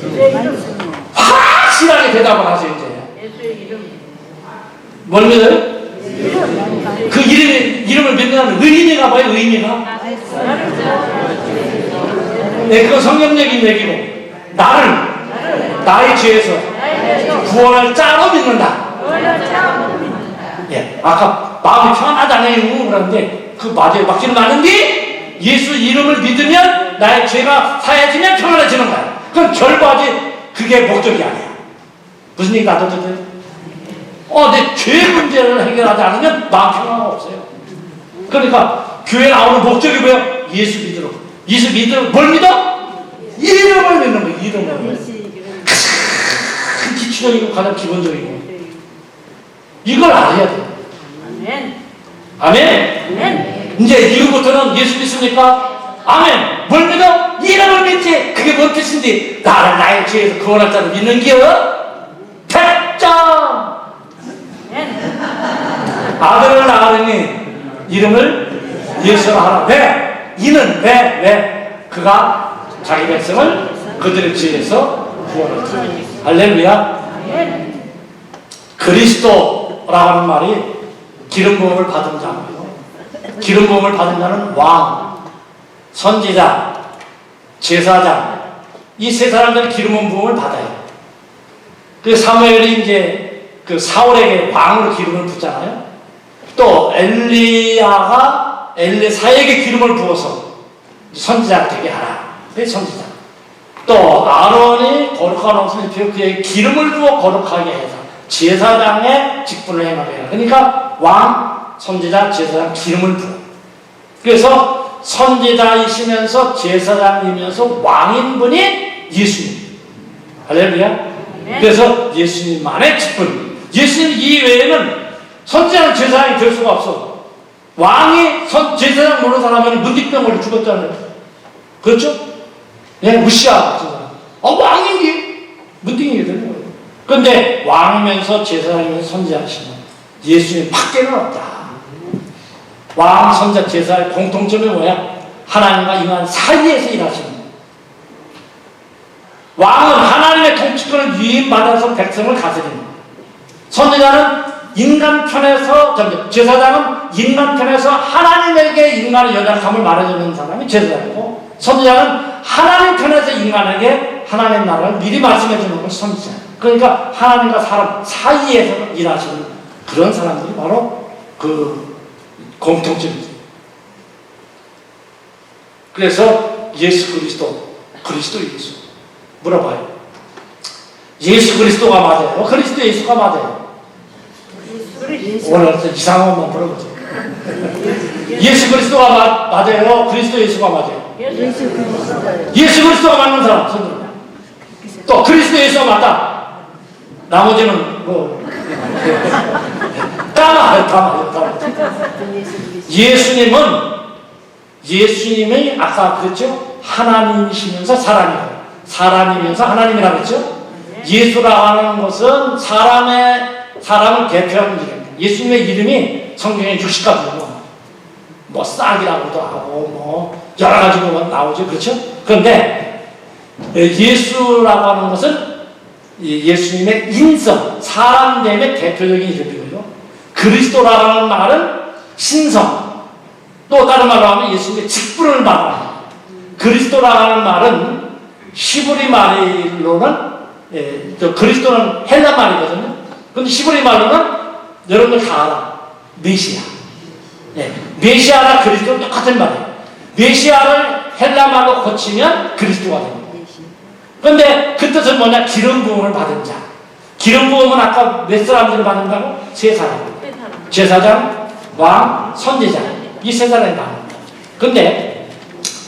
예수의 이름. 확실하게 대답을 하세요. 이제 예수의 이름. 뭘 믿어요? 그 이름을 믿는 의미가 뭐예요? 의미가? 네, 그건 성경적인 얘기고 나를 나의 죄에서 구원할 자로 믿는다. 예, 아까 마음이 편하다네요 그러는데 그 맞아요. 맞기는 맞는데 예수 이름을 믿으면 나의 죄가 사해지면 평안해지는 거야. 그럼 결과지 그게 목적이 아니야. 무슨 얘기 나도 들어요? 내 죄 문제를 해결하지 않으면 마음 평화가 없어요. 그러니까 교회 나오는 목적이 뭐예요? 예수 믿으러. 예수 믿으러 뭘 믿어? 이름을 믿는 거예요. 이름을. 그 기초적이고 가장 기본적이고 이걸 알아야 돼요. 아멘. 아멘. 아멘. 이제 이후부터는 예수 믿습니까? 아멘. 뭘 믿어? 이름을 믿지. 그게 뭔 뜻인지 나를 나의 죄에서 구원할 자를 믿는 기여 100점. 아들을 낳으니 이름을 예수로 하라. 왜? 이는 왜? 그가 자기 백성을 그들의 죄에서 구원하라. 할렐루야. 그리스도라고 하는 말이 기름 부음을 받은 자고요. 기름 부음을 받은 자는 왕, 선지자, 제사장 이 세 사람들이 기름 부음을 받아요. 그 사무엘이 이제 그 사울에게 왕으로 기름을 붓잖아요. 또 엘리야가 엘리사에게 기름을 부어서 선지자가 되게 하라. 그게 선지자. 또 아론이 거룩한 옷을 입혀 그에게 기름을 부어 거룩하게 해서 제사장의 직분을 행하게 해라. 그러니까 왕, 선지자, 제사장 기름을 부어. 그래서 선지자이시면서 제사장이면서 왕인 분이 예수님. 할렐루야. 그래서 예수님만의 직분. 예수님 이외에는 선지자는 제사장이 될 수가 없어. 왕이 제사장 모르는 사람은 문득병 걸려 죽었잖아요. 그렇죠? 예, 무시하고 제사장. 왕이니 문득이게 되는 거예요. 그런데 왕이면서 제사장이면서 선지자시면 예수님 밖에는 없다. 왕, 선지자, 제사의 공통점이 뭐야? 하나님과 인간 사이에서 일하시는 거예요. 왕은 하나님의 통치권을 위임받아서 백성을 다스리는 거예요. 선지자는 인간 편에서, 제사장은 인간 편에서 하나님에게 인간의 연약함을 말해주는 사람이 제사장이고, 선지자는 하나님 편에서 인간에게 하나님 나라를 미리 말씀해주는 것이 선지자. 그러니까 하나님과 사람 사이에서 일하시는 그런 사람들이 바로 그 공통점이죠. 그래서 예수 그리스도 예수 물어봐요. 예수 그리스도가 맞아요? 그리스도 예수가 맞아요? 오늘 이상한 것만 물어보죠. 예수 그리스도가 맞아요? 그리스도 예수가 맞아요? 예수 그리스도가 맞는 사람 손들어. 또 그리스도 예수가 맞다. 나머지는 뭐 까마요. 예수님이 아까 그랬죠? 하나님이시면서 사람이면서 하나님이라고 했죠? 예수라고 하는 것은 사람을 대표하는 이름입니다. 예수님의 이름이 성경에 60가지고 뭐 싹이라고도 하고 뭐 여러 가지로 나오죠. 그렇죠? 그런데 예수라고 하는 것은 예수님의 인성, 사람됨의 대표적인 이름이고요. 그리스도라고 하는 말은 신성, 또 다른 말로 하면 예수님의 직분을 말합니다. 그리스도라고 하는 말은 히브리 말로는 그리스도는 헬라 말이거든요. 근데 히브리 말로는 여러분들 다 알아. 메시아. 메시아나 그리스도 똑같은 말이에요. 메시아를 헬라 말로 고치면 그리스도가 됩니다. 그런데 그 뜻은 뭐냐? 기름 부음을 받은 자. 기름 부음은 아까 몇 사람들을 받는다고? 세 사람. 제사장, 왕, 선지자. 이 세 사람이 받는다. 그런데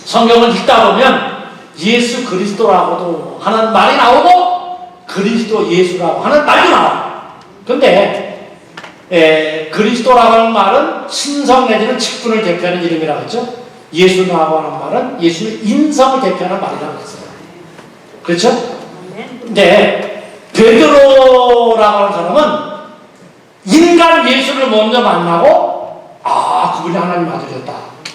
성경을 읽다 보면 예수 그리스도라고도 하는 말이 나오고 그리스도 예수라고 하는 말도 나와요. 그런데 그리스도라고 하는 말은 신성 내지는 직분을 대표하는 이름이라고 했죠. 예수라고 하는 말은 예수의 인성을 대표하는 말이라고 했어요. 그렇죠? 근데 베드로라고 하는 사람은 인간 예수를 먼저 만나고 그분이 하나님 아들이었다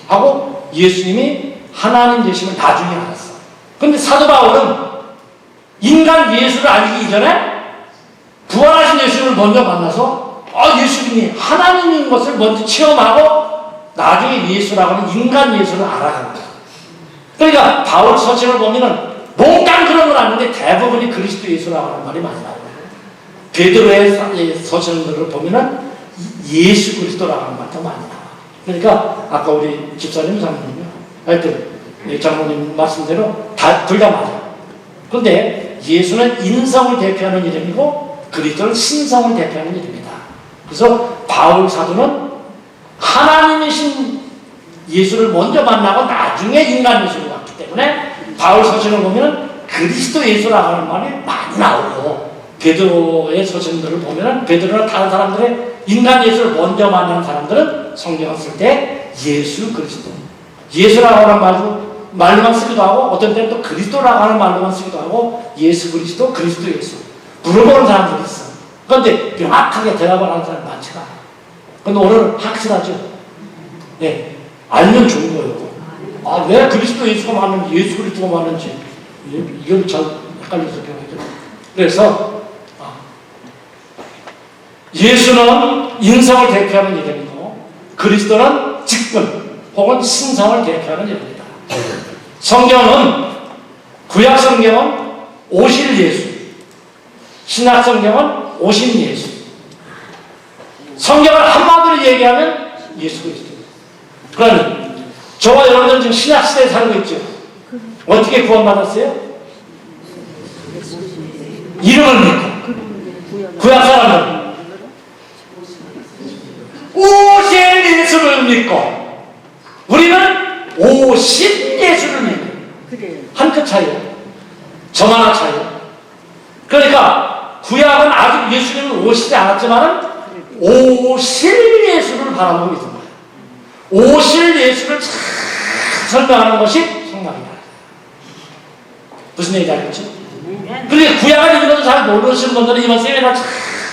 하고 예수님이 하나님 되심을 나중에 알았어. 근데 사도 바울은 인간 예수를 알기 전에 부활하신 예수를 먼저 만나서 예수님이 하나님인 것을 먼저 체험하고 나중에 예수라고 하는 인간 예수를 알아간 거야. 그러니까 바울 서신을 보면은 몽땅 그런 건 아닌데 대부분이 그리스도 예수라고 하는 말이 많이 나와요. 베드로의 서신들을 보면은 예수 그리스도라고 하는 말도 많이 나와. 그러니까 아까 우리 집사님 사모님요 하여튼 장로님 말씀대로 둘 다 맞아요. 그런데 예수는 인성을 대표하는 이름이고 그리스도는 신성을 대표하는 이름이다. 그래서 바울 사도는 하나님이신 예수를 먼저 만나고 나중에 인간 예수를 왔기 때문에 바울 서신을 보면 그리스도 예수라고 하는 말이 많이 나오고 베드로의 서신들을 보면 베드로나 다른 사람들의 인간 예수를 먼저 만나는 사람들은 성경을 쓸 때 예수 그리스도 예수라고 하는 말로만 쓰기도 하고 어떤 때는 또 그리스도라고 하는 말로만 쓰기도 하고 예수 그리스도 그리스도 예수 물어보는 사람들이 있어. 그런데 명확하게 대답을 하는 사람이 많지가 않아요. 그런데 오늘 확실하죠. 네, 알면 좋은 거예요. 아, 왜 그리스도 예수가 맞는지 예수 그리스도가 맞는지 이걸 잘 헷갈려서 배우죠. 그래서 예수는 인성을 대표하는 이름이고 그리스도는 직분 혹은 신성을 대표하는 이름입니다. 성경은 구약 성경은 오실 예수, 신약 성경은 오신 예수. 성경을 한마디로 얘기하면 예수 그리스도. 그러니 저와 여러분들 지금 신약 시대에 살고 있죠. 어떻게 구원받았어요? 이름을 믿고. 구약 사람은 오실 예수를 믿고 우리는 오신 예수를 믿고 한 끗 차이요. 점 하나 차이요. 그러니까 구약은 아직 예수님은 오시지 않았지만 오실 예수를 바라보고 있는 거예요. 오실 예수를 잘 설명하는 것이 성경입니다. 무슨 얘기인지 알겠죠? 그런데 구약을 읽어도 잘 모르시는 분들은 이번 세미나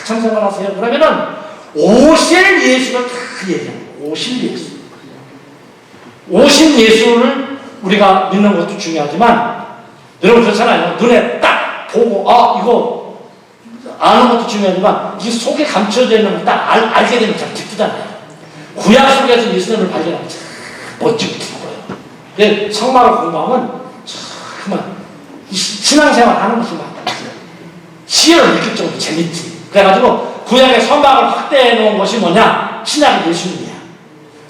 참석을 하세요. 그러면은 오실 예수를 다 얘기해요. 오실 예수. 오신 예수를 우리가 믿는 것도 중요하지만 여러분 그렇잖아요. 눈에 딱 보고 이거 아는 것도 중요하지만 이 속에 감춰져 있는 걸 딱 알게 되면 참 기쁘잖아요. 구약 속에서 예수님을 발견하면 참 멋지고 기뻐요. 근데 성막을 공부하면 정말 신앙생활 하는 것이 많아요. 시연을 느낄 정도로 재밌지. 그래가지고 구약의 성막을 확대해 놓은 것이 뭐냐? 신약의 예수님이야.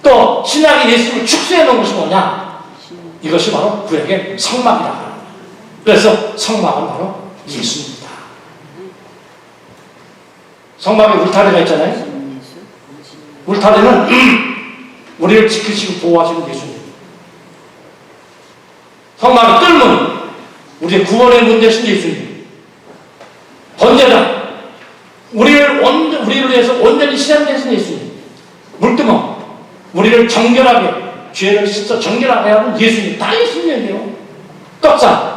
또 신약의 예수님을 축소해 놓은 것이 뭐냐? 이것이 바로 구약의 성막이라고 합니다. 그래서 성막은 바로 예수입니다. 성막에 울타리가 있잖아요. 울타리는 우리를 지키시고 보호하시는 예수님. 성막의 뜰문 우리의 구원의 문 되신 예수님. 번제장 우리를 위해서 온전히 시장되신 예수님. 물두멍 우리를 정결하게 죄를 씻어 정결하게 하는 예수님. 다 예수님이에요. 떡상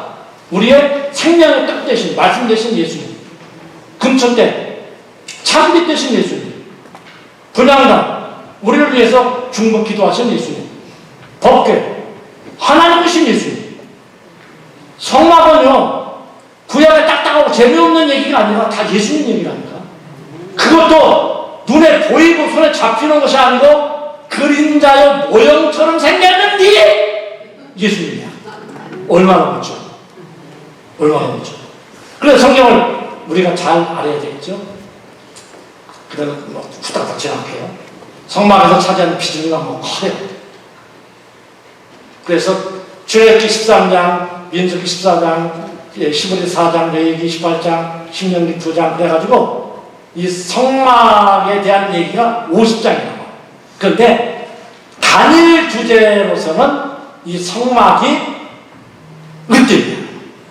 우리의 생명의 떡 되신 말씀 되신 예수님. 금천대 참빛 되신 예수님. 분향단 우리를 위해서 중보 기도하신 예수님. 법궤 하나님이신 예수님. 성막은요 구약에 딱딱하고 재미없는 얘기가 아니라 다 예수님 얘기라니까. 그것도 눈에 보이고 손에 잡히는 것이 아니고 그림자의 모형처럼 생겼는데 예수님이야. 얼마나 멋져. 얼마나 멋져. 그래서 성경을 우리가 잘 알아야 되겠죠. 그다음에 후딱후딱 지나갈게요. 성막에서 차지하는 비중이 너무 커요. 그래서 출애굽기 13장, 민수기 14장, 시므리 4장, 레위기 18장, 신명기 2장 그래가지고 이 성막에 대한 얘기가 50장이라고. 그런데 단일 주제로서는 이 성막이 으뜸이야.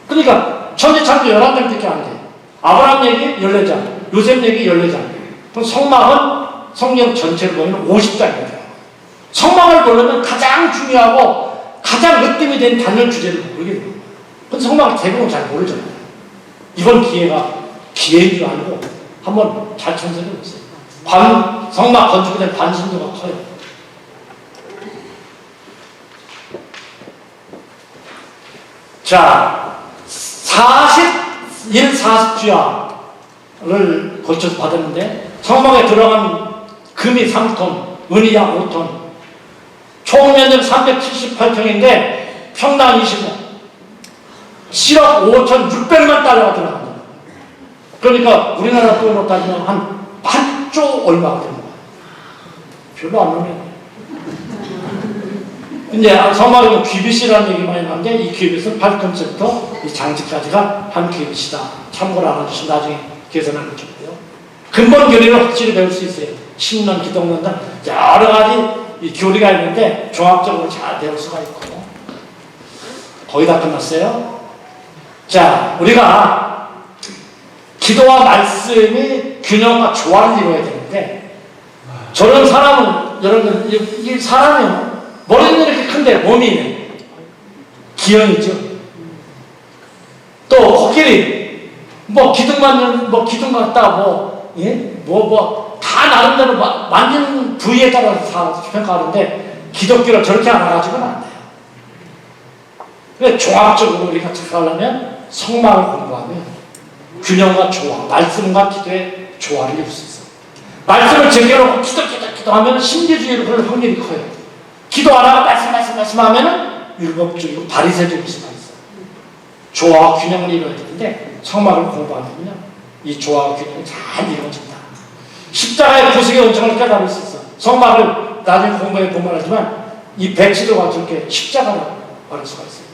그러니까 천지창조 11장밖에 안 돼. 아브라함 얘기 14장, 요셉 얘기 14장. 그럼 성막은 성경 전체를 보면 50장이에요. 성막을 보려면 가장 중요하고 가장 으뜸이 된 단일 주제를 모르게 돼요. 근데 성막을 대부분 잘 모르잖아요. 이번 기회가 기회인 줄 알고 한번 잘 참석해 보세요. 성막 건축에 대한 관심도가 커요. 자, 40주야를 걸쳐서 받았는데 성막에 들어간 금이 3톤, 은이 약 5톤, 총 면적 378평인데 평당 25, 7억 5,600만 달러가 들어갑니다. 그러니까 우리나라 돈으로 따지면 한 8조 얼마가 되는 거예요. 별로 안 오네. 이제 성막에는 귀빗이라는 얘기 많이 나오는데 이 귀빗은 발끝부터 이 장지까지가 한 귀빗이다. 참고로 알아주시면 나중에 계산을 해주고요. 근본 교리를 확실히 배울 수 있어요. 신론, 기독론 등 여러 가지 이 교리가 있는데 종합적으로 잘 배울 수가 있고. 거의 다 끝났어요. 자, 우리가 기도와 말씀이 균형과 조화를 이루어야 되는데 저런 사람은 여러분 이 사람이 머리는 이렇게 큰데 몸이 기형이죠. 또 코끼리 뭐 기둥 같다 다 나름대로 만지는 부위에 따라서 평가하는데 기독교를 저렇게 알아가지고는 안 돼요. 그래서 종합적으로 우리가 착각하려면 성막을 공부하면 균형과 조화, 말씀과 기도의 조화를 이룰 수 있어요. 말씀을 제대로 기도하면 신비주의로 그럴 확률이 커요. 기도 안 하고 말씀하면은 율법주의고 바리새적일 수가 있어요. 조화와 균형을 이루어야 되는데 성막을 공부하면요 이 조화와 균형이 잘 이루어진다. 십자가의 구속의 온정을 깨달을 수 있어. 성막을 나중에 공부해 보면 알지만 이 배치도가 저렇게 십자가라고 말할 수가 있어요.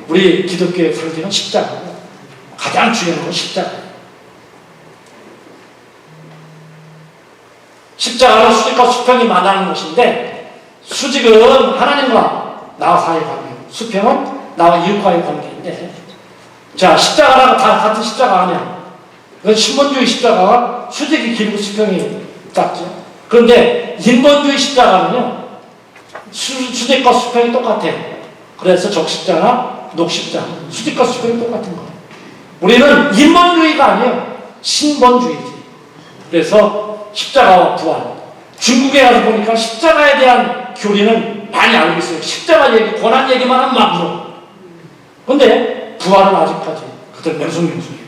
우리 기독교의 상징은 십자가고 가장 중요한 건 십자가예요. 십자가는 수직과 수평이 만나는 것인데 수직은 하나님과 나와 사이의 관계, 수평은 나와 이웃과의 관계인데 자 십자가랑 다 같은 십자가 아니야. 그건 신본주의 십자가가 수직이 길고 수평이 작죠. 그런데 인본주의 십자가는요 수직과 수평이 똑같아. 그래서 적십자나 녹십자 수직과 수평이 똑같은 거예요. 우리는 인본주의가 아니에요. 신본주의지. 그래서 십자가와 부활. 중국에 가서 보니까 십자가에 대한 교리는 많이 알고 있어요. 십자가 얘기, 고난 얘기만 하면 막 물어. 근데 부활은 아직까지 그들 맹숭맹숭해요.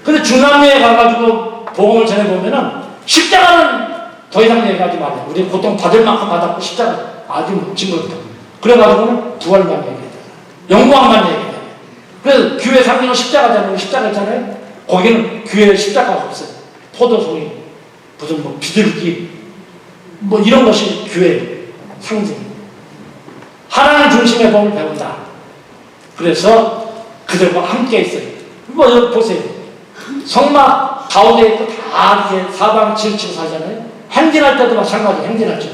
근데 중남미에 가가지고 복음을 전해보면은 십자가는 더 이상 얘기하지 말아요. 우리 보통 받을 만큼 받았고 십자가 아주 징그럽다. 그래가지고는 부활만 얘기해요. 영광만 얘기해요. 그래서 교회 상징은 십자가잖아요. 십자가 있잖아요. 거기는 교회에 십자가가 없어요. 포도송이, 무슨 비둘기, 이런 것이 교회 상징. 하나님 중심의 법을 배운다. 그래서 그들과 함께 있어요. 여기 보세요. 성막 가운데 있고 다 이렇게 사방 치우치고 살잖아요. 행진할 때도 마찬가지예요. 행진할 때.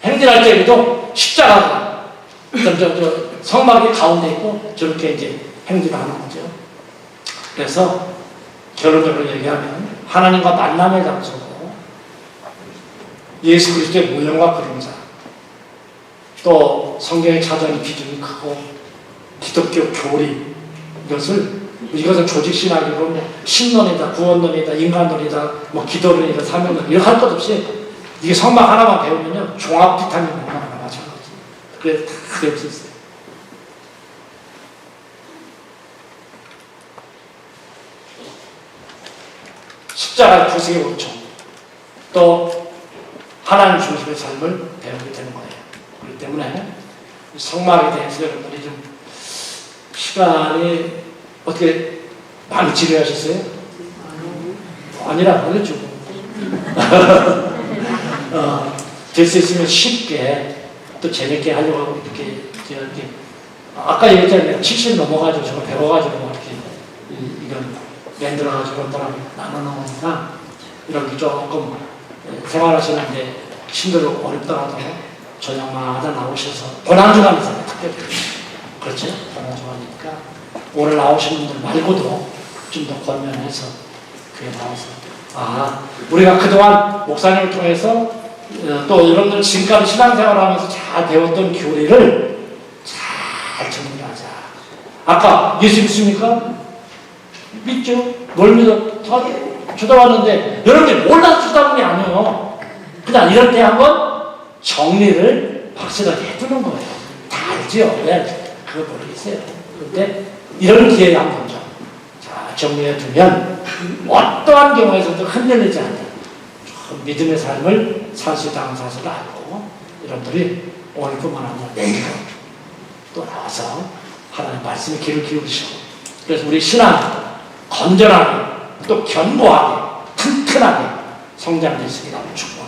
행진할 때에도 십자가가 성막이 가운데 있고 저렇게 이제 행진을 하는 거죠. 그래서 결론적으로 얘기하면 하나님과 만남의 장소고 예수 그리스도의 모형과 그림자 또 성경의 찾아오는 비중이 크고 기독교 교리 이것은 조직신학이고 신론이다 구원론이다 인간론이다 기도론이다 사명론 이런 할 것 없이 이게 성막 하나만 배우면요 종합 비타민 하나 마찬가지. 그래서 다 배울 수 있어요. 십자가의 구속의 원천 또 하나님 중심의 삶을 배우게 되는 거예요. 그렇기 때문에 성막에 대해서 여러분들이 좀 시간이 어떻게 많이 지루하셨어요? 아니라 그랬죠. 될 수 있으면 쉽게 또 재밌게 하려고 하고 이렇게 아까 얘기했잖아요. 70 넘어가지고 저거 배워가지고 이렇게 이건 만들어가지고 나눠 놓으니까 이렇게 조금 생활하시는데 힘들고 어렵더라도 저녁마다 나오셔서 고난주간이잖아요. 특별히 그렇죠? 고난주간이니까 오늘 나오신 분들 말고도 좀 더 권면해서 교회 나와서 우리가 그동안 목사님을 통해서 또 여러분들 지금까지 신앙생활하면서 잘 배웠던 교리를 잘 정리하자. 아까 예수 믿습니까? 믿죠? 뭘 믿어? 쳐다봤는데 여러분들 몰라서 쳐다본 게 아니에요. 그냥 이럴 때 한번 정리를 확실하게 해두는 거예요. 다 알죠? 왜? 그거 모르겠어요. 그런데 이런 기회에 한번 좀 정리해두면 어떠한 경우에서도 흔들리지 않는 믿음의 삶을 살 수 있다는 사실을 알고 여러분들이 오늘뿐만 아니라 내일도 또 나와서 하나님 말씀에 귀를 기울이시고 그래서 우리 신앙 건전하게 또 견고하게 튼튼하게 성장될 수 있도록 축복합니다.